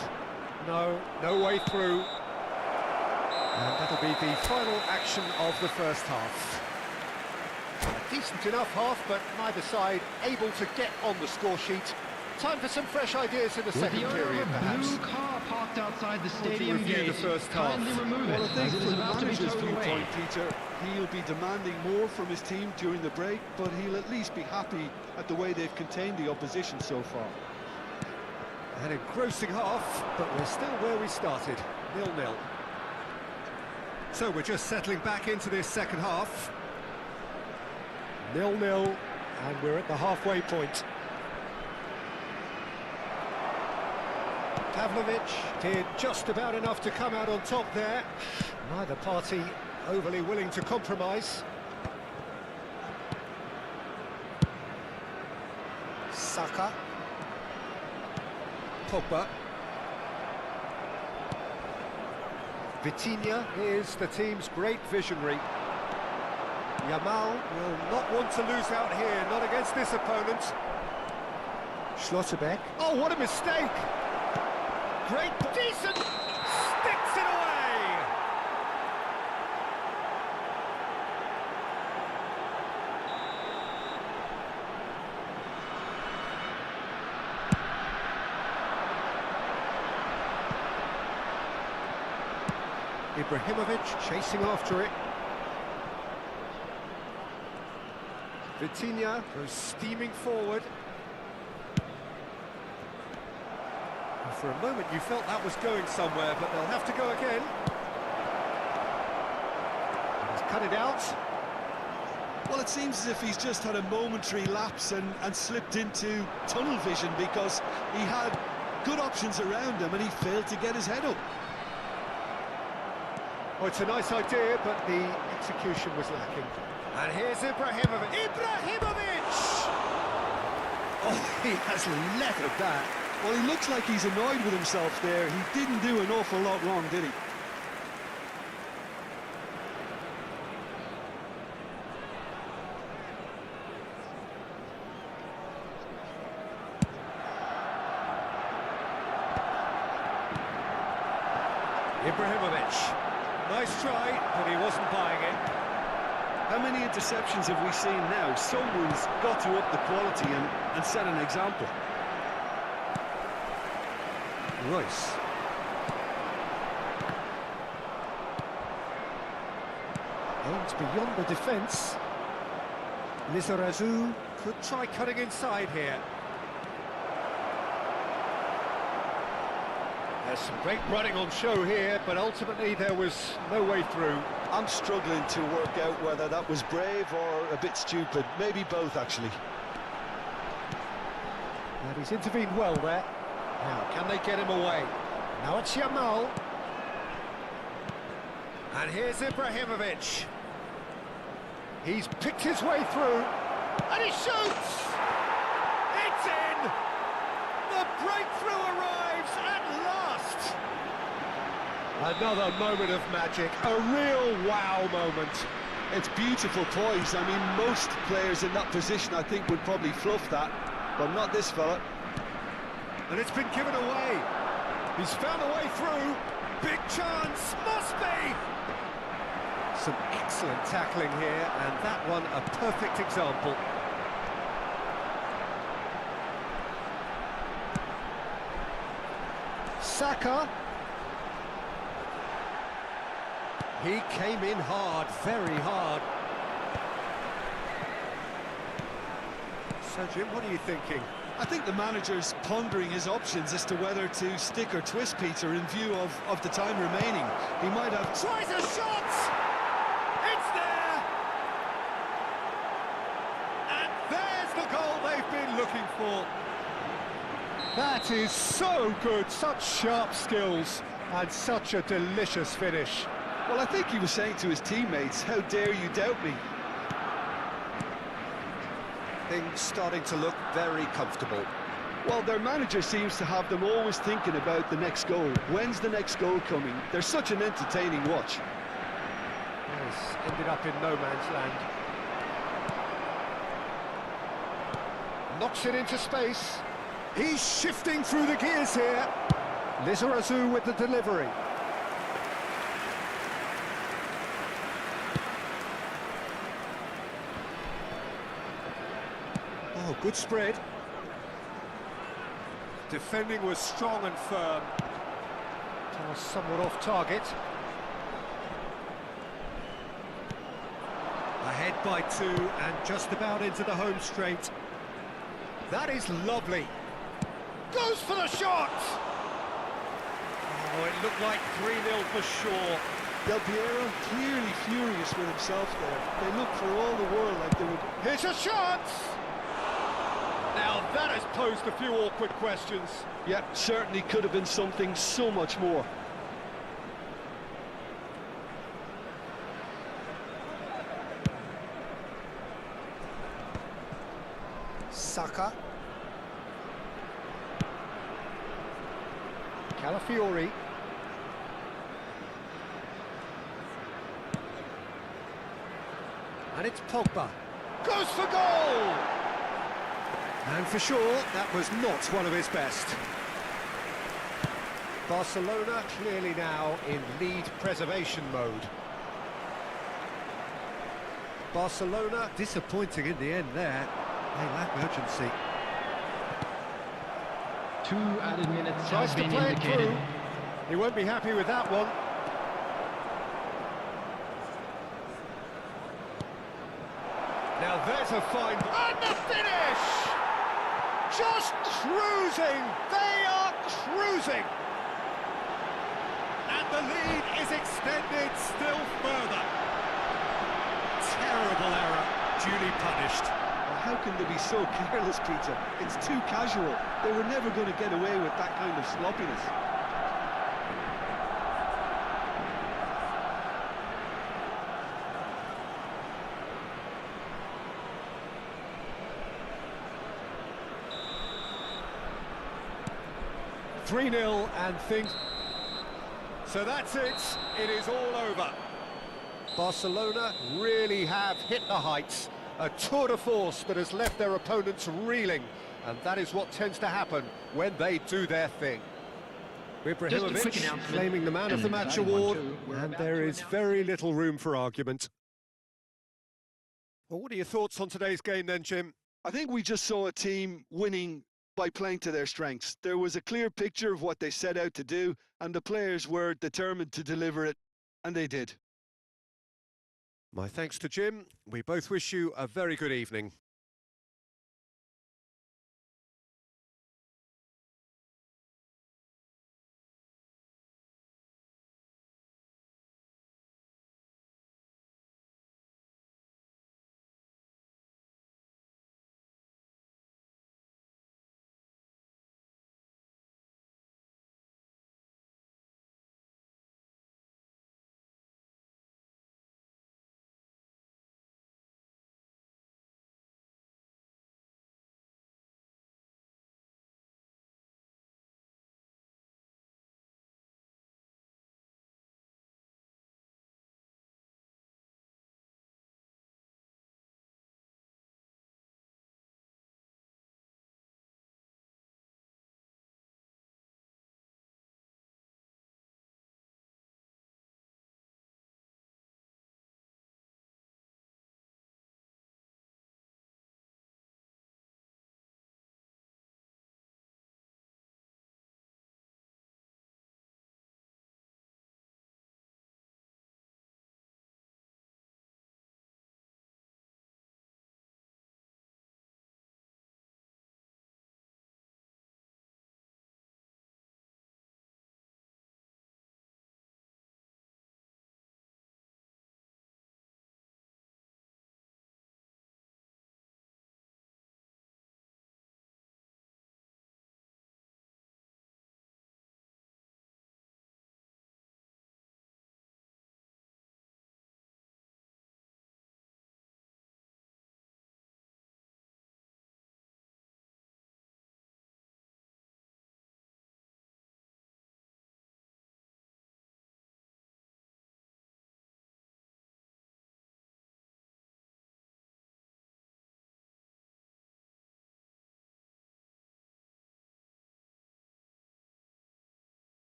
No way through. And that'll be the final action of the first half. A decent enough half, but neither side able to get on the score sheet. Time for some fresh ideas in the second period, perhaps.
Blue car parked outside the
Would you
stadium
review
gate.
the first half?
Kindly remove it,
Well, I think
as it
from
is
the
about to be
manager's
towed away.
viewpoint, Peter, he'll be demanding more from his team during the break, but he'll at least be happy at the way they've contained the opposition so far.
An engrossing half, but we're still where we started, 0-0. So we're just settling back into this second half. 0-0, and we're at the halfway point. Pavlovic did just about enough to come out on top there. Neither party overly willing to compromise. Saka. Pogba. Vitinha is the team's great visionary. Yamal will not want to lose out here, not against this opponent. Schlotterbeck. Oh, what a mistake! Great, decent, sticks it away! Ibrahimovic chasing after it. Vitinha goes steaming forward. And for a moment you felt that was going somewhere, but they'll have to go again. He's cut it out.
Well, it seems as if he's just had a momentary lapse and slipped into tunnel vision, because he had good options around him and he failed to get his head up.
Oh, it's a nice idea, but the execution was lacking. And here's Ibrahimovic. Ibrahimovic! Oh, he has lettered that.
Well, he looks like he's annoyed with himself there. He didn't do an awful lot wrong, did he?
Ibrahimovic. Nice try, but he wasn't buying it.
How many interceptions have we seen now? Someone's got to up the quality and set an example.
Royce. Aims beyond the defence. Lizarazu could try cutting inside here. There's some great running on show here, but ultimately there was no way through.
I'm struggling to work out whether that was brave or a bit stupid. Maybe both, actually.
And he's intervened well there. Now, can they get him away? Now it's Yamal. And here's Ibrahimovic. He's picked his way through. And he shoots! It's in! The breakthrough arrives at last! Another moment of magic, a real wow moment.
It's beautiful poise. I mean, most players in that position, I think, would probably fluff that, but not this fella.
And it's been given away. He's found a way through. Big chance, must be! Some excellent tackling here, and that one a perfect example. Saka. He came in hard, very hard. So, Jim, what are you thinking?
I think the manager's pondering his options as to whether to stick or twist Peter in view of the time remaining. He might have...
Tries a shot! It's there! And there's the goal they've been looking for. That is so good, such sharp skills, and such a delicious finish.
Well, I think he was saying to his teammates, how dare you doubt me?
Things starting to look very comfortable.
Well, their manager seems to have them always thinking about the next goal. When's the next goal coming? They're such an entertaining watch.
Yes, ended up in no man's land. Knocks it into space. He's shifting through the gears here. Lizarazu with the delivery. Oh, good spread. Defending was strong and firm. That was somewhat off target. Ahead by 2 and just about into the home straight. That is lovely. Goes for the shot! Oh, it looked like 3-0 for sure.
Del Piero clearly furious with himself there. They look for all the world like they would...
Here's a shot! Now that has posed a few awkward questions.
Yep, certainly could have been something so much more.
Saka. Calafiori. And it's Pogba. Goes for goal! And for sure, that was not one of his best. Barcelona clearly now in lead preservation mode. Barcelona disappointing in the end there. They lack urgency.
2 added minutes
Tries
have
to
been
play it
indicated.
through. He won't be happy with that one. Now there's a fine... And the finish! Just cruising! They are cruising! And the lead is extended still further. Terrible error, duly punished.
Well, how can they be so careless, Peter? It's too casual. They were never going to get away with that kind of sloppiness.
"3-0 and things..." So that's it. It is all over. Barcelona really have hit the heights. A tour de force that has left their opponents reeling. And that is what tends to happen when they do their thing. Ibrahimovic claiming the Man of the Match award, and there is very little room for argument. Well, what are your thoughts on today's game then, Jim?
I think we just saw a team winning by playing to their strengths. There was a clear picture of what they set out to do, and the players were determined to deliver it, and they did.
My thanks to Jim. We both wish you a very good evening.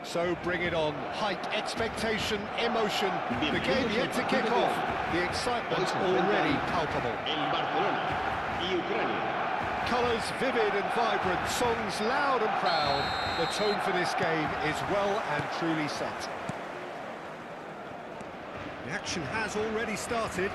So bring it on. Height, expectation, emotion. The game yet to kick off. The excitement's already palpable.
En Barcelona y Ucrania.
Colours vivid and vibrant, songs loud and proud. The tone for this game is well and truly set. The action has already started.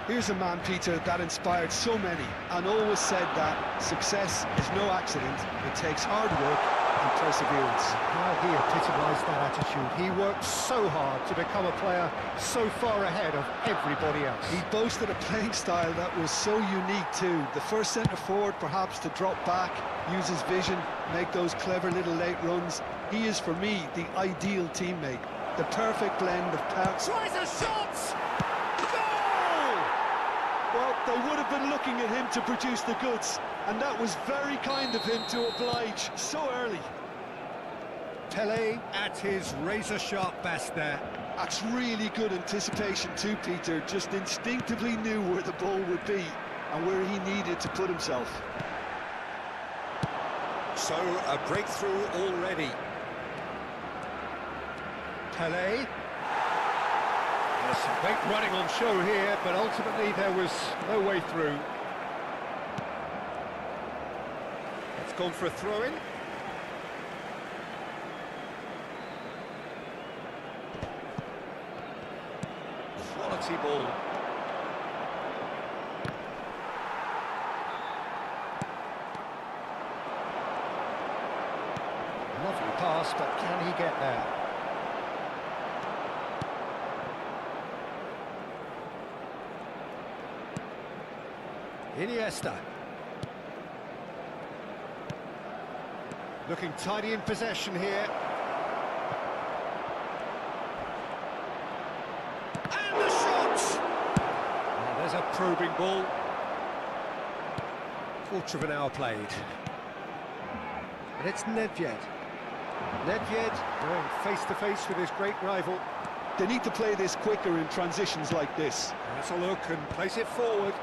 Here's a man, Peter, that inspired so many and always said that success is no accident. It takes hard work and perseverance.
How he epitomised that attitude. He worked so hard to become a player so far ahead of everybody else.
He boasted a playing style that was so unique too. The first centre-forward perhaps to drop back, use his vision, make those clever little late runs. He is, for me, the ideal teammate. The perfect blend of power.
Tries a shot!
Well, they would have been looking at him to produce the goods, and that was very kind of him to oblige so early.
Pele at his razor-sharp best there.
That's really good anticipation too, Peter. Just instinctively knew where the ball would be and where he needed to put himself.
So, a breakthrough already. Pele. There's some great running on show here, but ultimately there was no way through. It's gone for a throw-in. Quality ball. Lovely pass, but can he get there? Iniesta. Looking tidy in possession here. And the shot! Oh, there's a probing ball. Quarter of an hour played. And it's Nedved. Nedved going face-to-face with his great rival.
They need to play this quicker in transitions like this.
Let's a look and place it forward.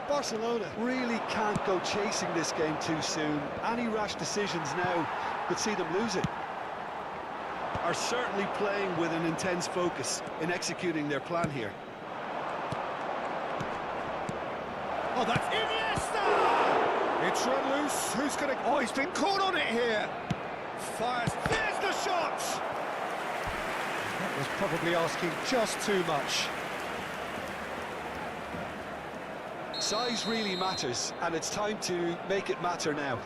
Barcelona really can't go chasing this game too soon. Any rash decisions now could see them lose it. Are certainly playing with an intense focus in executing their plan here.
Oh, that's Iniesta! It's run loose. Who's going to... Oh, he's been caught on it here. Fires. There's the shot! That was probably asking just too much.
Size really matters, and it's time to make it matter now.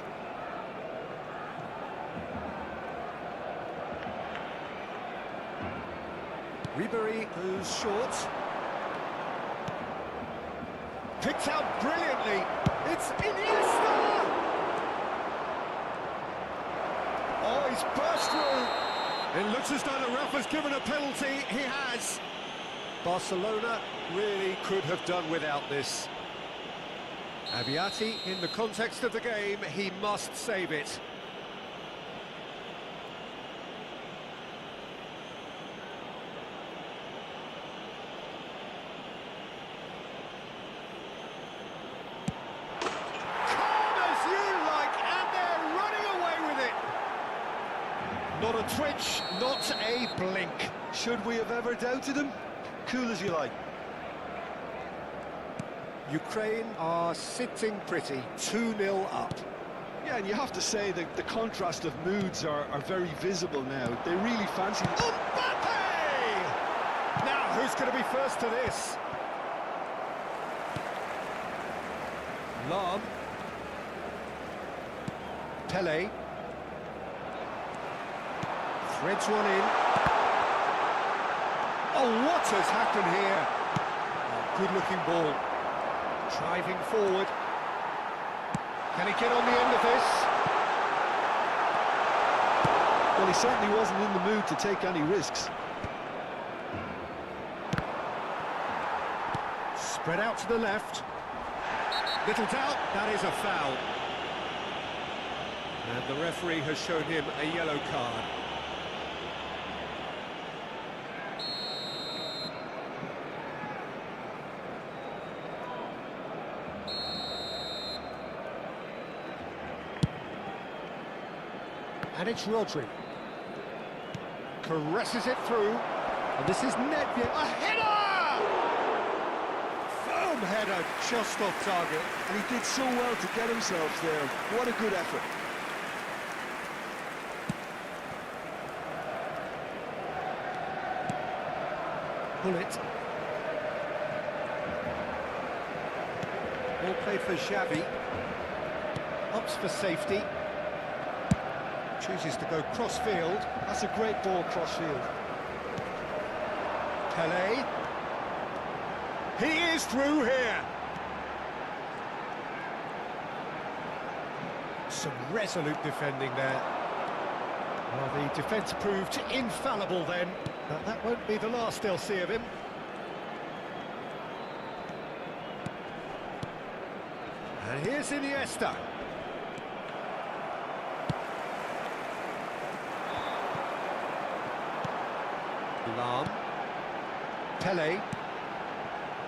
Ribery goes short. Picked out brilliantly. It's Iniesta! Oh, he's burst through. It looks as though the ref has given a penalty. He has. Barcelona really could have done without this. Abiati, in the context of the game, he must save it. Calm as you like, and they're running away with it. Not a twitch, not a blink.
Should we have ever doubted him? Cool as you like.
Ukraine are sitting pretty, 2-0 up.
Yeah, and you have to say that the contrast of moods are very visible now. They really fancy...
Mbappe! Now, who's going to be first to this? Lam. Pele. Threads one in. Oh, what has happened here? Oh, good-looking ball. Driving forward. Can he get on the end of this?
Well, he certainly wasn't in the mood to take any risks.
Spread out to the left. Little doubt, that is a foul. And the referee has shown him a yellow card. And it's Rodri. Caresses it through. And this is Nedved. A header! Firm header, just off target.
And he did so well to get himself there. What a good effort.
Bullet. Ball played for Xavi. Opts for safety. Chooses to go cross-field.
That's a great ball cross-field.
Pele. He is through here. Some resolute defending there. Well, the defence proved infallible then, but that won't be the last they'll see of him. And here's Iniesta. Lam. Pele.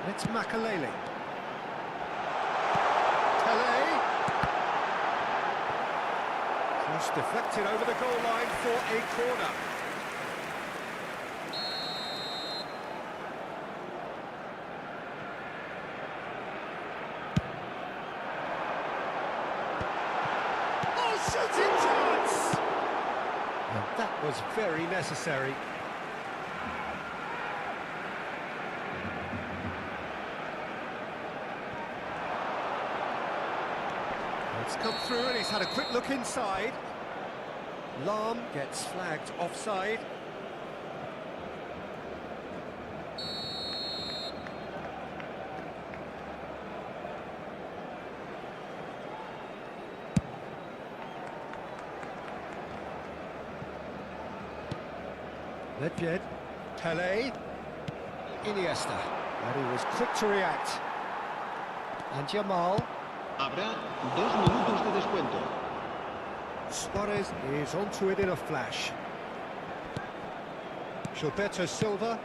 It's Makalele. Pele. Cross deflected over the goal line for a corner. Oh, shooting chance! And that was very necessary. It's come through and he's had a quick look inside. Lam gets flagged offside. Nedved, Pele, Iniesta. And he was quick to react. And Jamal.
Habrá 2 minutos de descuento.
Suarez is onto it in a flash. Gilberto Silva.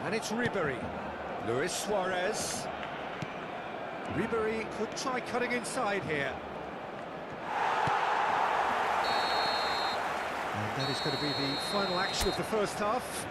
And it's Ribéry. Luis Suarez. Ribéry could try cutting inside here. And that is going to be the final action of the first half.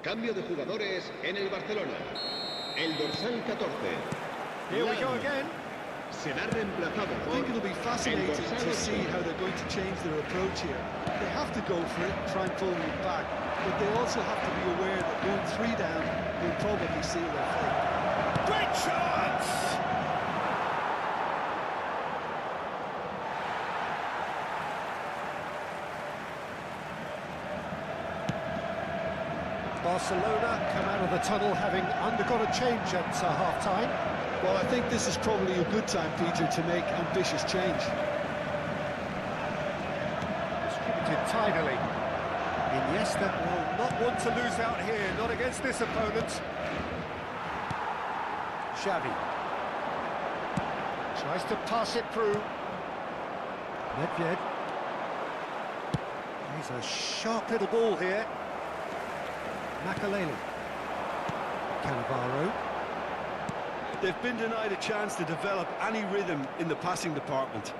Cambio de jugadores en el Barcelona. El dorsal 14.
Here we go again.
será reemplazado
I
por
think it'll be fascinating
el dorsal
to see
8.
how they're going to change their approach here. They have to go for it, try and pull it back, but they also have to be aware that going 3 down will probably seal their fate.
Great chance! Barcelona come out of the tunnel having undergone a change at half-time.
Well, I think this is probably a good time, Peter, to make ambitious change.
Distributed tidily. Iniesta will not want to lose out here, not against this opponent. Xavi tries to pass it through. Nedved. He's a sharp little ball here. Makaleli. Cannavaro.
They've been denied a chance to develop any rhythm in the passing department.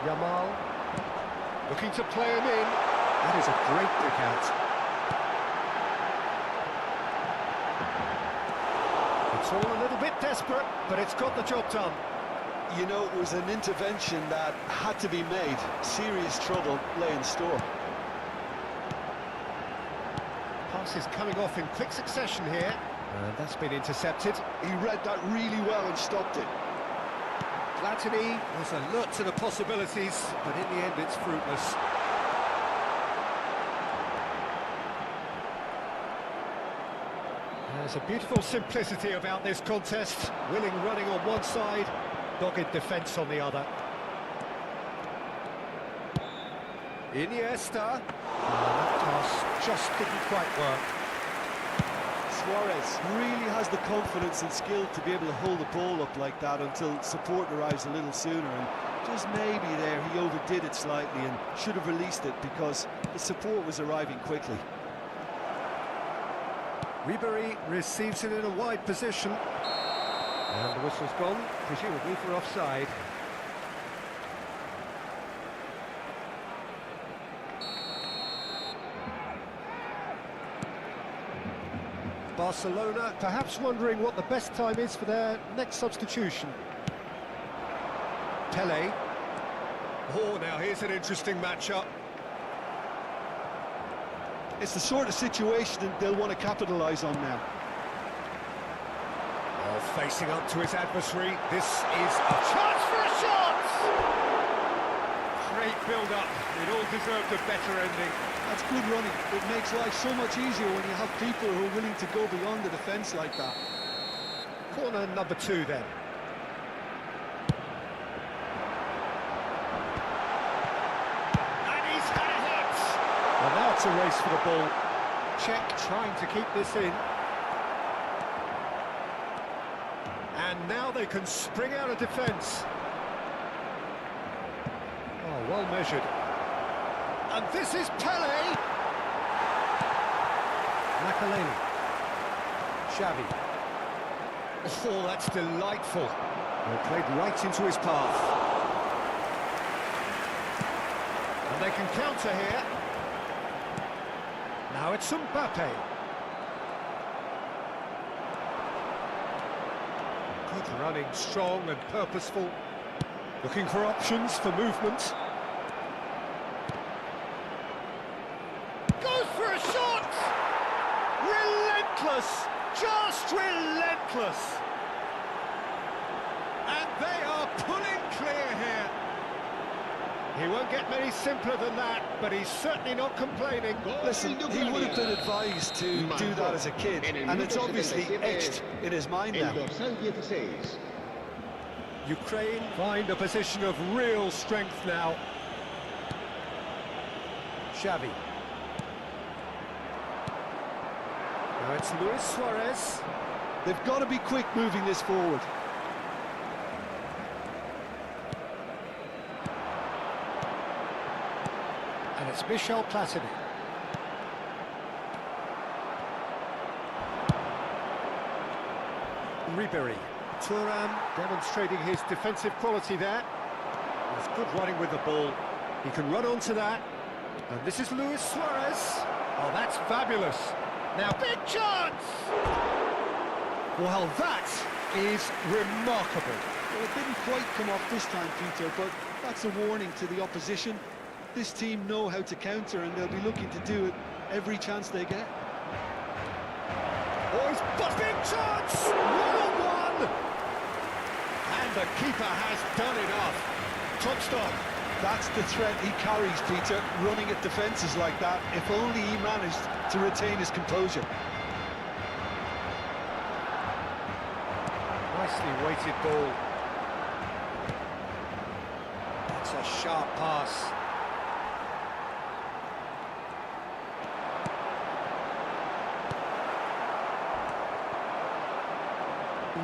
Yamal looking to play him in. That is a great pick out. It's all a little bit desperate, but it's got the job done.
You know, it was an intervention that had to be made. Serious trouble lay in store.
Pass is coming off in quick succession here. And that's been intercepted.
He read that really well and stopped it.
Platini was alert to the possibilities, but in the end it's fruitless. There's a beautiful simplicity about this contest. Willing running on one side, dogged defence on the other. Iniesta. That pass just didn't quite work.
Suarez really has the confidence and skill to be able to hold the ball up like that until support arrives a little sooner, and just maybe there he overdid it slightly and should have released it because the support was arriving quickly.
Ribery receives it in a wide position. And the whistle's gone, presumably for offside. Barcelona perhaps wondering what the best time is for their next substitution. Pele. Oh, now here's an interesting matchup.
It's the sort of situation that they'll want to capitalise on now.
Oh, facing up to his adversary. This is a chance for a shot! Great build-up. It all deserved a better ending.
That's good running. It makes life so much easier when you have people who are willing to go beyond the defence like that.
Corner number 2 then. And he's had it hit! Well, now it's a race for the ball. Czech trying to keep this in. And now they can spring out of defence. Oh, well measured. And this is Pele! Makaleli. Xavi. Oh, that's delightful. Well, played right into his path. And they can counter here. Now it's Mbappe. Good running, strong and purposeful. Looking for options for movement. Goes for a shot! Relentless! Just relentless! And they are pulling clear here. He won't get many simpler than that, but he's certainly not complaining.
Listen, he would have been advised to do that as a kid, and it's obviously etched in his mind
El
now.
dorsal 16.
Ukraine find a position of real strength now. Xavi. Now it's Luis Suarez.
They've got to be quick moving this forward.
And it's Michel Platini. Ribery. Thuram demonstrating his defensive quality there. There's good running with the ball. He can run onto that. And this is Luis Suarez. Oh, that's fabulous. Now, big chance! Well, that is remarkable.
Well, it didn't quite come off this time, Peter, but that's a warning to the opposition. This team know how to counter, and they'll be looking to do it every chance they get.
Oh, he's big chance! 1-on-1! And the keeper has done it off. Top stop.
That's the threat he carries, Peter, running at defences like that. If only he managed to retain his composure.
Nicely weighted ball. That's a sharp pass.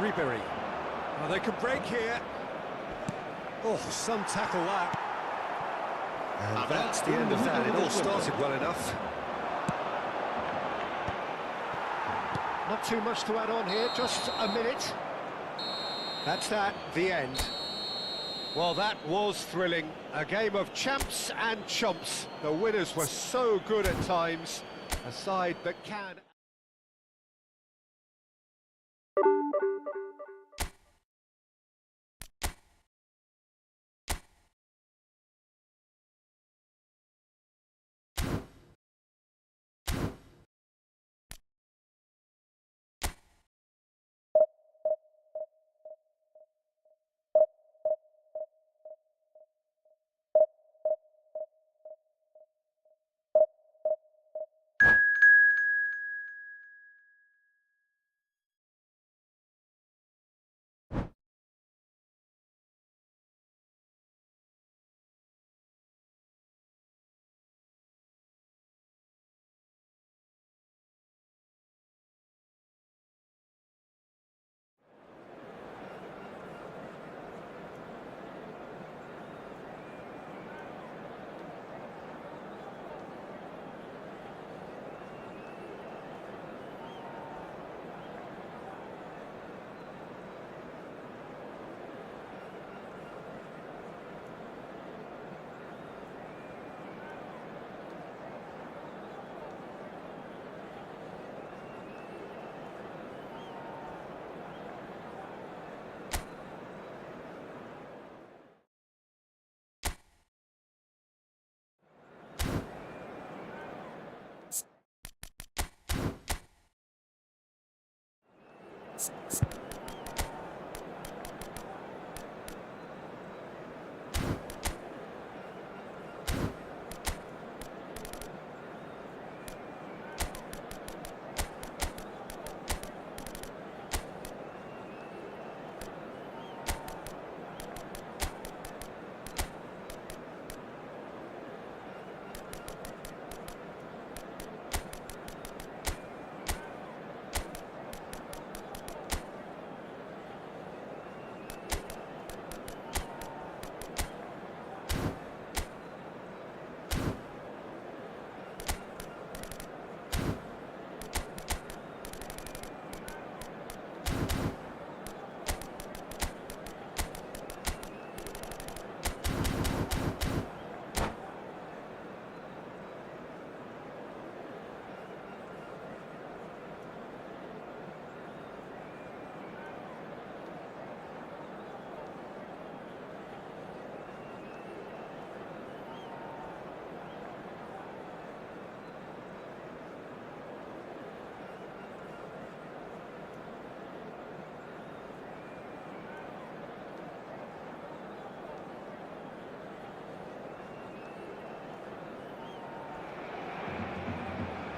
Ribery. Oh, they could break here. Oh, some tackle that. And that's the end of that. It all started well enough. Not too much to add on here, just a minute. That's that, the end. Well, that was thrilling. A game of champs and chumps. The winners were so good at times. A side that can...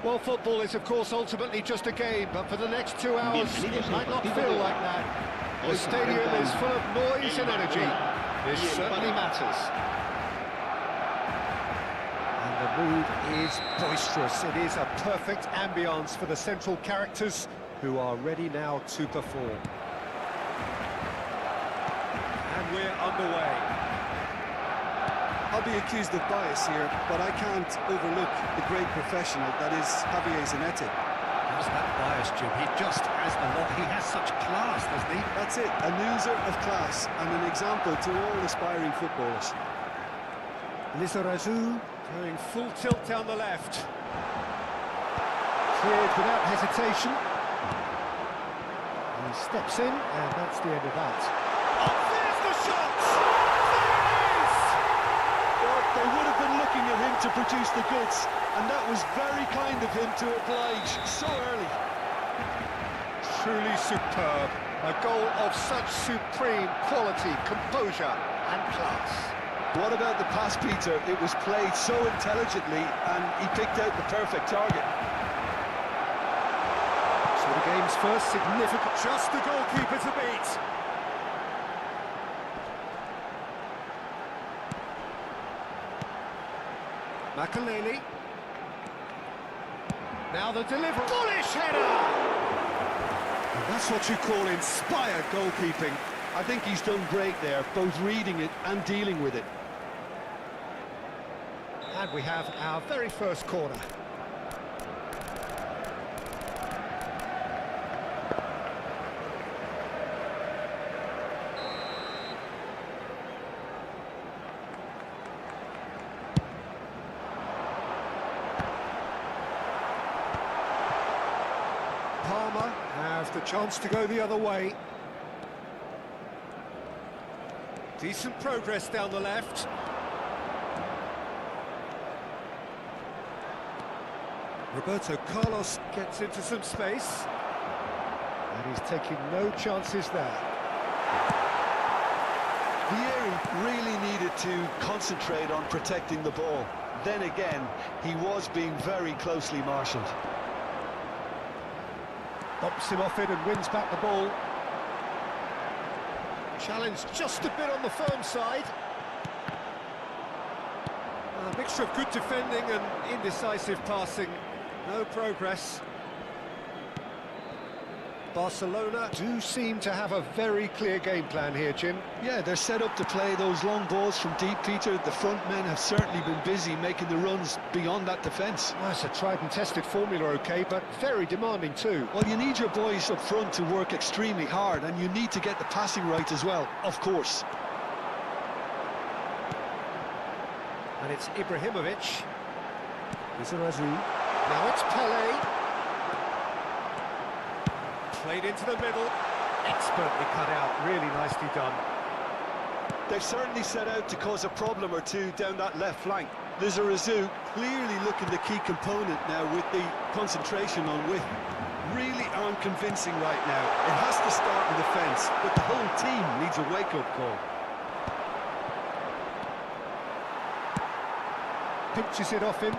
Well, football is, of course, ultimately just a game, but for the next 2 hours, it might not feel like that. The stadium is full of noise and energy. This certainly matters. And the mood is boisterous. It is a perfect ambience for the central characters who are ready now to perform. And we're underway.
I'll be accused of bias here, but I can't overlook the great professional that is Javier Zanetti.
How's that bias, Jim? He just has the lot. He has such class, doesn't he?
That's it, a loser of class and an example to all aspiring footballers.
Lizarazu going full tilt down the left. Cleared without hesitation. steps in, and that's the end of that.
Oh, there's the shot! There it is! Well, they would have been looking at him to produce the goods, and that was very kind of him to oblige so early.
Truly superb. A goal of such supreme quality, composure and class.
What about the pass, Peter? It was played so intelligently, and he picked out the perfect target.
So the game's first significant... Just the goalkeeper to beat. Makaleli. Now the delivery. Bullish header!
And that's what you call inspired goalkeeping. I think he's done great there, both reading it and dealing with it.
And we have our very first corner. Palmer has the chance to go the other way. Decent progress down the left. Roberto Carlos gets into some space. And he's taking no chances there.
Vieri really needed to concentrate on protecting the ball. Then again, he was being very closely marshalled.
Bumps him off it and wins back the ball. Challenge just a bit on the firm side. A mixture of good defending and indecisive passing. No progress. Barcelona do seem to have a very clear game plan here, Jim.
Yeah, they're set up to play those long balls from deep, Peter. The front men have certainly been busy making the runs beyond that defence.
Well, it's a tried and tested formula, OK, but very demanding too.
Well, you need your boys up front to work extremely hard, and you need to get the passing right as well, of course.
And it's Ibrahimovic. Lizarazu. Now it's Pelé. Played into the middle. Expertly cut out. Really nicely done.
They've certainly set out to cause a problem or two down that left flank. Lizarazu clearly looking the key component now with the concentration on width. Really aren't convincing right now. It has to start with defence, but the whole team needs a wake-up call.
Pinches it off him.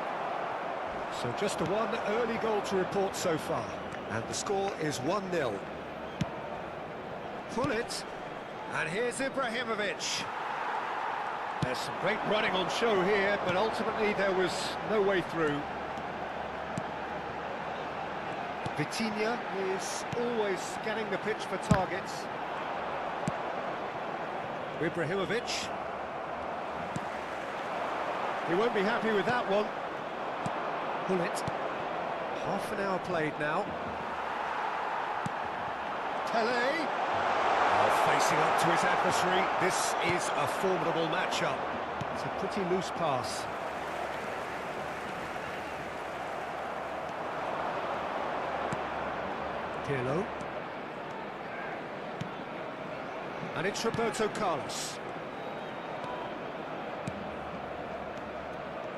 So just a one early goal to report so far. And the score is 1-0. Pull it. And here's Ibrahimovic. There's some great running on show here, but ultimately there was no way through. Vitinha is always scanning the pitch for targets. Ibrahimovic. He won't be happy with that one. Pull it. Half an hour played now. Pelé. Facing up to his adversary. This is a formidable matchup. It's a pretty loose pass. Pirlo. And it's Roberto Carlos.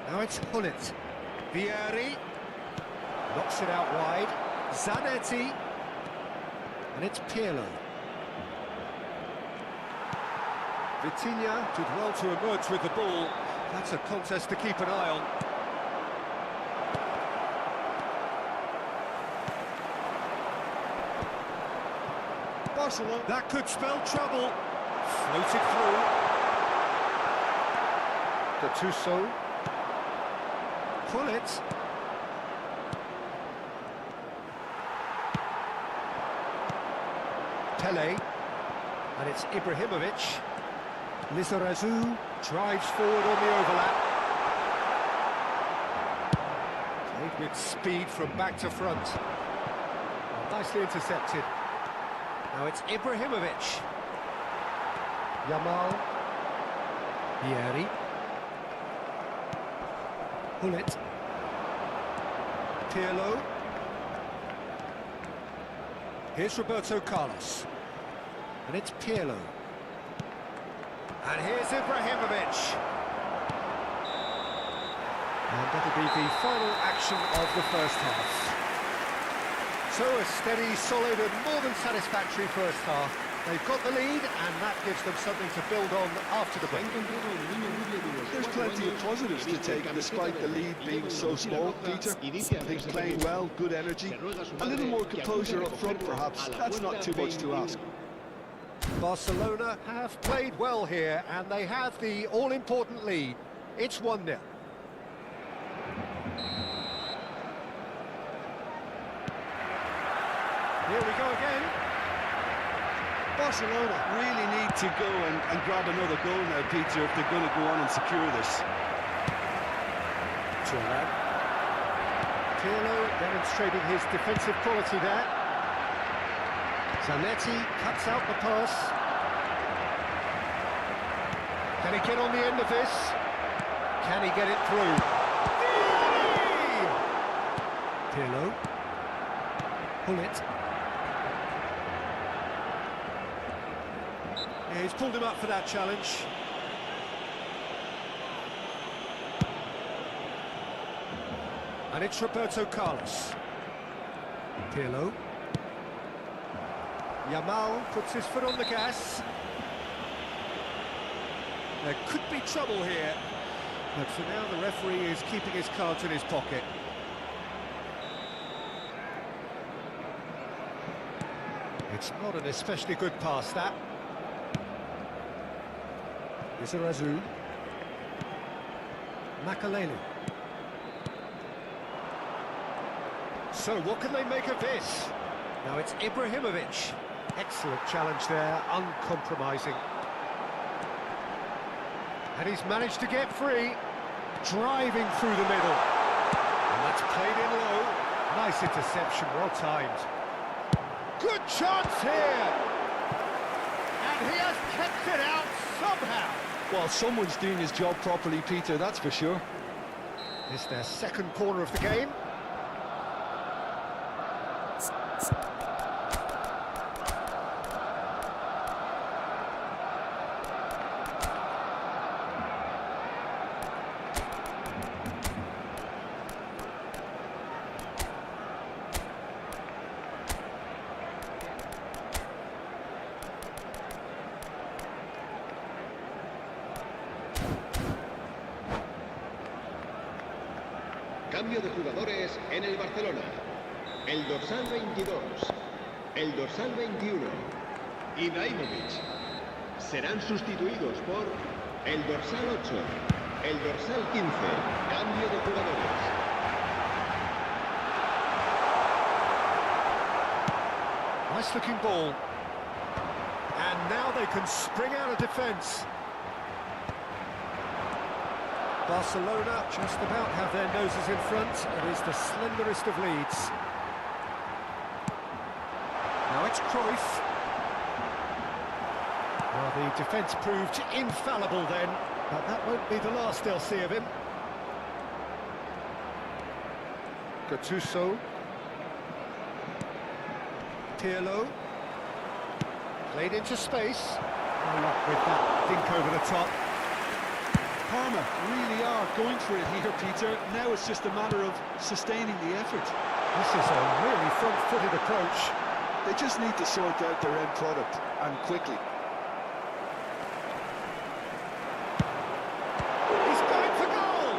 Now it's Hullet. Vieri. Knocks it out wide. Zanetti. And it's Pirlo. Vitinha did well to emerge with the ball. That's a contest to keep an eye on.
Barcelona.
That could spell trouble. Floated through. Gattuso. Pull it. Pelé. And it's Ibrahimovic. Lizarazu drives forward on the overlap. Played with speed from back to front. Nicely intercepted. Now it's Ibrahimovic. Yamal. Vieri. Hullet. Pirlo. Here's Roberto Carlos. And it's Pirlo. And here's Ibrahimovic. And that'll be the final action of the first half. So a steady, solid and more than satisfactory first half. They've got the lead and that gives them something to build on after the break.
There's plenty of positives to take despite the lead being so small, Peter. I think playing well, good energy, a little more composure up front perhaps, that's not too much to ask.
Barcelona have played well here and they have the all-important lead. It's 1-0. Here we go again.
Barcelona really need to go and grab another goal now, Peter, if they're going to go on and secure this.
Pirlo demonstrating his defensive quality there. Zanetti cuts out the pass. Can he get on the end of this? Can he get it through? Pirlo. Pull it. Yeah, he's pulled him up for that challenge. And it's Roberto Carlos. Pirlo. Yamal puts his foot on the gas. There could be trouble here, but for now the referee is keeping his cards in his pocket. It's not an especially good pass, that. Izarazu. Makaleli. So what can they make of this? Now it's Ibrahimovic. Excellent challenge there, uncompromising. And he's managed to get free, driving through the middle. And that's played in low. Nice interception, well timed. Good chance here! And he has kept it out somehow.
Well, someone's doing his job properly, Peter, that's for sure.
It's their second corner of the game.
Cambio de jugadores en el Barcelona. El dorsal 22, el dorsal 21, Ibrahimovic. Serán sustituidos por el dorsal 8, el dorsal 15. Cambio de jugadores.
Nice looking ball. And now they can spring out of defence. Barcelona just about have their noses in front. It is the slenderest of leads. Now it's Cruyff. Well, the defence proved infallible then, but that won't be the last they'll see of him. Gattuso. Pirlo. Played into space. No luck with that dink over the top.
Parma really are going for it here, Peter. Now it's just a matter of sustaining the effort.
This is a really front-footed approach.
They just need to sort out their end product, and quickly.
He's going for goal!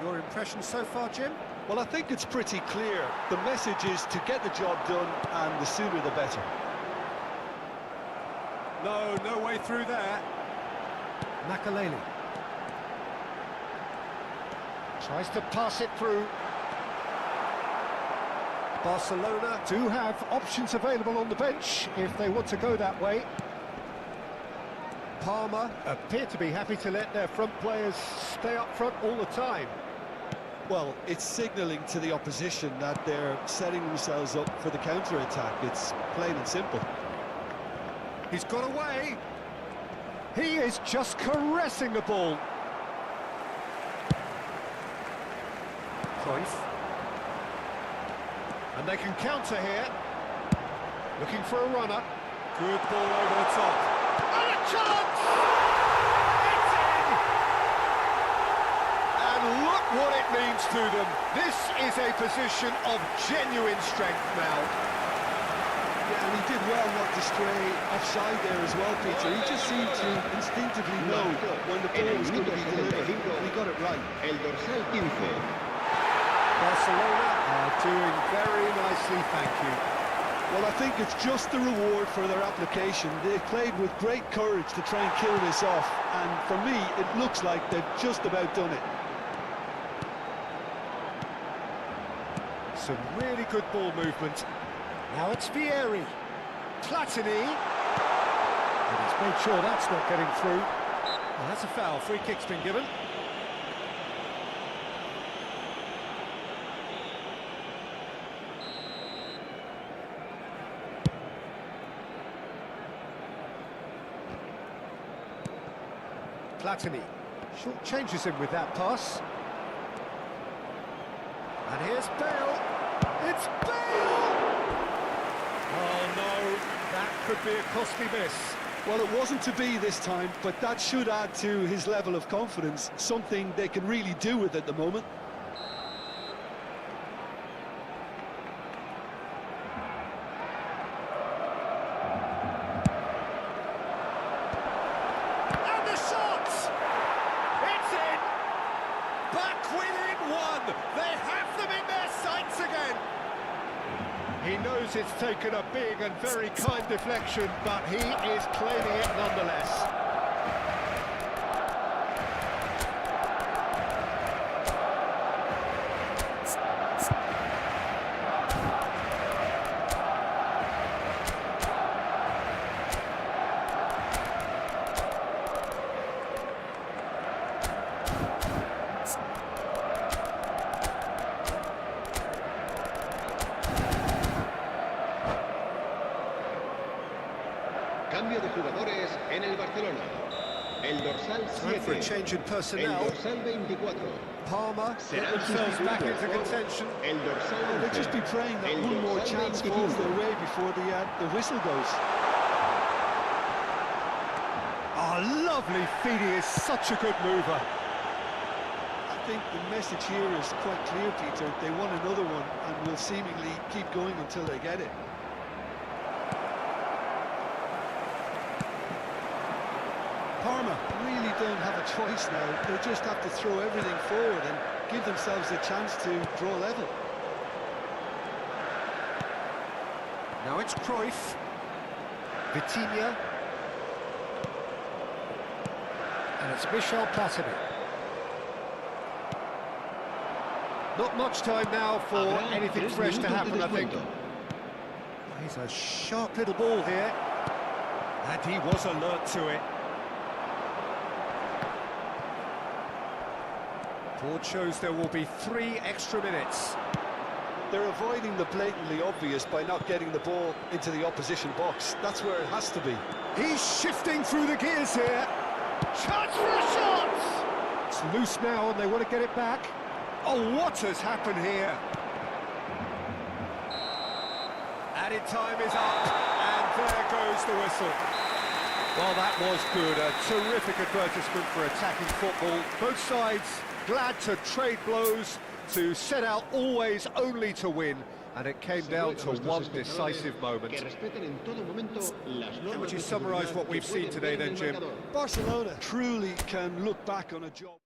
Your impression so far, Jim?
Well, I think it's pretty clear. The message is to get the job done, and the sooner the better.
No way through there. Makaleli. Tries to pass it through. Barcelona do have options available on the bench if they want to go that way. Parma appear to be happy to let their front players stay up front all the time.
Well, it's signalling to the opposition that they're setting themselves up for the counter-attack. It's plain and simple.
He's got away. He is just caressing the ball. Cruyff. And they can counter here. Looking for a runner. Good ball over the top. And a chance! It's in! And look what it means to them. This is a position of genuine strength now.
Yeah, and he did well not to stray offside there as well, Peter. He just seemed to instinctively know when the ball was going to be delivered, and he got it right.
El dorsal 15.
Barcelona are doing very nicely, thank you.
Well, I think it's just the reward for their application. They played with great courage to try and kill this off, and for me, it looks like they've just about done it.
Some really good ball movement. Now it's Vieri. Platini. And he's made sure that's not getting through. Well, that's a foul. Free kick's been given. Platini short changes him with that pass. And here's Bale. It's Bale! Oh no, that could be a costly miss.
Well, it wasn't to be this time, but that should add to his level of confidence, something they can really do with at the moment.
They have them in their sights again. He knows it's taken a big and very kind deflection, but he is claiming it nonetheless.
Cambio de jugadores en el Barcelona. El dorsal
Time for a
7.
change in
El
personnel.
dorsal 24.
Palmer get
Serán
themselves back into
sustituidos por
contention.
el dorsal 11.
They'll just be praying that
El
one more
dorsal
chance
25.
falls their way before the whistle goes.
Oh, lovely feed. He is such a good mover.
I think the message here is quite clear, Peter. They want another one and will seemingly keep going until they get it. Parma really don't have a choice now. They just have to throw everything forward and give themselves a chance to draw level.
Now it's Cruyff. Vitinha. And it's Michel Platini. Not much time now for anything fresh to happen, I think. He's a sharp little ball here. And he was alert to it. Board shows there will be 3 extra minutes.
They're avoiding the blatantly obvious by not getting the ball into the opposition box. That's where it has to be.
He's shifting through the gears here. Chance for a shot! It's loose now and they want to get it back. Oh, what has happened here? Added time is up, and there goes the whistle. Well, that was good. A terrific advertisement for attacking football. Both sides glad to trade blows, to set out always only to win, and it came down to one decisive moment. How would you summarise what we've seen today then, Jim?
Barcelona truly can look back on a job.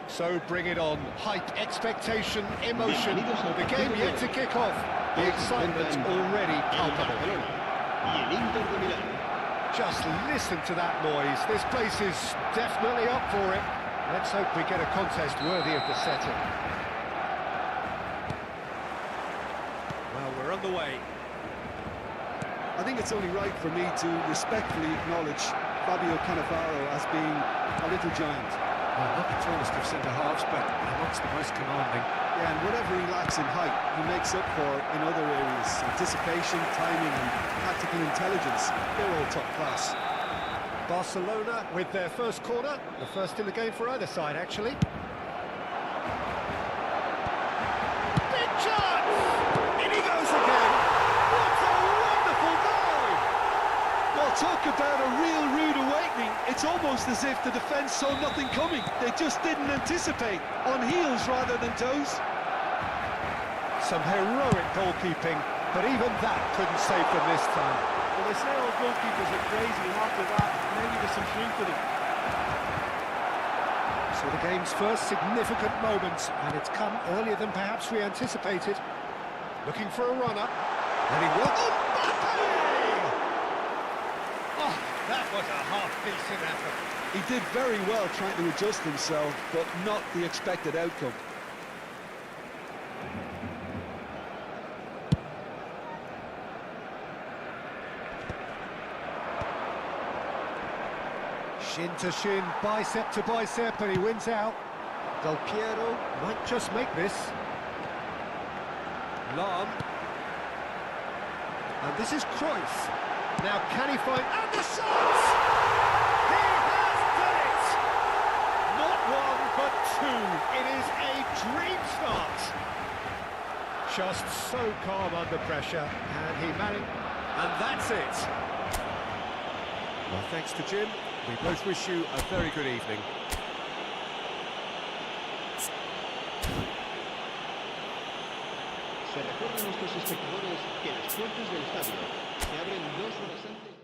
So bring it on. Hype, expectation, emotion. The game yet to kick off. The excitement already palpable. Just listen to that noise. This place is definitely up for it. Let's hope we get a contest worthy of the setting.
Well, we're on the way.
I think it's only right for me to respectfully acknowledge Fabio Cannavaro as being a little giant.
Well, not the tallest of centre-halves, but amongst the most commanding.
Yeah, and whatever he lacks in height, he makes up for in other areas. Anticipation, timing and tactical intelligence, they're all top class.
Barcelona with their first corner, the first in the game for either side, actually. Big chance! In he goes again! What a wonderful goal!
Well, talk about a real rude awakening. It's almost as if the defence saw nothing coming. They just didn't anticipate, on heels rather than toes.
Some heroic goalkeeping, but even that couldn't save them this time.
Well, they say all goalkeepers are crazy, and after that, maybe there's some truth to them.
So the game's first significant moment, and it's come earlier than perhaps we anticipated. Looking for a runner, and he will... Oh, that was a half-decent effort.
He did very well trying to adjust himself, but not the expected outcome.
Shin to shin, bicep to bicep, and he wins out. Del Piero might just make this. Lahm. And this is Cruyff. Now can he find... And the shot! He has done it! Not one, but two. It is a dream start. Just so calm under pressure, and he managed... And that's it. Well, thanks to Jim. We both wish you a very good evening.
Se recuerda a nuestros espectadores que las puertas del estadio se abren 2 horas antes.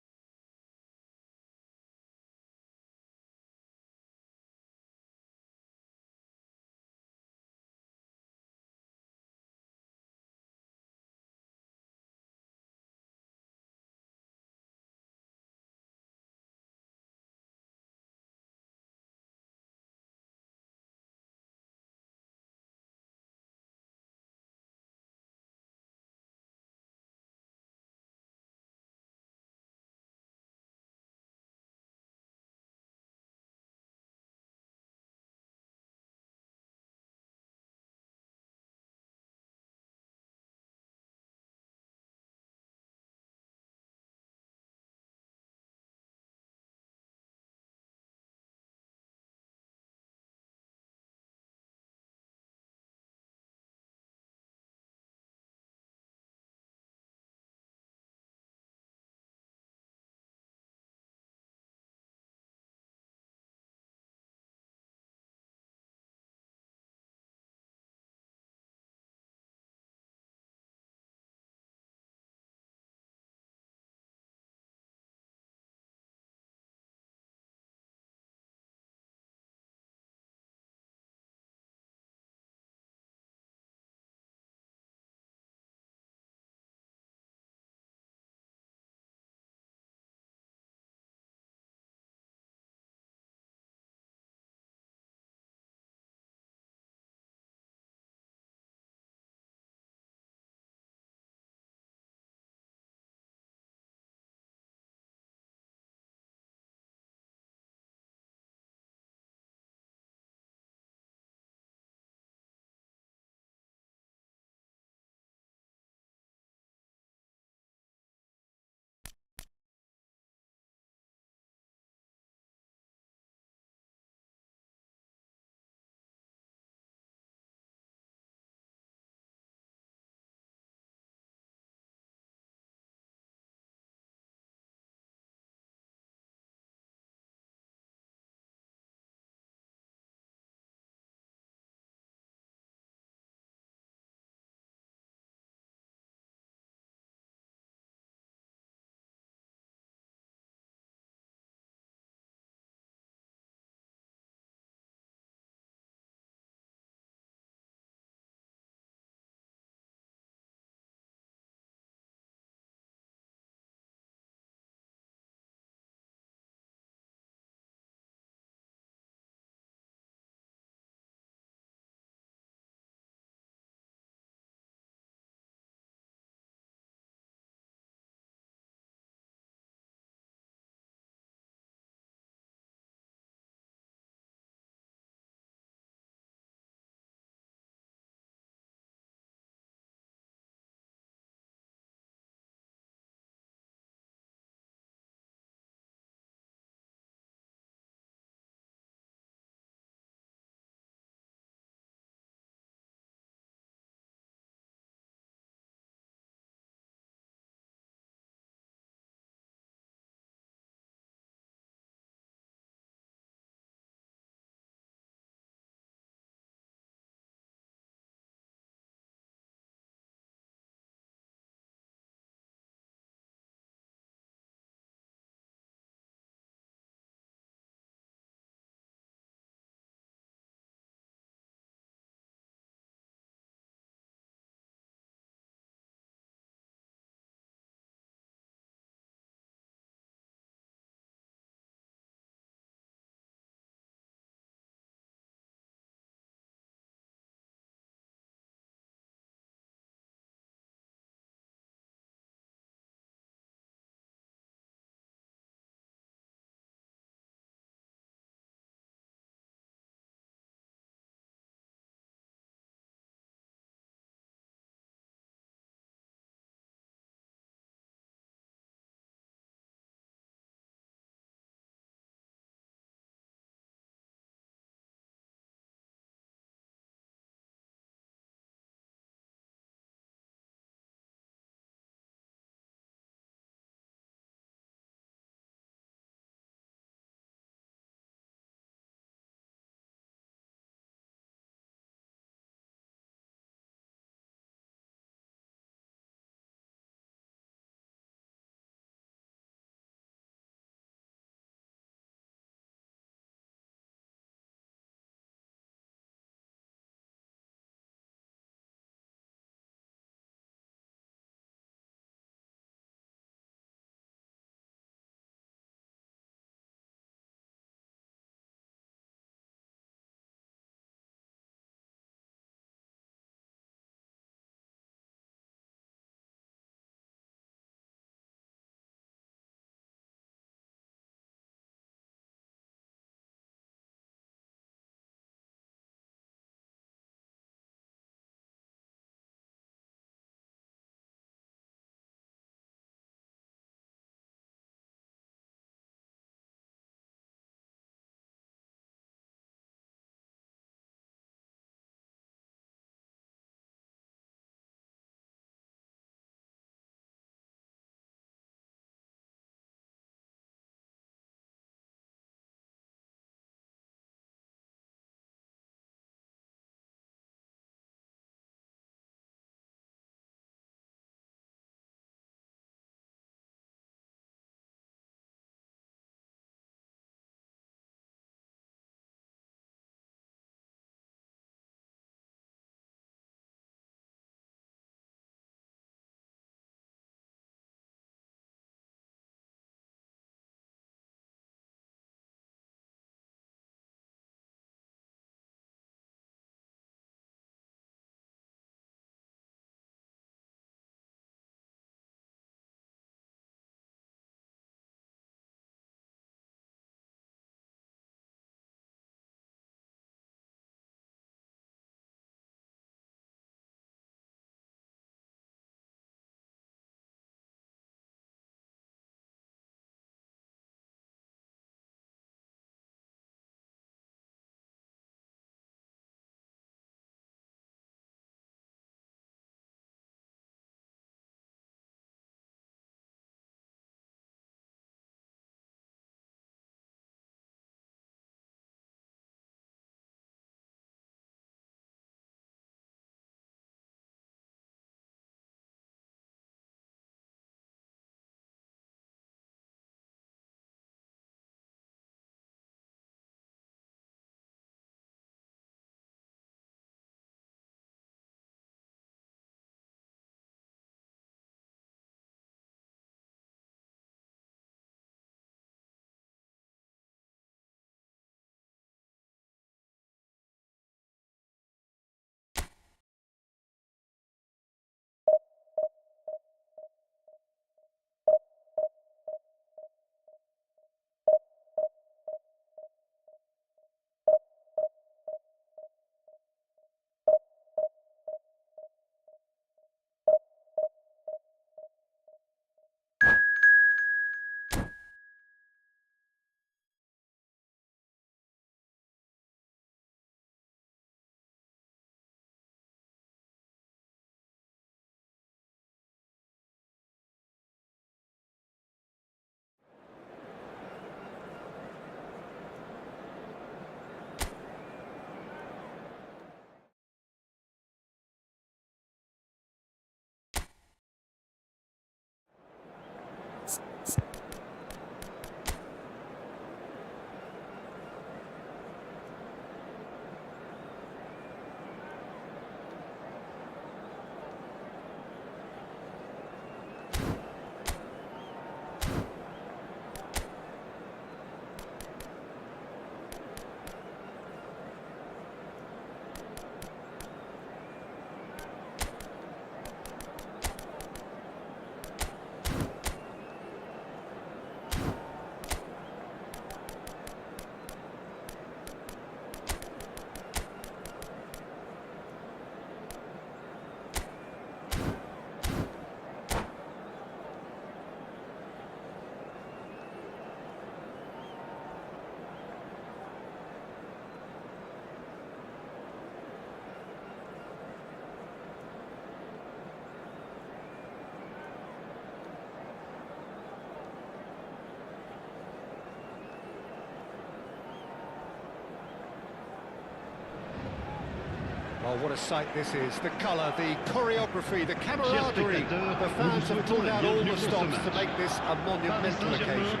Oh, what a sight this is. The colour, the choreography, the camaraderie. The fans have pulled out all the stops to make this a monumental occasion.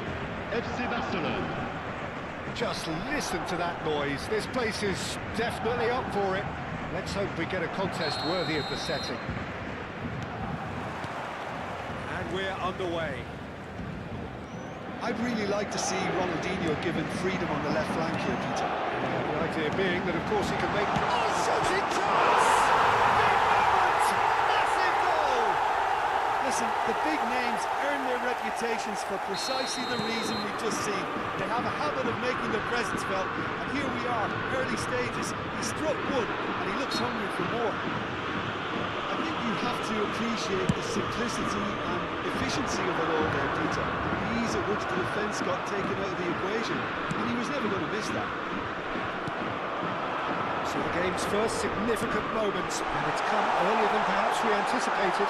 FC Barcelone.
Just listen to that noise. This place is definitely up for it. Let's hope we get a contest worthy of the setting. And we're underway.
I'd really like to see Ronaldinho given freedom on the left flank here, Peter.
The idea being that, of course, he can make... Oh, shooting chance! Big moment! Massive goal!
Listen, the big names earn their reputations for precisely the reason we've just seen. They have a habit of making their presence felt, and here we are, early stages. He struck one, and he looks hungry for more. I think you have to appreciate the simplicity and efficiency of it all there, Peter. The ease at which the defence got taken out of the equation, and he was never going to miss that.
So the game's first significant moment, and it's come earlier than perhaps we anticipated.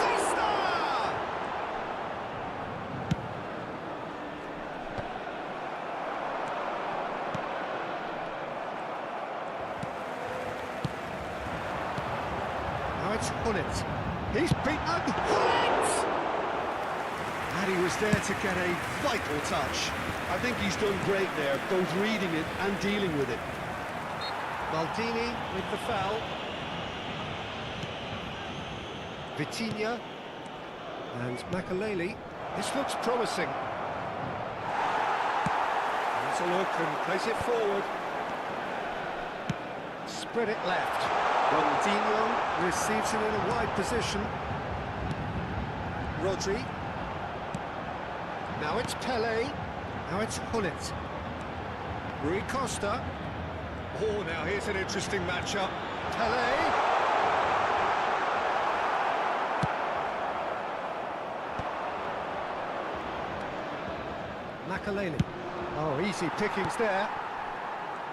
Costa! Now it's Hullet. He's beaten Hullet! And he was there to get a vital touch.
I think he's done great there, both reading it and dealing with it.
Maldini with the foul. Vitinha and Makaleli. This looks promising. Let's a look and place it forward. Spread it left. Ronaldinho receives it in a wide position. Rodri. Now it's Pele. Now it's Hullet. Rui Costa. Oh, now here's an interesting matchup. Pele. Makaleli. Oh, easy pickings there.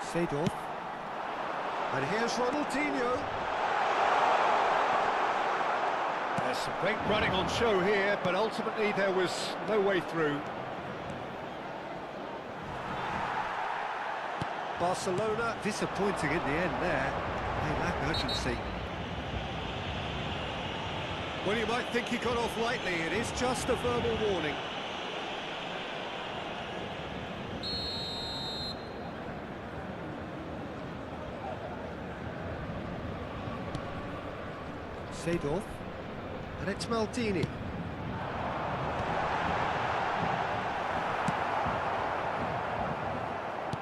Seedorf. And here's Ronaldinho. There's some great running on show here, but ultimately there was no way through. Barcelona disappointing in the end there. They lack urgency. Well, you might think he got off lightly. It is just a verbal warning. Seedorf. And it's Maldini.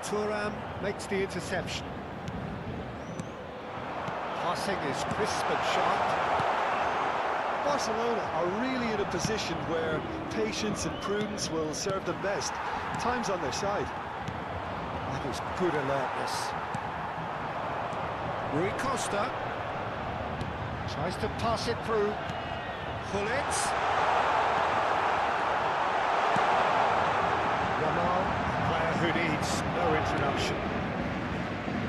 Thuram makes the interception. Passing is crisp and sharp.
Barcelona are really in a position where patience and prudence will serve them best. Time's on their side.
That is good alertness. Rui Costa tries to pass it through. Hullet. Yamal, a player who needs no introduction.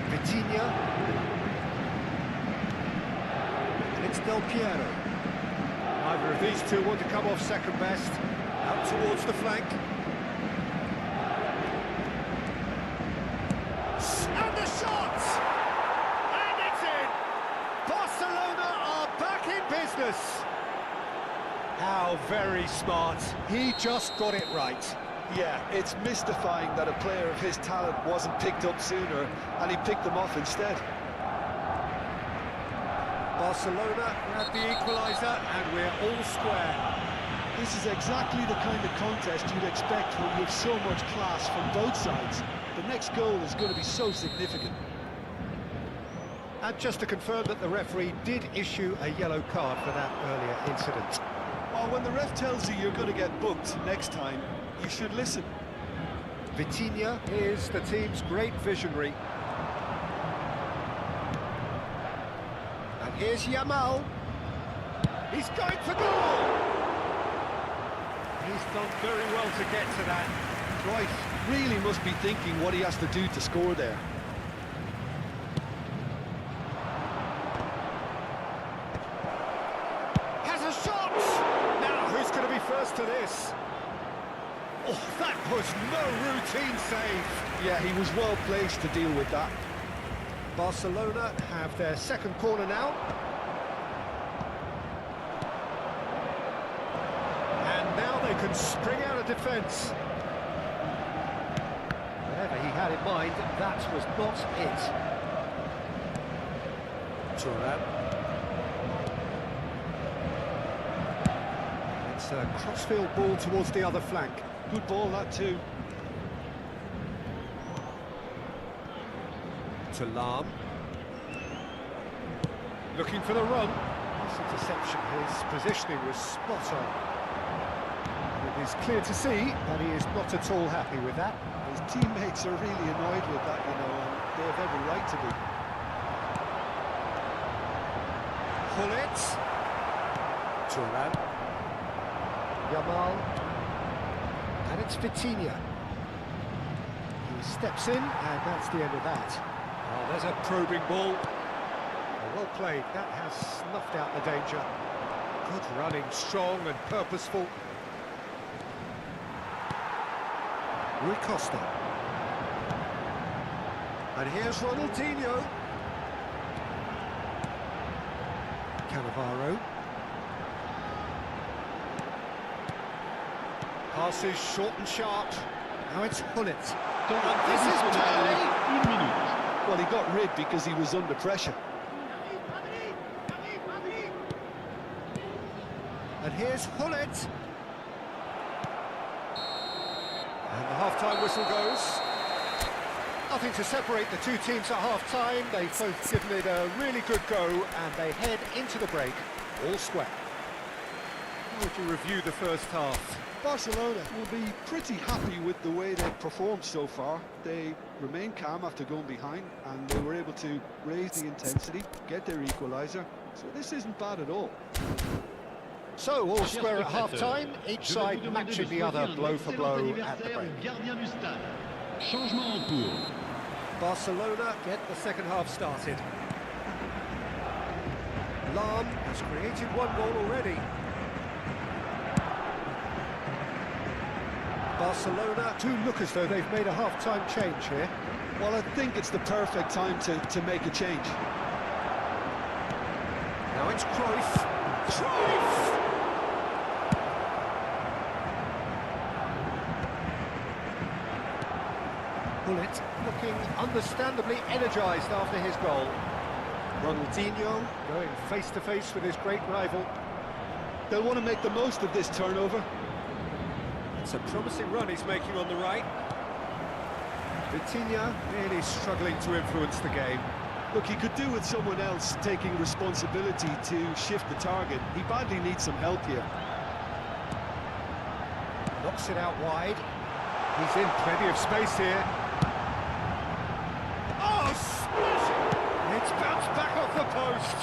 Vitinha. And it's Del Piero. Neither of these two want to come off second best. Out towards the flank. And the shot! And it's in! Barcelona are back in business! How very smart. He just got it right.
Yeah, it's mystifying that a player of his talent wasn't picked up sooner, and he picked them off instead.
Barcelona grab the equaliser, and we're all square.
This is exactly the kind of contest you'd expect when you have so much class from both sides. The next goal is going to be so significant.
And just to confirm that the referee did issue a yellow card for that earlier incident.
Well, when the ref tells you you're going to get booked next time, you should listen.
Vitinha is the team's great visionary. And here's Yamal. He's going for goal! He's done very well to get to that.
Right, really must be thinking what he has to do to score there.
Has a shot! Now, who's going to be first to this? Oh, that was no routine save.
Yeah, he was well placed to deal with that.
Barcelona have their second corner now. And now they can spring out of defence. Whatever he had in mind, that was not it. Thuram. It's a crossfield ball towards the other flank.
Good ball, that too.
To Lam. Looking for the run. This interception, his positioning was spot on. It is clear to see that he is not at all happy with that.
His teammates are really annoyed with that, you know, and they have every right to be.
Hullet. Thuram. Yamal. And it's Vitinha. He steps in, and that's the end of that. Oh, there's a probing ball. Oh, well played. That has snuffed out the danger. Good running, strong and purposeful. Rui Costa. And here's Ronaldinho. Cannavaro. Passes short and sharp. Now it's Hullet. And this is Pele.
Well, he got rid because he was under pressure.
And here's Hullet. And the half-time whistle goes. Nothing to separate the two teams at half-time. They've both given it a really good go, and they head into the break all square. How would you review the first half?
Barcelona will be pretty happy with the way they've performed so far. They remain calm after going behind, and they were able to raise the intensity, get their equaliser. So this isn't bad at all.
So, all square at half-time, each side matching the other blow for blow at the break. Barcelona get the second half started. Lam has created one goal already. Barcelona do look as though they've made a half-time change here.
Well, I think it's the perfect time to make a change.
Now it's Cruyff. Cruyff! Hullet looking understandably energised after his goal. Ronaldinho going face-to-face with his great rival.
They'll want to make the most of this turnover.
It's a promising run he's making on the right. Vitinha really struggling to influence the game.
Look, he could do with someone else taking responsibility to shift the target. He badly needs some help here.
Knocks it out wide. He's in plenty of space here. Oh, smashing! It's bounced back off the post.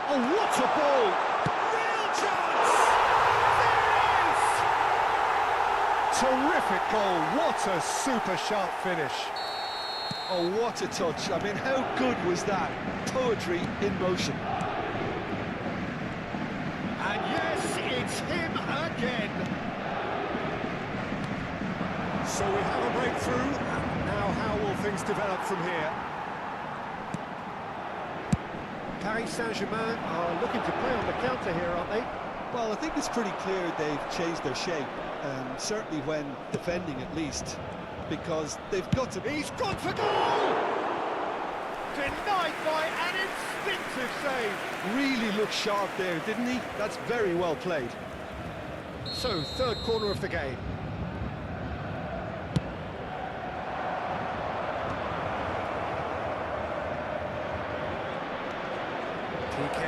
Oh, what a ball! Real chance! There it is! Terrific goal. What a super sharp finish.
Oh, what a touch. I mean, how good was that? Poetry in motion.
And yes, it's him again. So we have a breakthrough, and now how will things develop from here? Paris Saint-Germain are looking to play on the counter here, aren't they?
Well, I think it's pretty clear they've changed their shape, certainly when defending at least, because they've got to...
He's gone for goal! Denied by an instinctive save.
Really looked sharp there, didn't he? That's very well played.
So, third corner of the game. PK.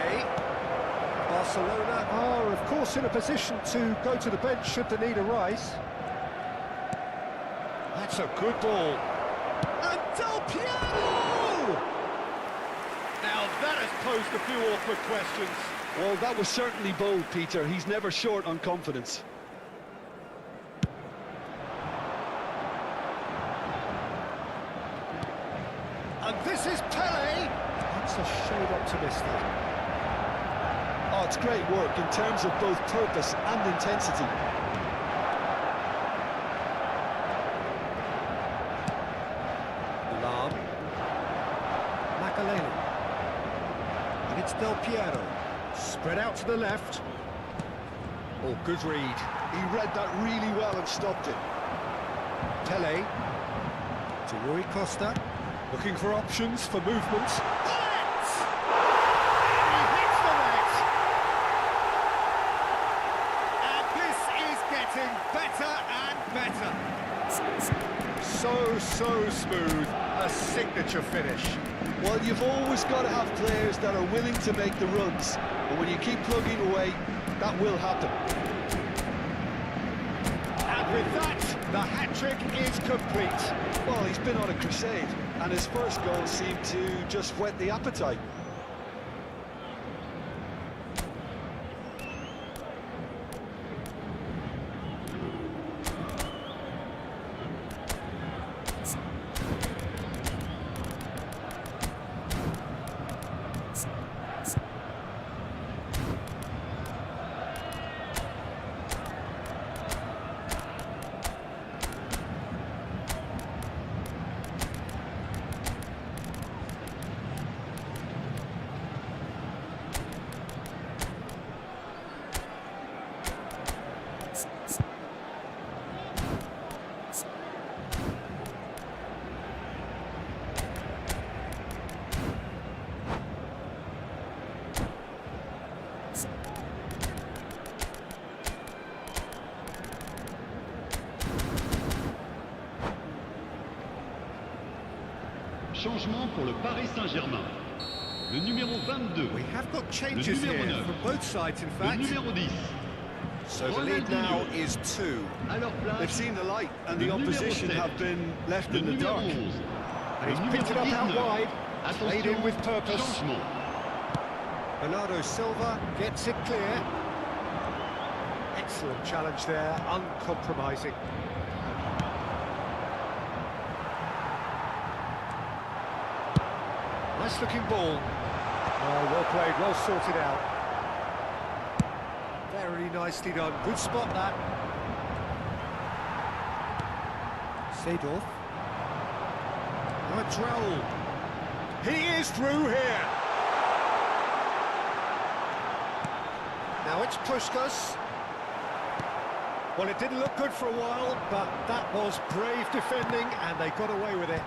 Barcelona are, of course, in a position to go to the bench should the need arise. That's a good ball. And Del Piero! Now that has posed a few awkward questions.
Well, that was certainly bold, Peter. He's never short on confidence.
And this is Pele. That's a shade optimistic.
Oh, it's great work in terms of both purpose and intensity.
Del Piero. Spread out to the left. Oh, good read.
He read that really well and stopped it.
Pele. To Rui Costa. Looking for options for movement. Bullet! He hits the net! And this is getting better and better. So smooth. A signature finish.
Well, you've always got to have players that are willing to make the runs. But when you keep plugging away, that will happen.
And with that, the hat-trick is complete.
Well, he's been on a crusade, and his first goal seemed to just whet the appetite.
Changement pour le Paris Saint-Germain. Le numéro 22.
We have got changes
Le numéro
here
9.
from both sides, in
Le
fact.
numéro 10.
So the lead now is 2.
À leur place,
They've seen the light, and the
Le numéro
opposition
7.
have been left
le
in the
numéro
dark.
11.
And he's
Le
picked it up
numéro
out
19.
wide. Played in
Attention,
with purpose.
changement.
Bernardo Silva gets it clear. Excellent challenge there, uncompromising. Nice looking ball. Oh, well played, well sorted out. Very nicely done. Good spot that. Seedorf. Now it's Raul. He is through here. Now it's Puskás. Well, it didn't look good for a while, but that was brave defending, and they got away with it.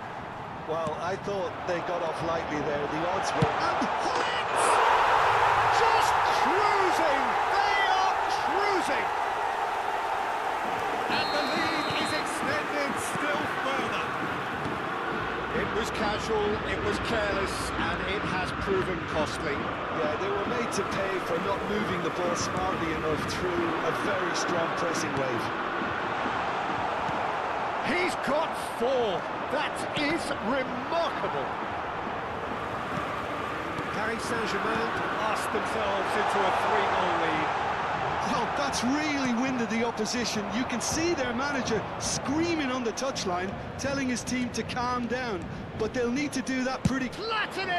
Well, I thought they got off lightly there. The odds were...
And Hullet! Just cruising! They are cruising! And the lead is extended still further. It was casual, it was careless, and it has proven costly.
Yeah, they were made to pay for not moving the ball smartly enough through a very strong pressing wave.
He's got 4. That is remarkable. Paris Saint-Germain lost themselves into a 3-goal lead.
Well, that's really winded the opposition. You can see their manager screaming on the touchline, telling his team to calm down. But they'll need to do that pretty...
Platini!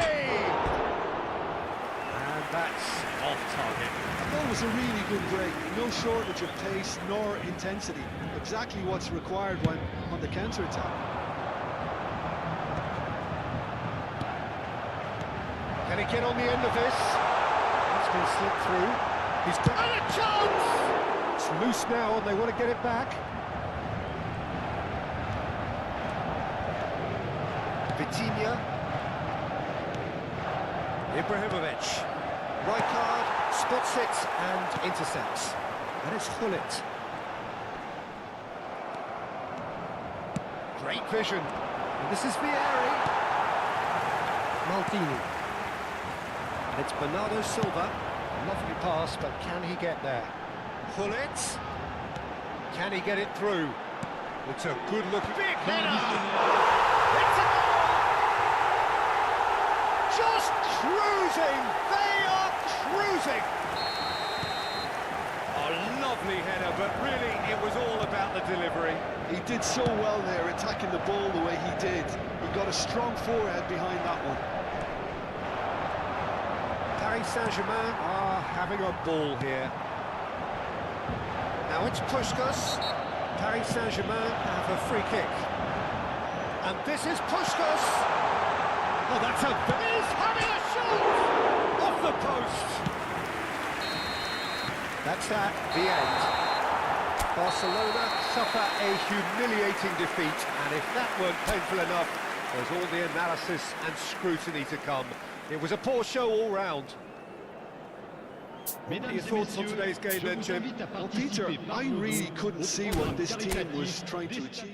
And that's off target.
I thought it was a really good break. No shortage of pace nor intensity. Exactly what's required when on the counter-attack.
Can he get on the end of this? It's been slipped through. He's got a chance! It's loose now and they want to get it back. Vitinha. Ibrahimovic. Rijkaard spots it and intercepts. And it's Hullet. Great vision. And this is Vieri. Maldini. And it's Bernardo Silva. Lovely pass, but can he get there? Hullet. Can he get it through? It's a good look. Big header! It's a goal! Just cruising! They are cruising! A lovely header, but really it was all about the delivery.
He did so well there, attacking the ball the way he did. He got a strong forehead behind that one.
Paris Saint-Germain are having a ball here. Now it's Puskás. Paris Saint-Germain have a free kick. And this is Puskás. Oh, that's a... He's having a shot! Off the the post! That's that, the end. Barcelona suffer a humiliating defeat, and if that weren't painful enough, there's all the analysis and scrutiny to come. It was a poor show all round. What are your thoughts on today's game then, Jim?
Well, Peter, I really couldn't see what this team was trying to achieve.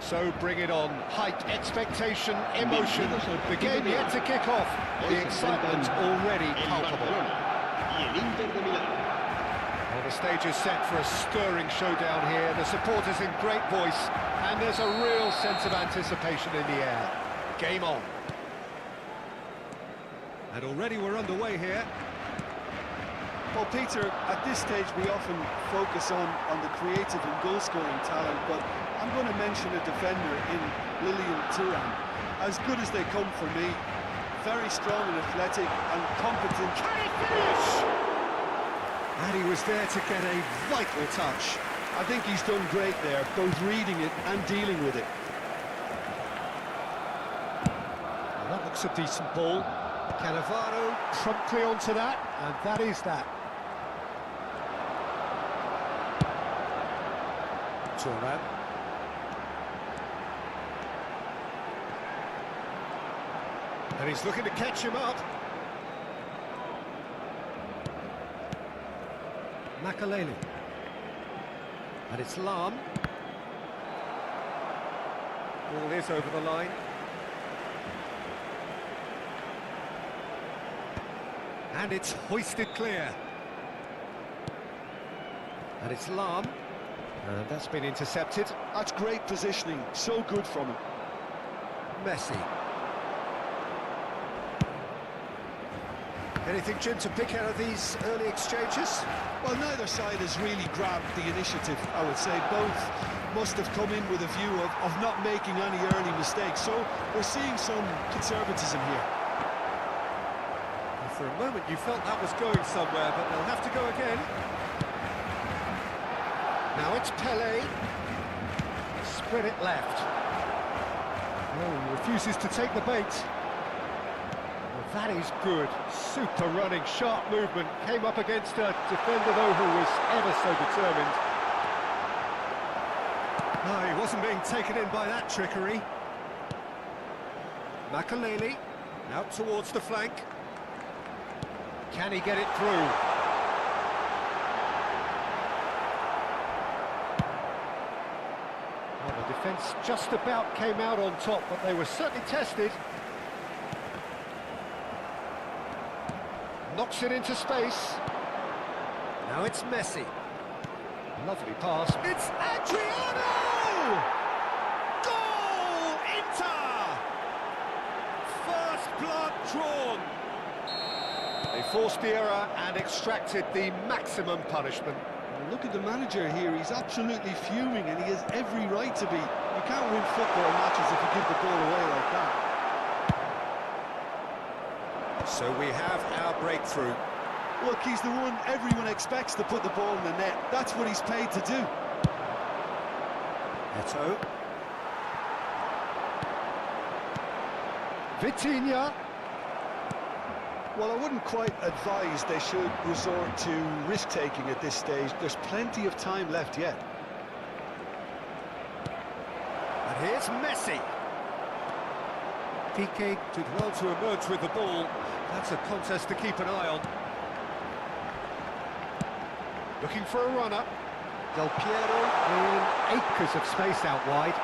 So bring it on. Hype, expectation, emotion. The game yet to kick off. The excitement already palpable. Well, the stage is set for a stirring showdown here. The supporters in great voice, and there's a real sense of anticipation in the air. Game on. And already we're underway here.
Well, Peter, at this stage we often focus on the creative and goal-scoring talent, but I'm going to mention a defender in Lilian Thuram. As good as they come for me, very strong and athletic and competent.
Can he finish? And he was there to get a vital touch.
I think he's done great there, both reading it and dealing with it.
Well, that looks a decent ball. Cannavaro promptly onto that, and that is that. Thuram. And he's looking to catch him up. Makaleli. And it's Lam. Ball is over the line. And it's hoisted clear. And it's Lam. And that's been intercepted.
That's great positioning, so good from him.
Messi. Anything, Jim, to pick out of these early exchanges?
Well, neither side has really grabbed the initiative, I would say. Both must have come in with a view of not making any early mistakes. So we're seeing some conservatism here.
And for a moment you felt that was going somewhere, but they'll have to go again. Now it's Pele. Spread it left. Oh, he refuses to take the bait. Well, That is good. Super running, sharp movement. Came up against a defender, though, who was ever so determined. No, he wasn't being taken in by that trickery. Makaleli, out towards the flank. Can he get it through? Well, the defence just about came out on top, but they were certainly tested. Knocks it into space. Now it's Messi. Lovely pass. It's Adriano! Goal! Inter! First blood drawn. They forced the error and extracted the maximum punishment.
Look at the manager here, he's absolutely fuming and he has every right to be. You can't win football matches if you give the ball away like that.
So we have our breakthrough.
Look, he's the one everyone expects to put the ball in the net. That's what he's paid to do.
Eto. Vitinha.
Well, I wouldn't quite advise they should resort to risk-taking at this stage. There's plenty of time left yet.
And here's Messi. Piqué did well to emerge with the ball. That's a contest to keep an eye on. Looking for a runner. Del Piero in acres of space out wide.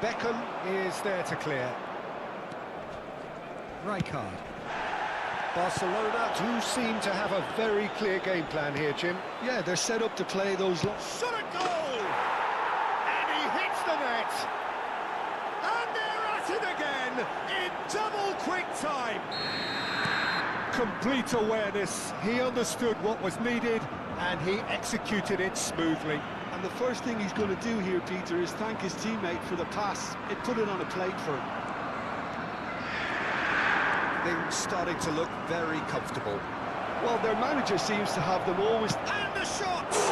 Beckham is there to clear. Rijkaard. Barcelona do seem to have a very clear game plan here, Jim.
Yeah, they're set up to play those...
Shot a goal! And he hits the net! And they're at it again in double quick time! Complete awareness. He understood what was needed and he executed it smoothly.
And the first thing he's going to do here, Peter, is thank his teammate for the pass. It put it on a plate for him.
Things starting to look very comfortable.
Well, their manager seems to have them always...
And the shots!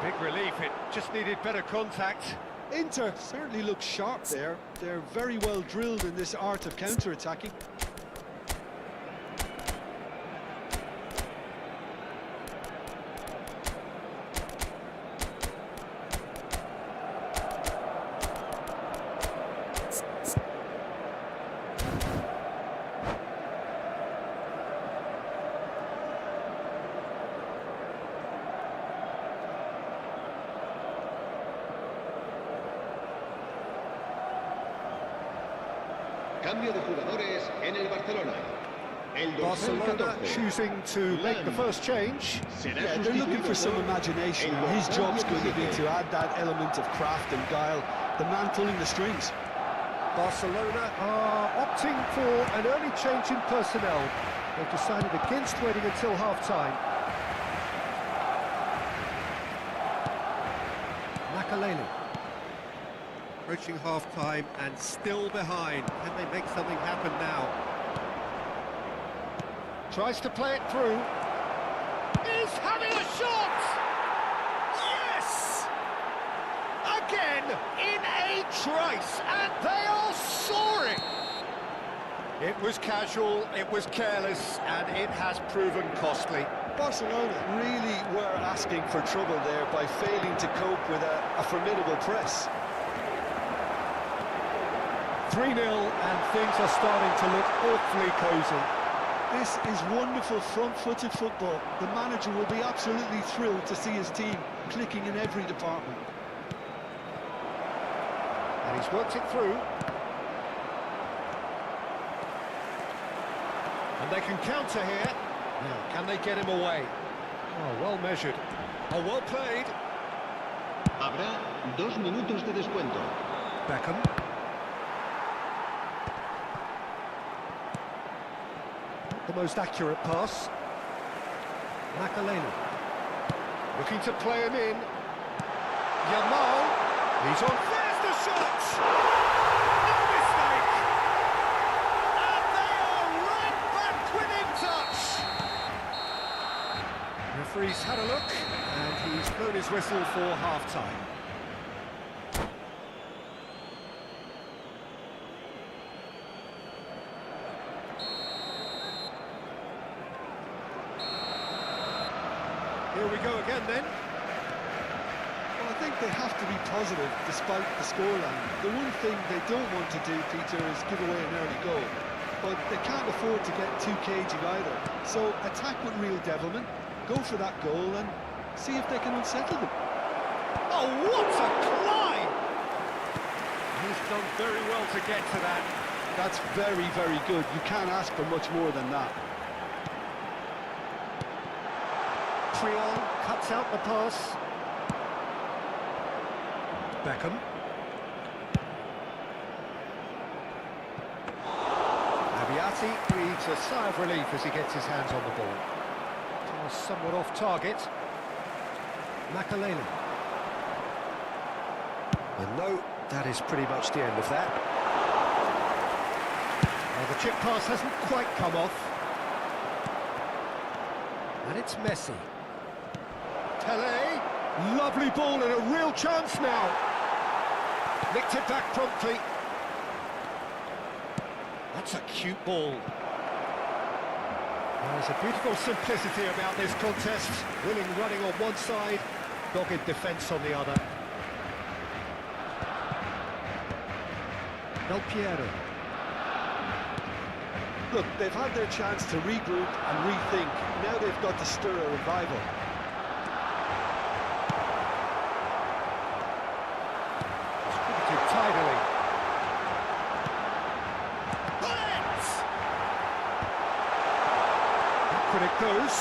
Big relief, it just needed better contact.
Inter certainly looks sharp there. They're very well drilled in this art of counter-attacking.
Cambio de jugadores en el Barcelona. El dorsal
Barcelona
14.
choosing to make the first change.
Yeah, they're looking for some imagination. His job's going to be to add that element of craft and guile. The man pulling the strings.
Barcelona are opting for an early change in personnel. They've decided against waiting until half-time. Makaleli. Approaching half-time and still behind. Can they make something happen now? Tries to play it through. Is having a shot! Yes! Again, in a trice, and they are soaring! It was casual, it was careless, and it has proven costly.
Barcelona really were asking for trouble there by failing to cope with a formidable press.
3-0, and things are starting to look awfully cosy.
This is wonderful front-footed football. The manager will be absolutely thrilled to see his team clicking in every department.
And he's worked it through. And they can counter here. Now, can they get him away? Oh, well measured. Oh, well played.
Habrá 2 minutos de descuento.
Beckham. The most accurate pass. Makaleli. Looking to play him in. Yamal. He's on. There's the shot! No mistake! And they are right back within touch! Referee referee's had a look, and he's blown his whistle for half-time. Here we go again then.
Well, I think they have to be positive despite the scoreline. The one thing they don't want to do, Peter, is give away an early goal. But they can't afford to get too cagey either. So attack with real devilment, go for that goal and see if they can unsettle them.
Oh, what a climb! He's done very well to get to that.
That's very, very good. You can't ask for much more than that.
Triol cuts out the pass. Beckham. Abiati breathes a sigh of relief as he gets his hands on the ball. Pass somewhat off target. Makaleli. And no, that is pretty much the end of that. Well, the chip pass hasn't quite come off. And it's Messi. Tele, lovely ball and a real chance now. Nicked it back promptly. That's a cute ball. There's a beautiful simplicity about this contest. Willing running on one side, dogged defence on the other. Del Piero.
Look, they've had their chance to regroup and rethink. Now they've got to stir a revival.
Distributed tidily. Bullets! Back when it goes.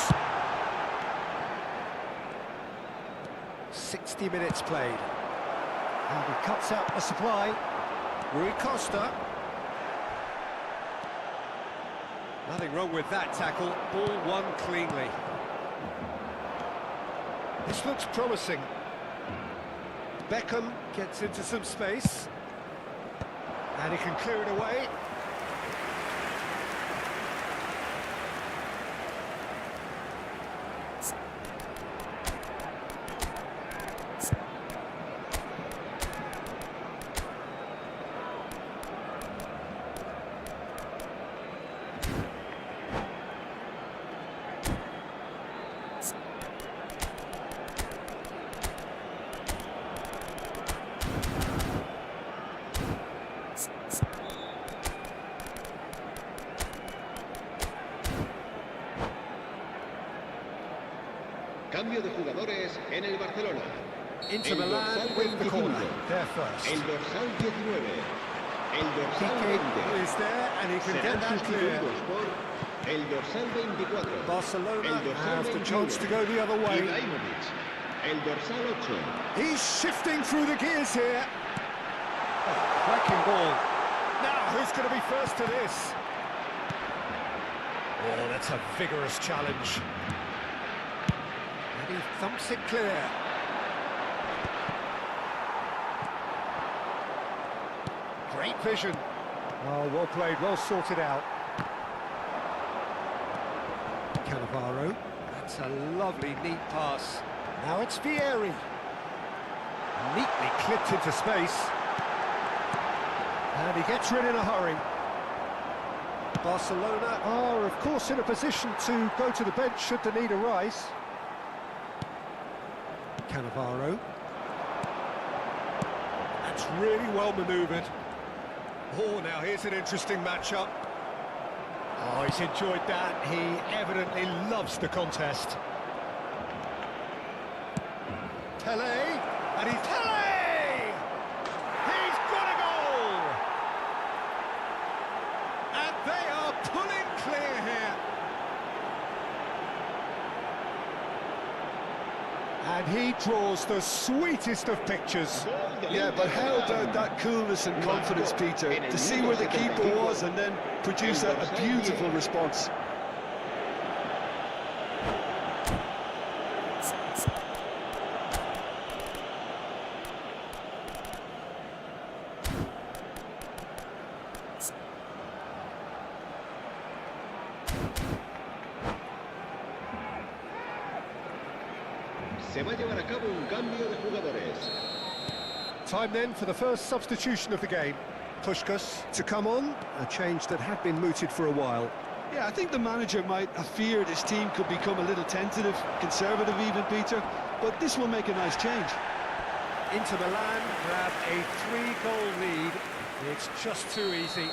60 minutes played. And he cuts out the supply. Rui Costa. Nothing wrong with that tackle. Ball won cleanly. This looks promising. Beckham gets into some space. And he can clear it away.
Cambio de jugadores en el Barcelona.
Inter
El
Milan
dorsal
win the
25.
corner. They're first.
El dorsal 19. El dorsal
Piqué
20.
is there and he can
Serán
get that clear.
sustituidos por el dorsal 24.
Barcelona
El dorsal
have the
21.
chance to go the other way.
Ibrahimovic. El dorsal 8.
He's shifting through the gears here. Oh, cracking ball. Now, who's going to be first to this? Oh, that's a vigorous challenge. And he thumps it clear. Great vision. Oh, well played, well sorted out. Cannavaro. That's a lovely, neat pass. Now it's Vieri. Neatly clipped into space. And he gets rid in a hurry. Barcelona are, of course, in a position to go to the bench should the need arise. Cannavaro. That's really well manoeuvred. Oh, now here's an interesting matchup. Oh, he's enjoyed that. He evidently loves the contest. Tele, and he's Tele! He's got a goal! And they are pulling clear here. And he draws the sweetest of pictures.
Yeah, but how about that coolness and confidence, Peter, to see where the keeper was and then produce a beautiful response.
Se va a llevar a cabo un cambio de jugadores.
Time then for the first substitution of the game. Puskás to come on, a change that had been mooted for a while.
Yeah, I think the manager might have feared his team could become a little tentative, conservative even, Peter, but this will make a nice change.
Inter Milan grab a 3-goal lead. It's just too easy.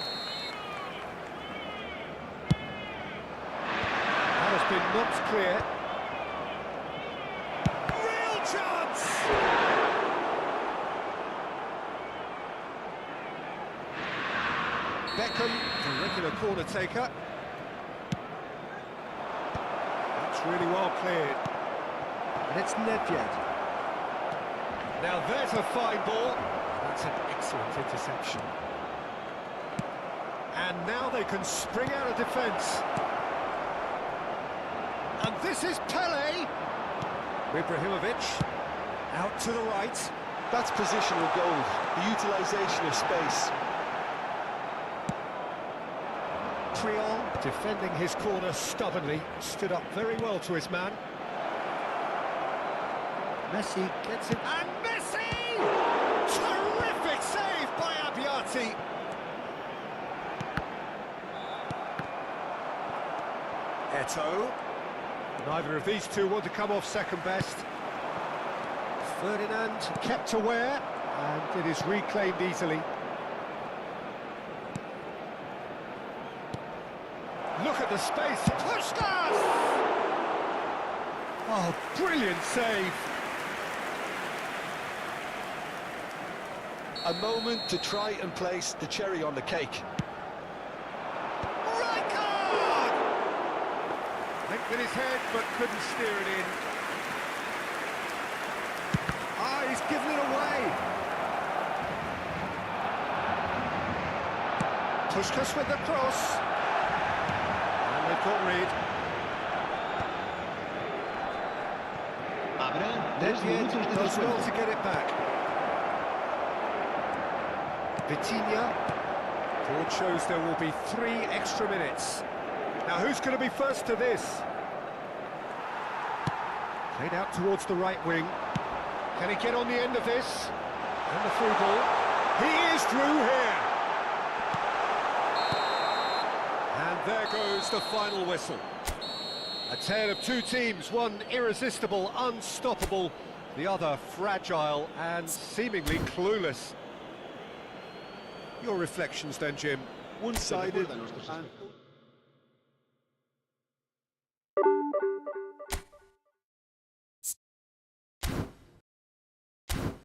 That has been knocked clear. Real chance! Beckham, the regular corner taker. That's really well cleared. And it's Nedved. Now there's a fine ball. That's an excellent interception. And now they can spring out of defence. And this is Pele. Ibrahimovic out to the right.
That's positional goal, the utilisation of space.
Triol defending his corner stubbornly, stood up very well to his man. Messi gets it, and Messi! Terrific save by Abbiati. Eto'o. Neither of these two want to come off second best. Ferdinand kept aware, and it is reclaimed easily. Look at the space. Puskás! Oh, brilliant save.
A moment to try and place the cherry on the cake.
Rijkaard! Linked with his head, but couldn't steer it in. Ah, he's given it away. Puskás with the cross. And they've got rid.
Habrá 3 minutos de
Does well
descuento.
to get it back. Vitinha. Board shows there will be 3 extra minutes. Now who's going to be first to this? Played out towards the right wing. Can he get on the end of this? And the through ball. He is through here. And there goes the final whistle. A tale of 2 teams, one irresistible, unstoppable, the other fragile and seemingly clueless. Your reflections then, Jim?
One-sided and